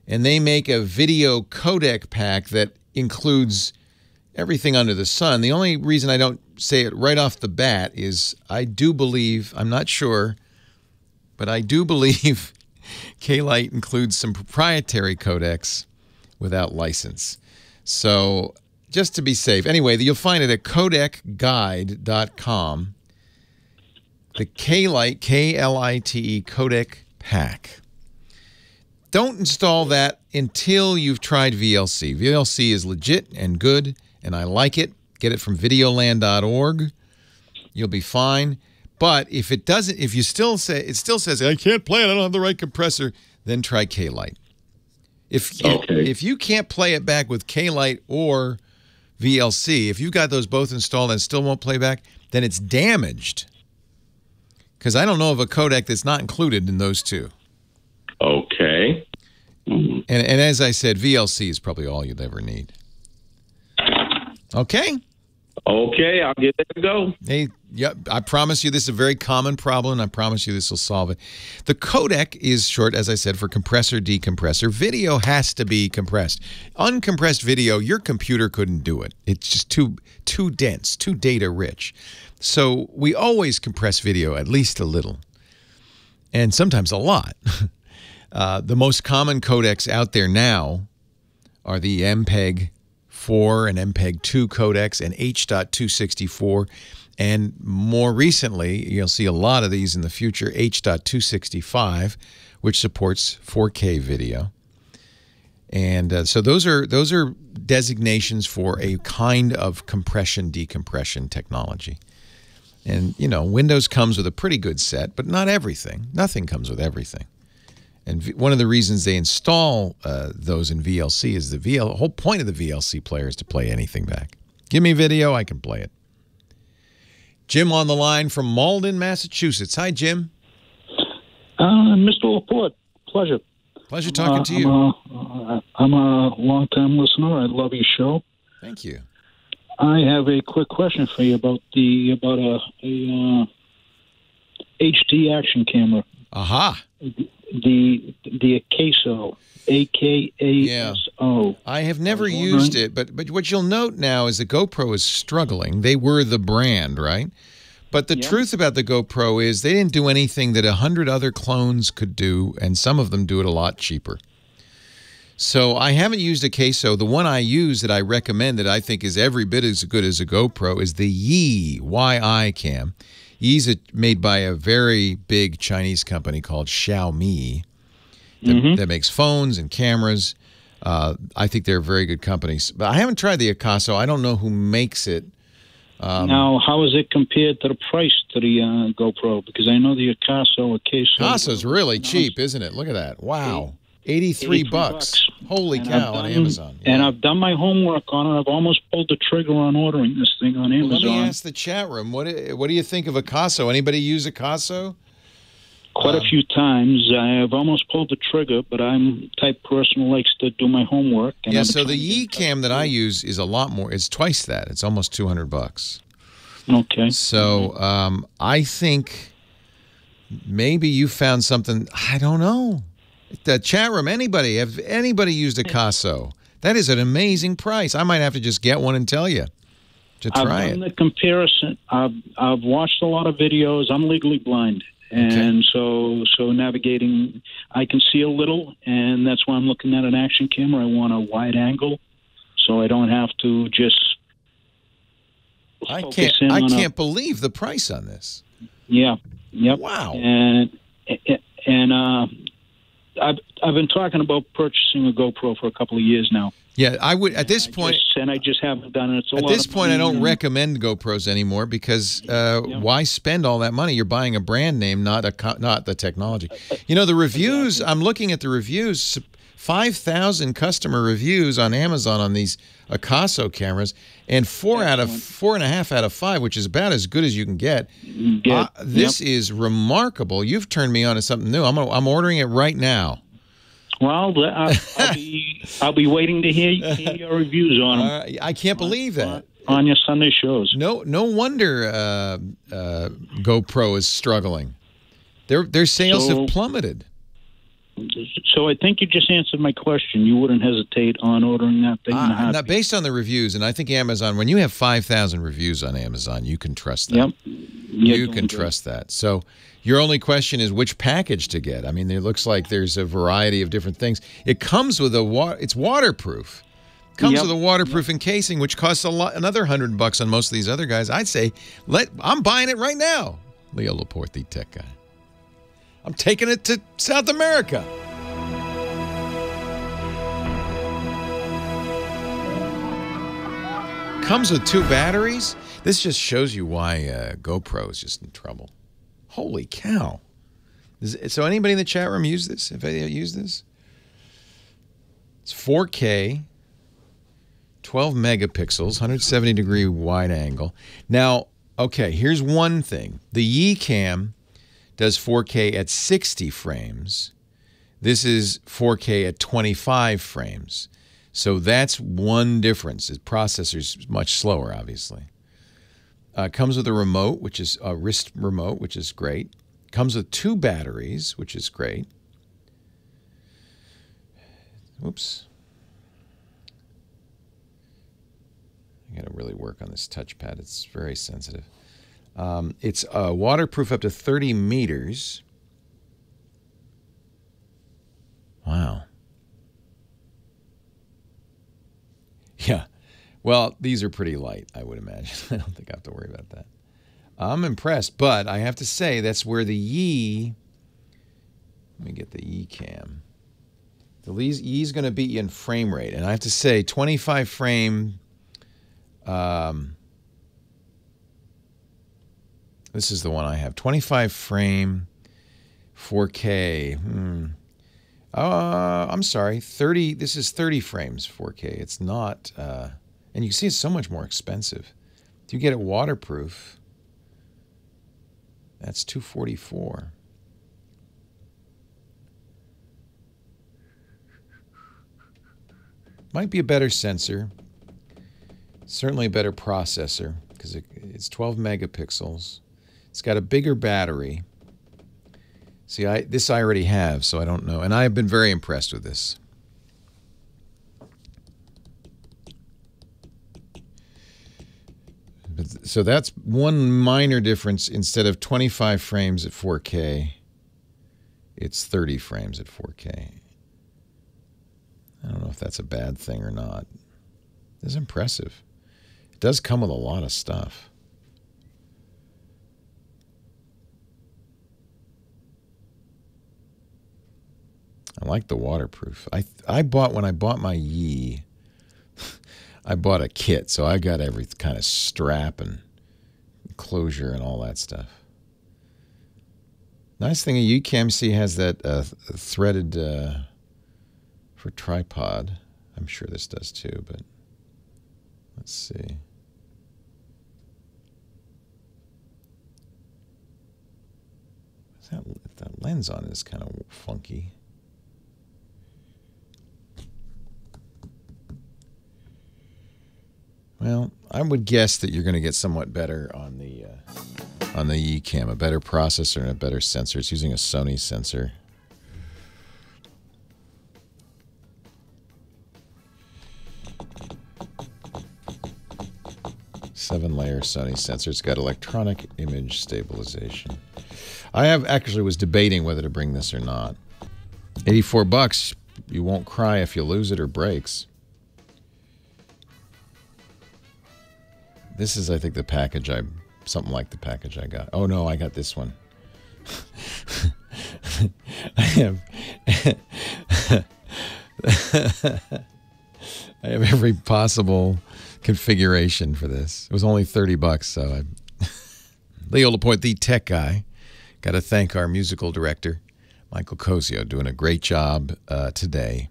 and they make a video codec pack that includes everything under the sun. The only reason I don't say it right off the bat is I do believe, I'm not sure, but I do believe K-Lite includes some proprietary codecs without license. So just to be safe. Anyway, you'll find it at codecguide.com. The K-Lite, K-L-I-T-E, codec pack. Don't install that until you've tried VLC. VLC is legit and good, and I like it. Get it from videoland.org. You'll be fine. But if it doesn't, if you still say, it still says, I can't play it, I don't have the right compressor, then try K-Lite. If you can't play it back with K-Lite or VLC, if you've got those both installed and still won't play back, then it's damaged. Because I don't know of a codec that's not included in those two. Okay. And as I said, VLC is probably all you'll ever need. Okay? Okay, I'll get it to go. Hey, yep, I promise you this is a very common problem, and I promise you this will solve it. The codec is short, as I said, for compressor, decompressor. Video has to be compressed. Uncompressed video, your computer couldn't do it. It's just too dense, too data rich. So we always compress video at least a little, and sometimes a lot. The most common codecs out there now are the MPEG-4 and MPEG-2 codecs and H.264. And more recently, you'll see a lot of these in the future, H.265, which supports 4K video. And so those are designations for a kind of compression-decompression technology. And, Windows comes with a pretty good set, but not everything. Nothing comes with everything. And one of the reasons they install those in VLC is the whole point of the VLC player is to play anything back. Give me video, I can play it. Jim on the line from Malden, Massachusetts. Hi, Jim. Mr. Laporte, pleasure. Pleasure talking to you. I'm a long-time listener. I love your show. Thank you. I have a quick question for you about a HD action camera. Aha. The Acaso, A-K-A-S-O. I have never used it, but what you'll note now is the GoPro is struggling. They were the brand, right? But the truth about the GoPro is they didn't do anything that 100 other clones could do, and some of them do it a lot cheaper. So I haven't used a Acaso. The one I use that I recommend that I think is every bit as good as a GoPro is the Yi, Y-I cam. Yi's made by a very big Chinese company called Xiaomi that makes phones and cameras. I think they're very good companies. But I haven't tried the Acaso. I don't know who makes it. Now, how is it compared to the price to the GoPro? Because I know the Acaso is really cheap, isn't it? Look at that. Wow. 83 bucks. Holy cow, on Amazon. Yeah. And I've done my homework on it. I've almost pulled the trigger on ordering this thing on Amazon. Let me ask the chat room. What do you think of Acaso? Anybody use Acaso? Quite a few times. I have almost pulled the trigger, but I'm the type of person who likes to do my homework. And yeah, so the Yi cam that I use is a lot more. It's twice that. It's almost $200. Okay. So I think maybe you found something. I don't know. The chat room, have anybody used Acaso? That is an amazing price. I might have to just get one and tell you to try it. I've done the comparison. I've watched a lot of videos. I'm legally blind. And so navigating, I can see a little, and that's why I'm looking at an action camera. I want a wide angle, so I don't have to just I focus in on can't believe the price on this. Yeah. Yep. Wow. And I've been talking about purchasing a GoPro for a couple of years now. Yeah, I would at this point, I just haven't done it. At this point, I don't recommend GoPros anymore because why spend all that money? You're buying a brand name, not the technology. You know, the reviews. Exactly. I'm looking at the reviews. 5,000 customer reviews on Amazon on these Akaso cameras, and 4.5 out of 5, which is about as good as you can get. This is remarkable. You've turned me on to something new. I'm ordering it right now. Well, I'll be waiting to hear your reviews on them. I can't believe that on your Sunday shows. No wonder GoPro is struggling. Their sales have plummeted. So I think you just answered my question. You wouldn't hesitate on ordering that thing? Not based on the reviews, and I think Amazon, when you have 5,000 reviews on Amazon, you can trust that. Yep. You can trust that. So your only question is which package to get. I mean, it looks like there's a variety of different things. It comes with it's waterproof. It comes with a waterproof encasing, which costs another $100 on most of these other guys. I'd say, I'm buying it right now. Leo Laporte, the tech guy. I'm taking it to South America. Comes with 2 batteries. This just shows you why GoPro is just in trouble. Holy cow. So anybody in the chat room use this? Have they used this? It's 4K, 12 megapixels, 170-degree wide angle. Now, okay, here's one thing. The Ycam does 4K at 60 frames. This is 4K at 25 frames. So that's one difference. The processor's much slower, obviously. Comes with a remote, which is a wrist remote, which is great. Comes with 2 batteries, which is great. Oops. I got to really work on this touchpad. It's very sensitive. It's waterproof up to 30 meters. Wow. Yeah. Well, these are pretty light, I would imagine. I don't think I have to worry about that. I'm impressed, but I have to say that's where the let me get the Ycam. The Yi's going to beat you in frame rate. And I have to say, 25 frame, this is the one I have. 25 frame, 4K. I'm sorry, 30. This is 30 frames 4K. It's not, and you can see it's so much more expensive. If you get it waterproof, that's $244. Might be a better sensor. Certainly a better processor because it's 12 megapixels. It's got a bigger battery. See, this I already have, so I don't know. And I have been very impressed with this. So that's one minor difference. Instead of 25 frames at 4K, it's 30 frames at 4K. I don't know if that's a bad thing or not. It's impressive. It does come with a lot of stuff. I like the waterproof. I bought, when I bought my Yi, I bought a kit, so I got every kind of strap and closure and all that stuff. Nice thing, a Ycam has that threaded for tripod. I'm sure this does too, but let's see. That lens on is kind of funky. Well, I would guess that you're going to get somewhat better on the Ycam, a better processor and a better sensor. It's using a Sony sensor. Seven-layer Sony sensor. It's got electronic image stabilization. I actually was debating whether to bring this or not. $84. You won't cry if you lose it or breaks. This is, I think, the package something like the package I got. Oh no, I got this one. I have every possible configuration for this. It was only $30, so Leo Laporte, the tech guy. Got to thank our musical director, Michael Cosio, doing a great job today,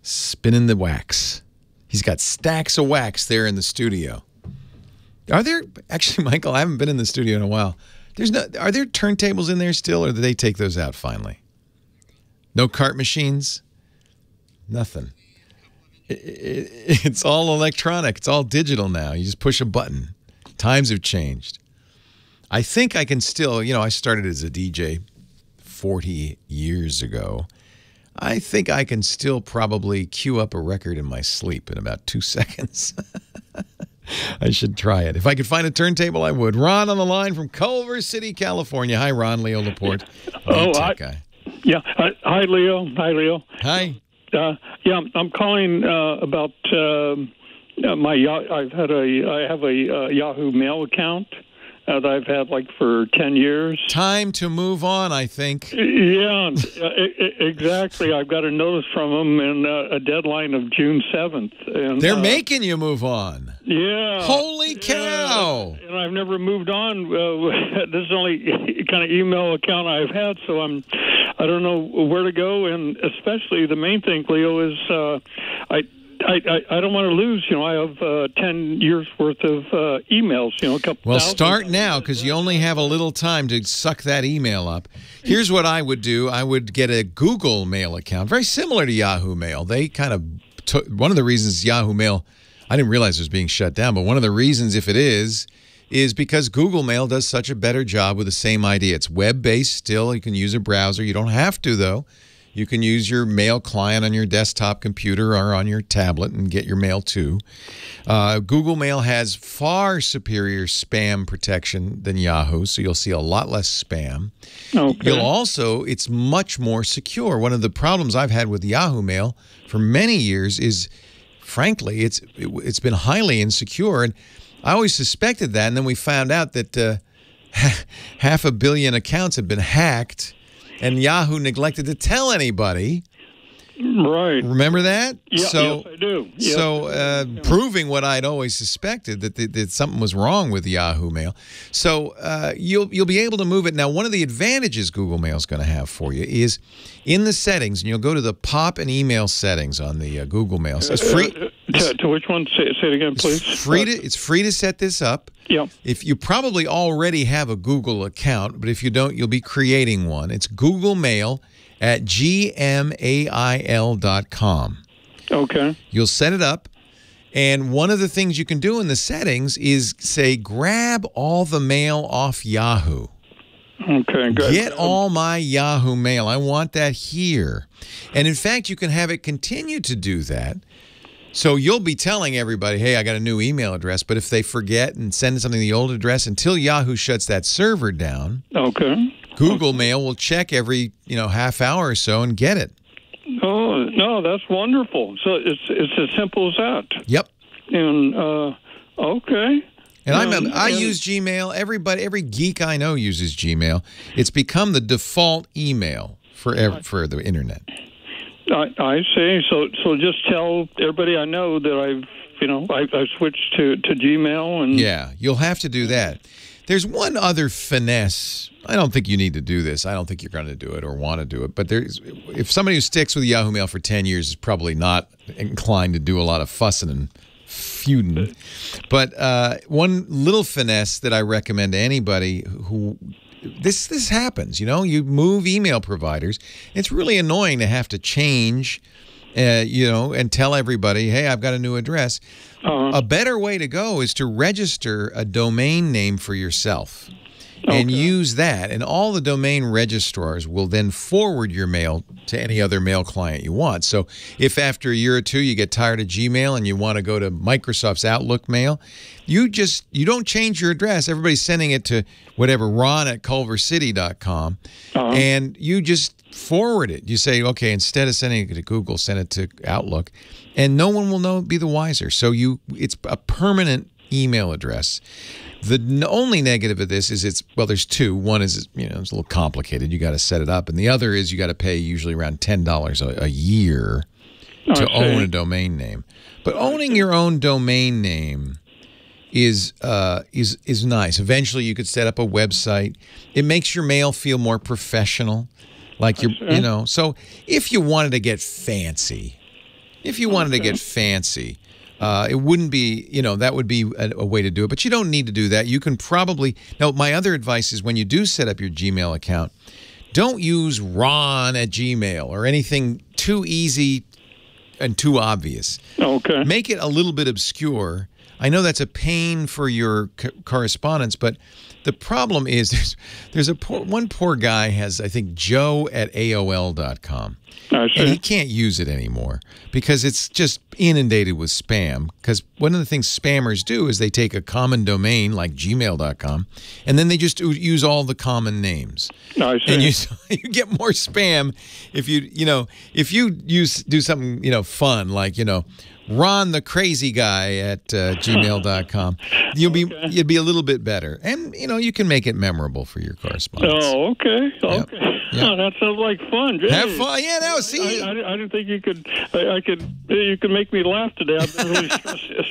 spinning the wax. He's got stacks of wax there in the studio. Are there actually, Michael? I haven't been in the studio in a while. Are there turntables in there still, or did they take those out finally? No cart machines? Nothing. It's all electronic. It's all digital now. You just push a button. Times have changed. I think I can still, I started as a DJ 40 years ago. I think I can still probably queue up a record in my sleep in about 2 seconds. I should try it. If I could find a turntable, I would. Ron on the line from Culver City, California. Hi, Ron. Leo Laporte. Hi. Guy. Yeah. Hi, Leo. Hi, Leo. Hi. Yeah, I'm calling about I have a Yahoo Mail account that I've had for 10 years. Time to move on, I think. Yeah, exactly. I've got a notice from them and a deadline of June 7th. And, they're making you move on. Yeah. Holy cow. And I've never moved on. This is the only kind of email account I've had, so I don't know where to go. And especially the main thing, Leo, is I don't want to lose. I have 10 years worth of emails. A couple. Well, start now because you only have a little time to suck that email up. Here's what I would do. I would get a Google Mail account, very similar to Yahoo Mail. They kind of took one of the reasons Yahoo Mail, I didn't realize it was being shut down, but one of the reasons, if it is because Google Mail does such a better job with the same idea. It's web-based still. You can use a browser. You don't have to, though. You can use your mail client on your desktop computer or on your tablet and get your mail too. Google Mail has far superior spam protection than Yahoo, so you'll see a lot less spam. Okay. It's much more secure. One of the problems I've had with Yahoo Mail for many years is, frankly, it's been highly insecure. And I always suspected that, and then we found out that 500 million accounts had been hacked. And Yahoo neglected to tell anybody. Right. Remember that? Yeah, yes, I do. Yes. So proving what I'd always suspected, that something was wrong with Yahoo Mail. So you'll be able to move it. Now, one of the advantages Google Mail is going to have for you is in the settings, and you'll go to the pop and email settings on the Google Mail. It's free. To which one? Say it again, please. It's free to set this up. Yeah. If you probably already have a Google account, but if you don't, you'll be creating one. It's Google Mail at gmail.com. Okay. You'll set it up, and one of the things you can do in the settings is say, grab all the mail off Yahoo. Okay, good. Get all my Yahoo Mail. I want that here. And in fact, you can have it continue to do that. So you'll be telling everybody, hey, I got a new email address, but if they forget and send something to the old address, until Yahoo shuts that server down, okay, Google Mail will check every half hour or so and get it. Oh, no, that's wonderful. So it's as simple as that. Yep. And okay. And I use Gmail. Every geek I know uses Gmail. It's become the default email for the internet. I see. So just tell everybody I know that I've switched to Gmail. And yeah, you'll have to do that. There's one other finesse. I don't think you need to do this. I don't think you're going to do it or want to do it. But if somebody who sticks with Yahoo Mail for 10 years is probably not inclined to do a lot of fussing and feuding. But one little finesse that I recommend to anybody who this happens, you move email providers. It's really annoying to have to change, and tell everybody, hey, I've got a new address. A better way to go is to register a domain name for yourself. And use that, and all the domain registrars will then forward your mail to any other mail client you want. So if after a year or two you get tired of Gmail and you want to go to Microsoft's Outlook Mail, you don't change your address. Everybody's sending it to whatever, ron@culvercity.com, and you just forward it. You say, okay, instead of sending it to Google, send it to Outlook, and no one will be the wiser. So it's a permanent email address. The only negative of this is there's two. One is, it's a little complicated. You got to set it up. And the other is you got to pay usually around $10 a year to own a domain name. But owning your own domain name is nice. Eventually you could set up a website. It makes your mail feel more professional. Like so if you wanted to get fancy, it wouldn't be, that would be a way to do it. But you don't need to do that. You can probably, now my other advice is when you do set up your Gmail account, don't use ron@gmail or anything too easy and too obvious. Okay. Make it a little bit obscure. I know that's a pain for your correspondence, but the problem is there's one poor guy has, I think, joe@aol.com. And he can't use it anymore because it's just inundated with spam. Because one of the things spammers do is they take a common domain like gmail.com and then they just use all the common names. And you get more spam if you do something fun like Ron the crazy guy at gmail.com. You'd be a little bit better, and you can make it memorable for your correspondence. Oh, okay, okay. Yep. Oh, that sounds like fun. Jay. Have fun, yeah. No, see, I didn't think you could. You could make me laugh today. I've been really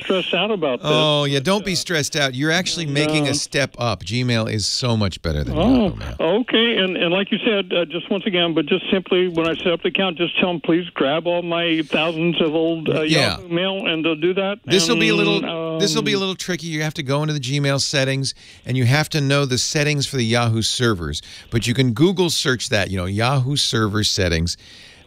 stressed out about this. Oh yeah, don't be stressed out. You're actually making a step up. Gmail is so much better than Yahoo Mail. Okay, and like you said, just once again, but just simply when I set up the account, just tell them please grab all my thousands of old Yahoo Mail, and they'll do that. This will be a little tricky. You have to go into the Gmail settings, and you have to know the settings for the Yahoo servers. But you can Google search that, Yahoo server settings.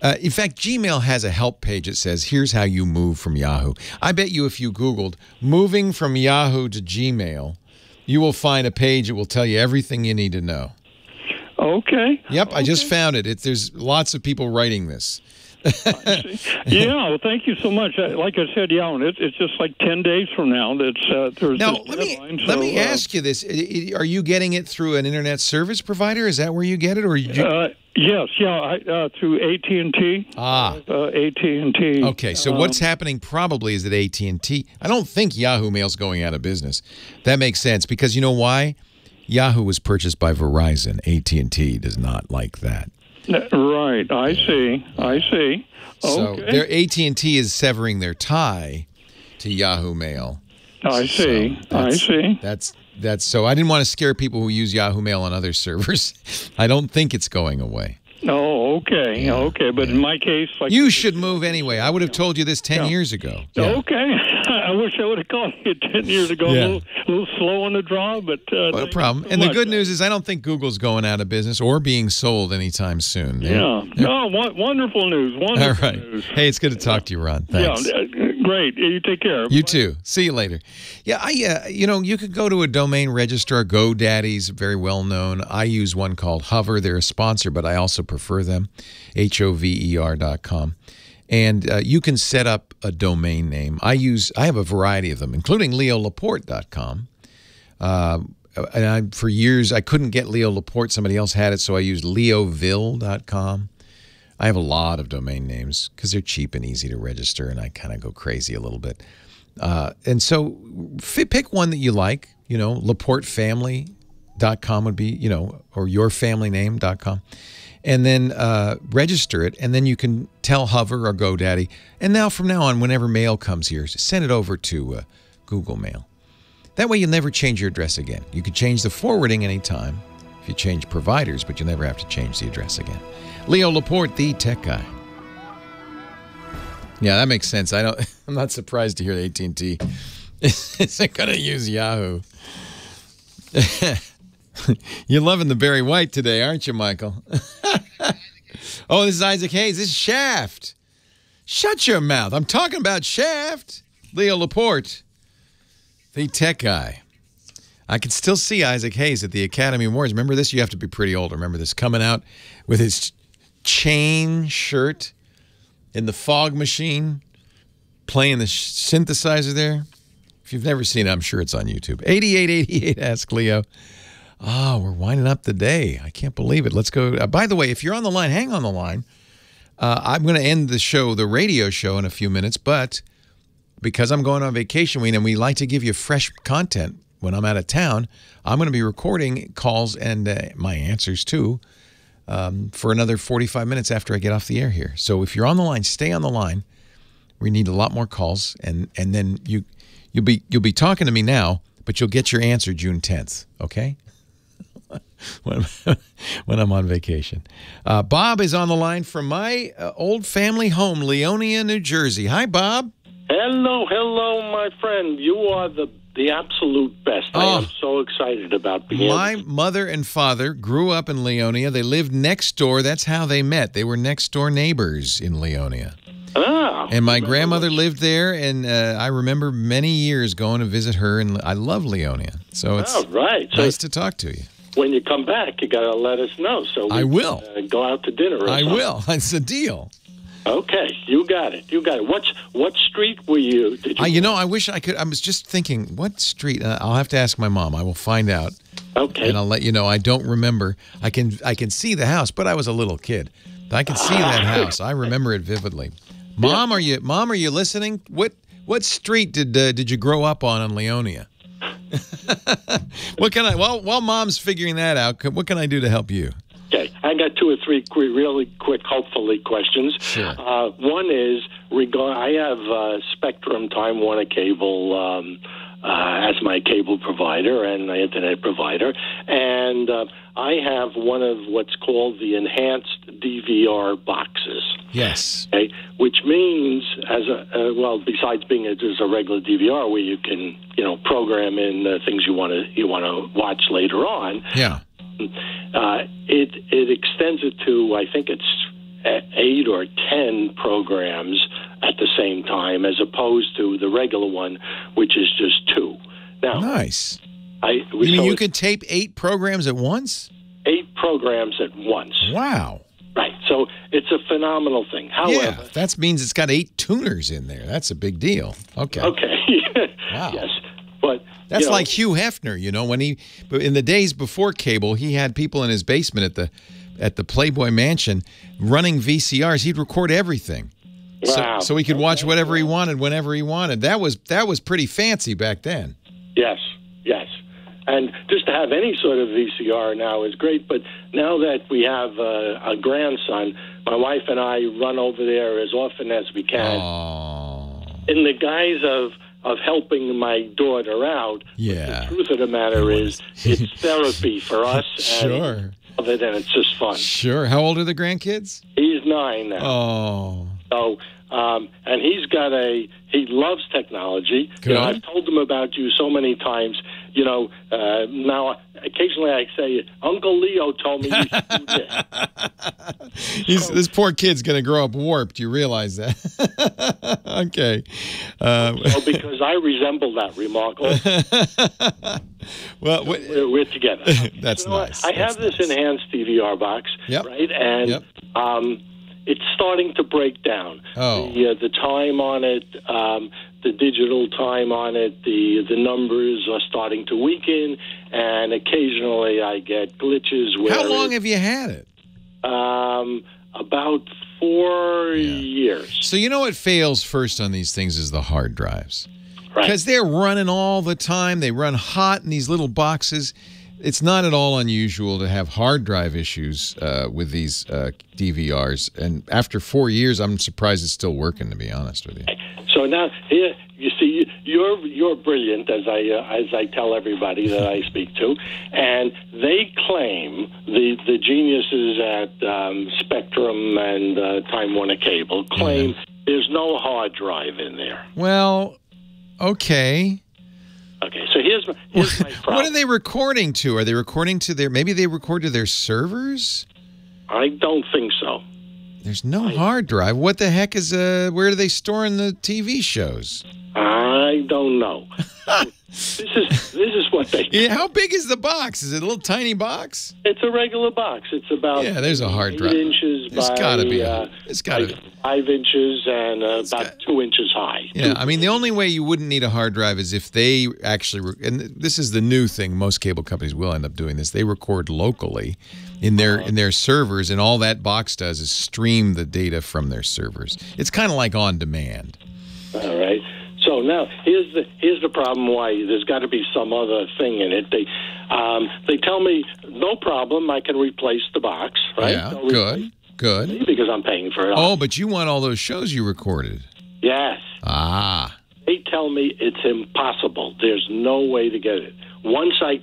In fact, Gmail has a help page that says, here's how you move from Yahoo. I bet you if you Googled moving from Yahoo to Gmail, you will find a page that will tell you everything you need to know. Okay. Yep, okay. I just found it. There's lots of people writing this. Yeah, well, thank you so much. Like I said, it's just like 10 days from now. There's now, let me ask you this. Are you getting it through an internet service provider? Is that where you get it? Or yes, through AT&T. AT&T. Okay, so what's happening probably is that AT&T, I don't think Yahoo Mail's going out of business. That makes sense because you know why? Yahoo was purchased by Verizon. AT&T does not like that. Right, I see. Okay. So their AT&T is severing their tie to Yahoo Mail. I see. That's so. I didn't want to scare people who use Yahoo Mail on other servers. I don't think it's going away. Oh, okay. Yeah. Okay, but in my case, you should move anyway. I would have told you this 10 years ago. Yeah. Okay. I wish I would have called you 10 years ago. Yeah. A little slow on the draw, but no problem. And the good news is I don't think Google's going out of business or being sold anytime soon. Yeah. No, wonderful news. Wonderful news. Hey, it's good to talk to you, Ron. Thanks. Yeah, great. You take care. You too. See you later. Yeah, you could go to a domain registrar. GoDaddy's very well known. I use one called Hover. They're a sponsor, but I also prefer them. HOVER.com. And you can set up a domain name. I have a variety of them, including LeoLaporte.com. And for years, I couldn't get Leo Laporte. Somebody else had it, so I used Leoville.com. I have a lot of domain names because they're cheap and easy to register, and I kind of go crazy a little bit. And so pick one that you like. LaporteFamily.com would be, or yourfamilyname.com. And then register it, and then you can tell Hover or GoDaddy. And from now on, whenever mail comes here, send it over to Google Mail. That way you'll never change your address again. You could change the forwarding anytime if you change providers, but you'll never have to change the address again. Leo Laporte, the tech guy. Yeah, that makes sense. I'm not surprised to hear that AT&T isn't going to use Yahoo. You're loving the Barry White today, aren't you, Michael? Oh, this is Isaac Hayes. This is Shaft. Shut your mouth. I'm talking about Shaft. Leo Laporte, the tech guy. I can still see Isaac Hayes at the Academy Awards. Remember this? You have to be pretty old. Remember this? Coming out with his chain shirt in the fog machine, playing the synthesizer there. If you've never seen it, I'm sure it's on YouTube. 8888 Ask Leo. Oh, we're winding up the day. I can't believe it. Let's go. By the way, if you're on the line, hang on the line. I'm going to end the show, the radio show, in a few minutes. But because I'm going on vacation, and we like to give you fresh content when I'm out of town, I'm going to be recording calls and my answers too for another 45 minutes after I get off the air here. So if you're on the line, stay on the line. We need a lot more calls, and then you'll be talking to me now, but you'll get your answer June 10th, okay? when I'm on vacation. Bob is on the line from my old family home, Leonia, New Jersey. Hi, Bob. Hello, my friend. You are the absolute best. I am so excited about being My mother and father grew up in Leonia. They lived next door. That's how they met. They were next door neighbors in Leonia. And my grandmother lived there, and I remember many years going to visit her, and I love Leonia. So it's nice to talk to you. When you come back, you got to let us know. So I will. Go out to dinner or something. I will. It's a deal. Okay, you got it. What street were you? Did you? I wish I could. I was just thinking, what street? I'll have to ask my mom. I will find out. Okay. And I'll let you know. I don't remember. I can see the house, but I was a little kid. But I can see that house. I remember it vividly. Mom, are you listening? What street did you grow up on Leonia? What can I? While Mom's figuring that out, what can I do to help you? Okay, I got 2 or 3 really quick, hopefully, questions. Sure. One is I have Spectrum Time Warner Cable as my cable provider and my internet provider, and I have one of what's called the enhanced DVR boxes. Yes. Okay, which means besides being just a regular DVR where you can program in things you want to watch later on. Yeah. It extends it to, I think it's 8 or 10 programs at the same time, as opposed to the regular one, which is just 2. Now, nice. You could tape 8 programs at once? 8 programs at once. Wow. Right. So it's a phenomenal thing. However, that means it's got 8 tuners in there. That's a big deal. Okay. Okay. Wow. Yes. But that's like Hugh Hefner, but in the days before cable, he had people in his basement at the Playboy Mansion running VCRs. He'd record everything. Wow. So he could watch whatever he wanted whenever he wanted. That was pretty fancy back then. Yes. And just to have any sort of VCR now is great. But now that we have a grandson, my wife and I run over there as often as we can. In the guise of helping my daughter out. Yeah. The truth of the matter is, it's therapy for us. Sure. And it's just fun. Sure. How old are the grandkids? He's 9 now. Oh. So, and he loves technology. Good. I've told him about you so many times. Now occasionally I say, Uncle Leo told me you should do this. This poor kid's going to grow up warped. You realize that? Okay. Because I resemble that remark. Well, we're together. That's nice. I have this enhanced DVR box, right? And it's starting to break down. The time on it, the digital time on it, the numbers are starting to weaken, and occasionally I get glitches. How long have you had it? About 4 years. So what fails first on these things is the hard drives. Right. Because they're running all the time. They run hot in these little boxes. It's not at all unusual to have hard drive issues with these DVRs. And after 4 years, I'm surprised it's still working, to be honest with you. So now here you see you're brilliant, as I tell everybody that I speak to, and they claim the geniuses at Spectrum and Time Warner Cable claim there's no hard drive in there. Well, okay. Okay, so here's my problem. What are they recording to? Are they recording to maybe they record to their servers? I don't think so. There's no hard drive. What the heck is, where are they storing the TV shows? I don't know. This is what they... Yeah, how big is the box? Is it a little tiny box? It's a regular box. It's about... Yeah, there's a hard drive. 8 inches There's by... gotta be it's gotta be 5 inches and about 2 inches high. Yeah, I mean, the only way you wouldn't need a hard drive is if they actually... And this is the new thing. Most cable companies will end up doing this. They record locally in their servers, and all that box does is stream the data from their servers. It's kind of like on demand. All right. So now here's the problem. Why there's got to be some other thing in it. They tell me no problem. I can replace the box. Right? Yeah. Good. Because I'm paying for it. Oh, but you want all those shows you recorded. Yes. Ah. They tell me it's impossible. There's no way to get it. Once I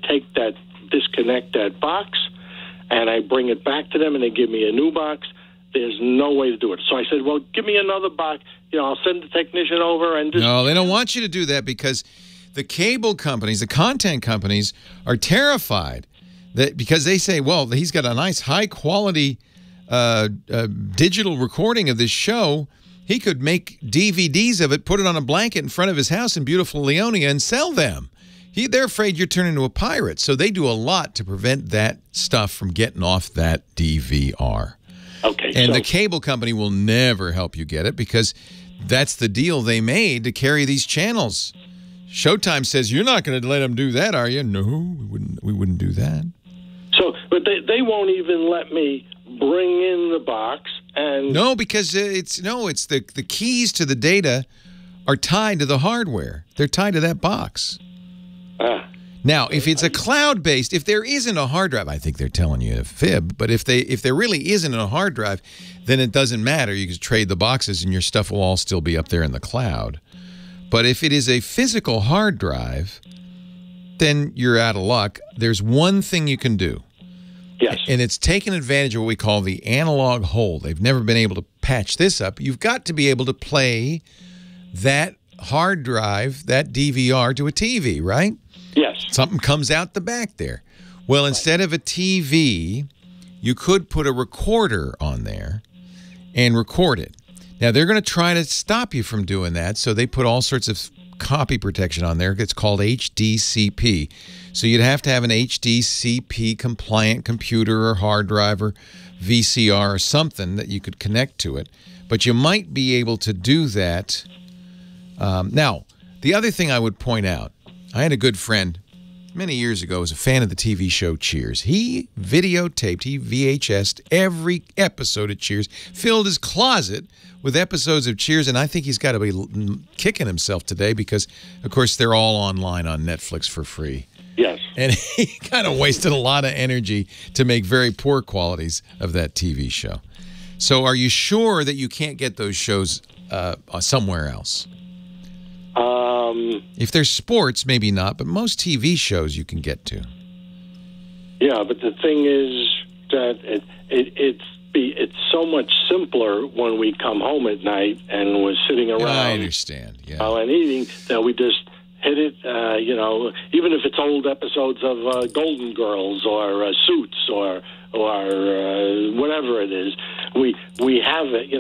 disconnect that box, and I bring it back to them, and they give me a new box, there's no way to do it. So I said, well, give me another box. I'll send the technician over and just... No, they don't want you to do that because the cable companies, the content companies, are terrified that because they say, well, he's got a nice high-quality digital recording of this show. He could make DVDs of it, put it on a blanket in front of his house in beautiful Leonia and sell them. They're afraid you're turning into a pirate. So they do a lot to prevent that stuff from getting off that DVR. Okay. And the cable company will never help you get it because that's the deal they made to carry these channels. Showtime says, you're not going to let them do that, are you? No, we wouldn't do that. So, but they won't even let me bring in the box and... No, because it's the keys to the data are tied to the hardware. They're tied to that box. Now, if it's a cloud-based, if there isn't a hard drive, I think they're telling you a fib, but if there really isn't a hard drive, then it doesn't matter. You can trade the boxes and your stuff will all still be up there in the cloud. But if it is a physical hard drive, then you're out of luck. There's one thing you can do. Yes. And it's taking advantage of what we call the analog hole. They've never been able to patch this up. You've got to be able to play that hard drive, that DVR, to a TV, right? Yes. Something comes out the back there. Well, instead of a TV, you could put a recorder on there and record it. Now, they're going to try to stop you from doing that, so they put all sorts of copy protection on there. It's called HDCP. So you'd have to have an HDCP compliant computer or hard drive or VCR or something that you could connect to it. But you might be able to do that. Now, the other thing I would point out, I had a good friend many years ago who was a fan of the TV show Cheers. He videotaped, he VHS'd every episode of Cheers, filled his closet with episodes of Cheers, and I think he's got to be kicking himself today because, of course, they're all online on Netflix for free. Yes. And he kind of wasted a lot of energy to make very poor qualities of that TV show. So are you sure that you can't get those shows somewhere else? If there's sports, maybe not, but most TV shows you can get to. Yeah, but the thing is that it's so much simpler when we come home at night and we're sitting around. I understand. Yeah. And eating that we just hit it. Even if it's old episodes of Golden Girls or Suits or whatever it is, we have it.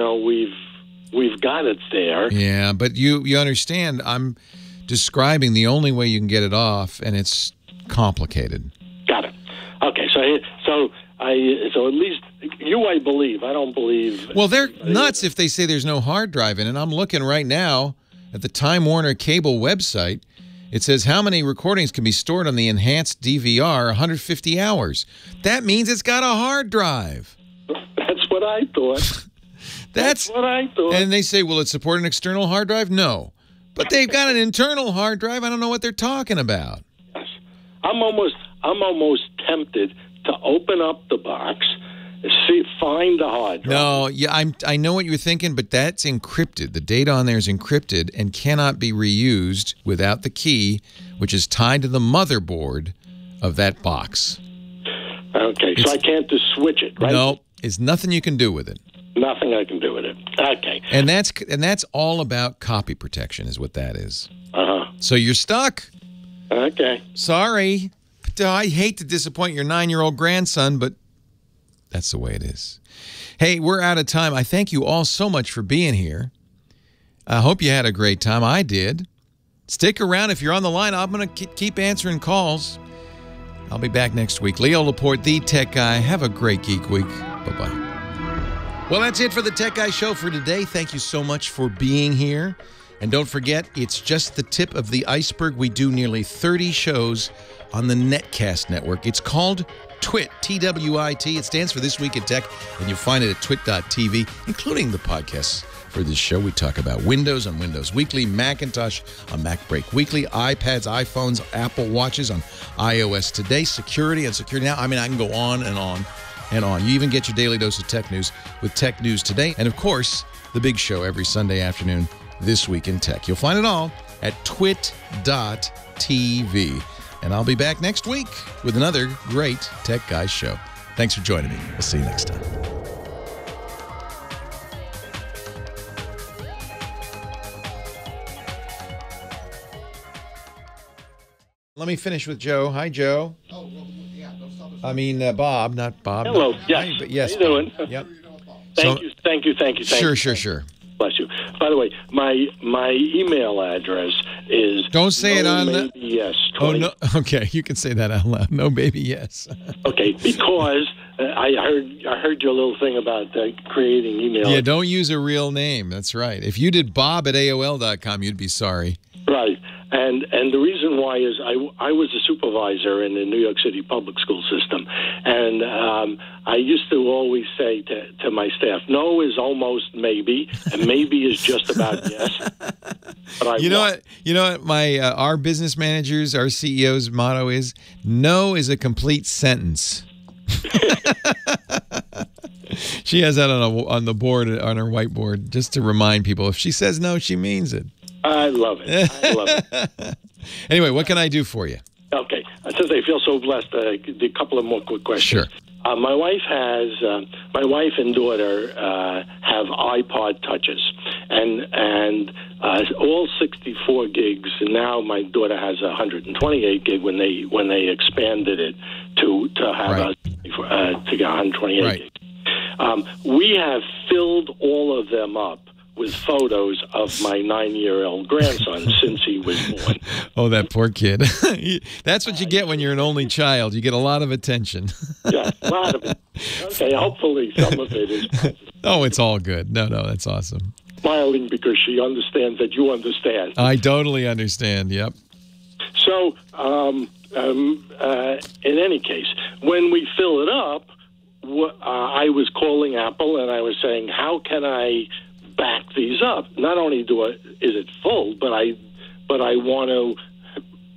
We've got it there. Yeah, but you understand, I'm describing the only way you can get it off, and it's complicated. Got it. Okay, so at least you, I believe. I don't believe. Well, they're nuts if they say there's no hard drive in it. I'm looking right now at the Time Warner Cable website. It says how many recordings can be stored on the enhanced DVR, 150 hours. That means it's got a hard drive. That's what I thought. That's what I thought. And they say, will it support an external hard drive? No. But they've got an internal hard drive. I don't know what they're talking about. Yes. I'm almost tempted to open up the box, find the hard drive. No, yeah, I know what you're thinking, but that's encrypted. The data on there is encrypted and cannot be reused without the key, which is tied to the motherboard of that box. Okay, so I can't just switch it, right? No, there's nothing you can do with it. Nothing I can do with it. Okay. And that's all about copy protection is what that is. Uh-huh. So you're stuck. Okay. Sorry. I hate to disappoint your 9-year-old grandson, but that's the way it is. Hey, we're out of time. I thank you all so much for being here. I hope you had a great time. I did. Stick around. If you're on the line, I'm going to keep answering calls. I'll be back next week. Leo Laporte, the Tech Guy. Have a great Geek Week. Bye-bye. Well, that's it for the Tech Guy Show for today. Thank you so much for being here. And don't forget, it's just the tip of the iceberg. We do nearly 30 shows on the Netcast network. It's called TWIT, T-W-I-T. It stands for This Week in Tech, and you'll find it at twit.tv, including the podcasts for this show. We talk about Windows on Windows Weekly, Macintosh on Mac Break Weekly, iPads, iPhones, Apple Watches on iOS Today, security and Security Now. I mean, I can go on and on and on. You even get your daily dose of tech news with Tech News Today. And, of course, the big show every Sunday afternoon, This Week in Tech. You'll find it all at twit.tv. And I'll be back next week with another great Tech Guys show. Thanks for joining me. We'll see you next time. Let me finish with Joe. Hi, Joe. Oh, well, yeah, no, stop us. I mean, Bob, not Bob. Hello. Yes. Hi, but yes. How you doing? Yep. Thank you. Sure. Bless you. By the way, my email address is Don't say it on the. Yes. 20. Oh no. Okay, you can say that out loud. No, baby. Yes. Okay, because I heard your little thing about creating email. Yeah, don't use a real name. That's right. If you did Bob at AOL.com, you'd be sorry. Right. And the reason why is I was a supervisor in the New York City public school system, and I used to always say to my staff, no is almost maybe, and maybe is just about yes. But You know what? My our business managers, our CEO's motto is: no is a complete sentence. She has that on the board on her whiteboard just to remind people. If she says no, she means it. I love it. Anyway, what can I do for you? Okay. Since I feel so blessed, a couple of more quick questions. Sure. My wife and daughter have iPod touches, and all 64 gigs. And now my daughter has 128 gig when they expanded it to have to get 128 gigs. We have filled all of them up with photos of my 9-year-old grandson since he was born. Oh, that poor kid. That's what you get when you're an only child. You get a lot of attention. Yeah, a lot of it. Okay, hopefully some of it is positive. Oh, it's all good. No, that's awesome. Smiling because she understands that you understand. I totally understand, yep. So, in any case, when we fill it up, I was calling Apple and I was saying, how can I back these up? Not only is it full, but I want to,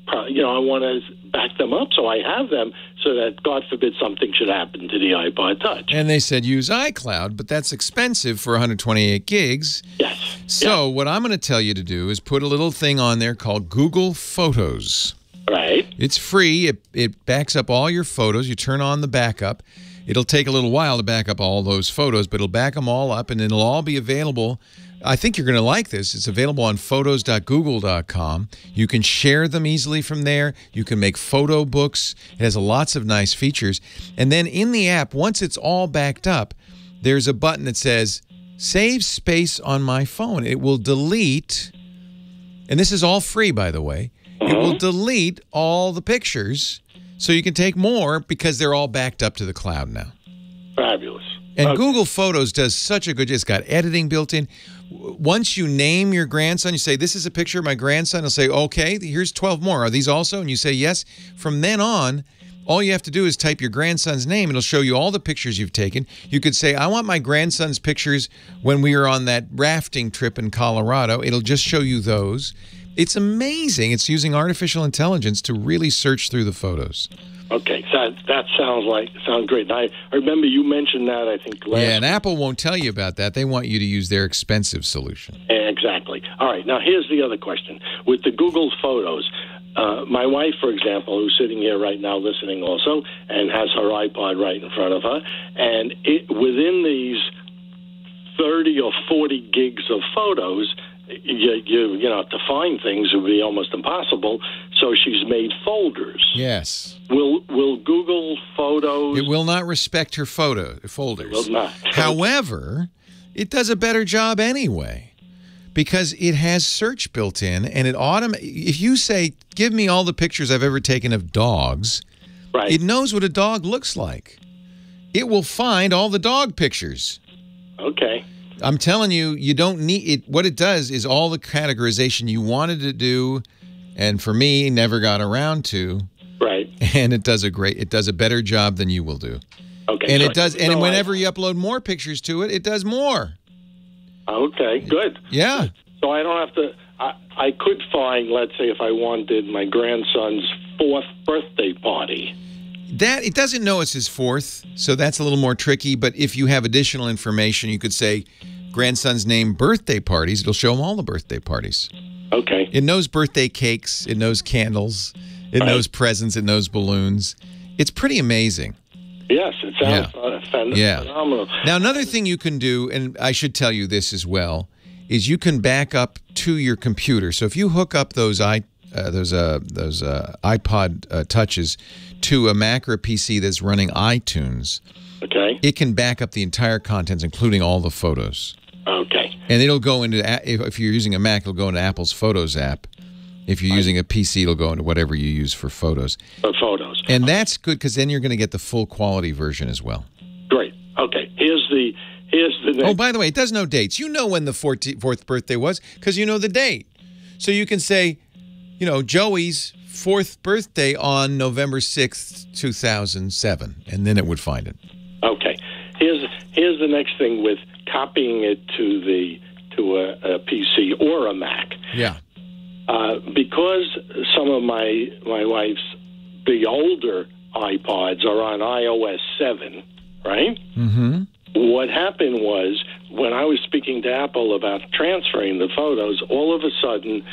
I want to back them up so I have them so that God forbid something should happen to the iPod Touch. And they said use iCloud, but that's expensive for 128 gigs. Yes. So what I'm going to tell you to do is put a little thing on there called Google Photos. Right. It's free. It backs up all your photos. You turn on the backup. It'll take a little while to back up all those photos, but it'll back them all up, and it'll all be available. I think you're going to like this. It's available on photos.google.com. You can share them easily from there. You can make photo books. It has lots of nice features. And then in the app, once it's all backed up, there's a button that says, Save Space on My Phone. It will delete, and this is all free, by the way, it will delete all the pictures so you can take more because they're all backed up to the cloud now. Fabulous. And Google Photos does such a good job. It's got editing built in. Once you name your grandson, you say, this is a picture of my grandson. It'll say, okay, here's 12 more. Are these also? And you say yes. From then on, all you have to do is type your grandson's name. It'll show you all the pictures you've taken. You could say, I want my grandson's pictures when we were on that rafting trip in Colorado. It'll just show you those. It's amazing. It's using artificial intelligence to really search through the photos. Okay, that sounds great. And I remember you mentioned that, I think, last. Yeah, and Apple won't tell you about that. They want you to use their expensive solution. Exactly. All right, now here's the other question. With the Google Photos, my wife, for example, who's sitting here right now listening also, and has her iPod right in front of her, and within these 30 or 40 gigs of photos, you know, to find things would be almost impossible. So she's made folders. Yes. Will Google Photos? It will not respect her folders. It will not. However, it does a better job anyway because it has search built in, and it if you say, "Give me all the pictures I've ever taken of dogs," right? It knows what a dog looks like. It will find all the dog pictures. Okay. I'm telling you, you don't need it. What it does is all the categorization you wanted to do, and for me, never got around to. Right. And it does a better job than you will do. Okay. And it does, and whenever you upload more pictures to it, it does more. Okay, good. Yeah. So I don't have to. I could find, let's say, if I wanted my grandson's 4th birthday party. That it doesn't know it's his 4th, so that's a little more tricky. But if you have additional information, you could say grandson's name birthday parties. It'll show him all the birthday parties. Okay. It knows birthday cakes. It knows candles. It knows presents. It knows balloons. It's pretty amazing. Yes, it sounds phenomenal. Now, another thing you can do, and I should tell you this as well, is you can back up to your computer. So if you hook up those iPod touches to a Mac or a PC that's running iTunes, okay, it can back up the entire contents, including all the photos. Okay. And it'll go into, if you're using a Mac, it'll go into Apple's Photos app. If you're using a PC, it'll go into whatever you use for photos. For photos. And that's good because then you're going to get the full quality version as well. Great. Okay. Here's the next. Oh, by the way, it does know dates. You know when the 4th birthday was because you know the date. So you can say, you know, Joey's 4th birthday on November 6th, 2007, and then it would find it. Okay. Here's the next thing with copying it to a PC or a Mac. Yeah. Because some of my wife's the older iPods are on iOS 7, right? Mm-hmm. What happened was when I was speaking to Apple about transferring the photos, all of a sudden,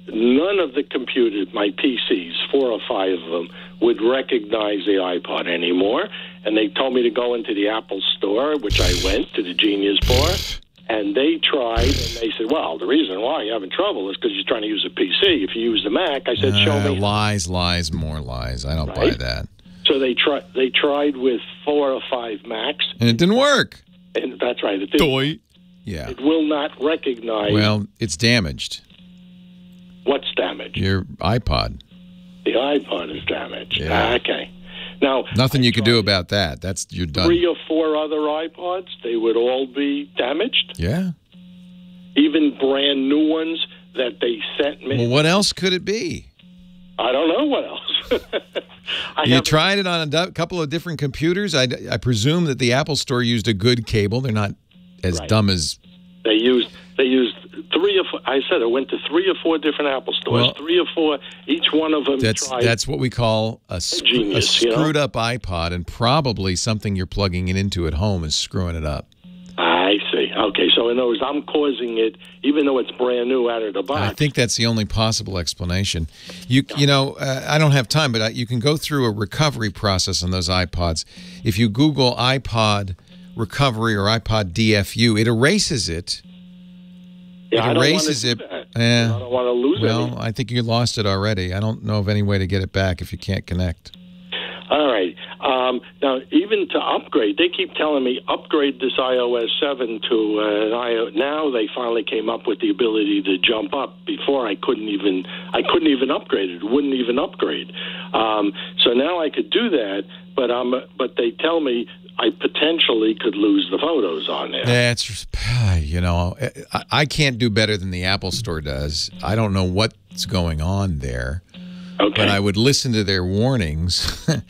none of the computers, my PCs, 4 or 5 of them, would recognize the iPod anymore. And they told me to go into the Apple store, which I went to the Genius Bar. And they tried, and they said, well, the reason why you're having trouble is because you're trying to use a PC. If you use the Mac, I said, show me. Lies, more lies. I don't buy that. So they tried with 4 or 5 Macs. And it didn't work. And that's right. It didn't. Yeah. It will not recognize. Well, it's damaged. What's damaged? Your iPod. The iPod is damaged. Yeah. Okay. Now, nothing you can do about that. You're done. 3 or 4 other iPods, they would all be damaged. Yeah. Even brand new ones that they sent me. Well, what else could it be? I don't know what else. You tried it on a couple of different computers. I presume that the Apple Store used a good cable. They're not as dumb as they used 3 or 4. I said I went to 3 or 4 different Apple stores. Well, 3 or 4. Each one of them. That's what we call a screwed up iPod, and probably something you're plugging it into at home is screwing it up. I see. Okay, so in other words, I'm causing it, even though it's brand new out of the box. I think that's the only possible explanation. You know, I don't have time, but you can go through a recovery process on those iPods. If you Google iPod recovery or iPod DFU, it erases it. Yeah, it erases it. I don't want to lose it. Well, I think you lost it already. I don't know of any way to get it back if you can't connect. All right. Now, even to upgrade, they keep telling me upgrade this iOS 7 to now they finally came up with the ability to jump up. Before I couldn't even upgrade it. It wouldn't even upgrade. So now I could do that, but they tell me I potentially could lose the photos on there. That's, you know, I can't do better than the Apple Store does. I don't know what's going on there. Okay. But I would listen to their warnings. But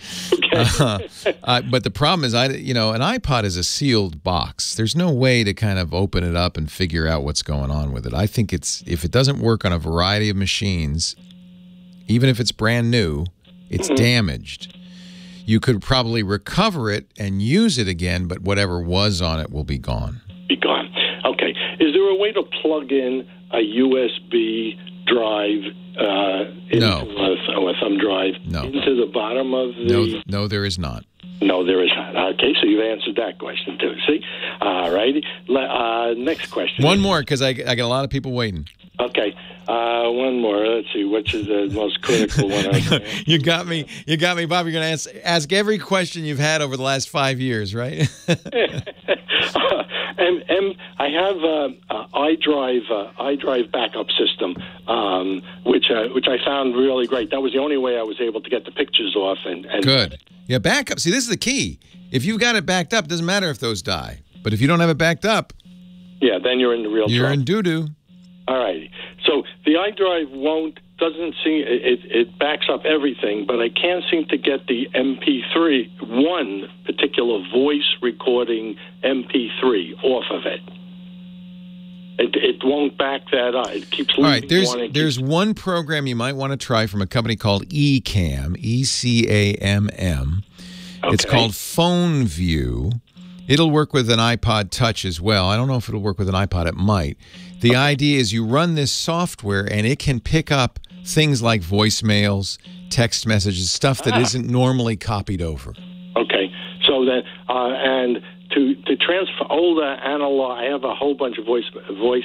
the problem is, an iPod is a sealed box. There's no way to kind of open it up and figure out what's going on with it. I think if it doesn't work on a variety of machines, even if it's brand new, it's damaged. You could probably recover it and use it again, but whatever was on it will be gone. Be gone. Okay. Is there a way to plug in a USB drive into a thumb drive into the bottom of the... No, there is not. No, there is not. Okay, so you've answered that question, too. See? All righty. Next question. One more, because I got a lot of people waiting. Okay. One more. Let's see. Which is the most critical one? You got me, Bob. You're going to ask every question you've had over the last 5 years, right? And I have iDrive backup system, which I found really great. That was the only way I was able to get the pictures off. And good. Yeah, backup. See, this is the key. If you've got it backed up, it doesn't matter if those die. But if you don't have it backed up, then you're in the real trouble. You're in doo-doo. All right. So the iDrive doesn't seem, it backs up everything, but I can't seem to get the MP3, one particular voice recording MP3 off of it. it won't back that up. It keeps losing. All right, there's one program you might want to try from a company called eCam, ECAMM. Okay. It's called Phone View. It'll work with an iPod Touch as well. I don't know if it'll work with an iPod. It might. The idea is you run this software, and it can pick up things like voicemails, text messages, stuff that isn't normally copied over. Okay. So that and to transfer older analog, I have a whole bunch of voice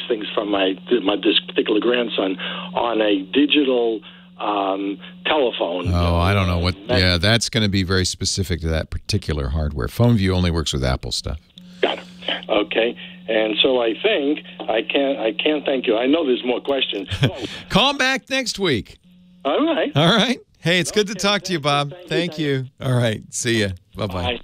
things from this particular grandson on a digital telephone. Oh, I don't know what. Yeah, that's going to be very specific to that particular hardware. PhoneView only works with Apple stuff. Got it. Okay, and so I think I can't thank you. I know there's more questions. Call back next week. All right. All right. Hey, it's good to talk to you, Bob. Thank you. All right. See ya. Bye-bye. Bye.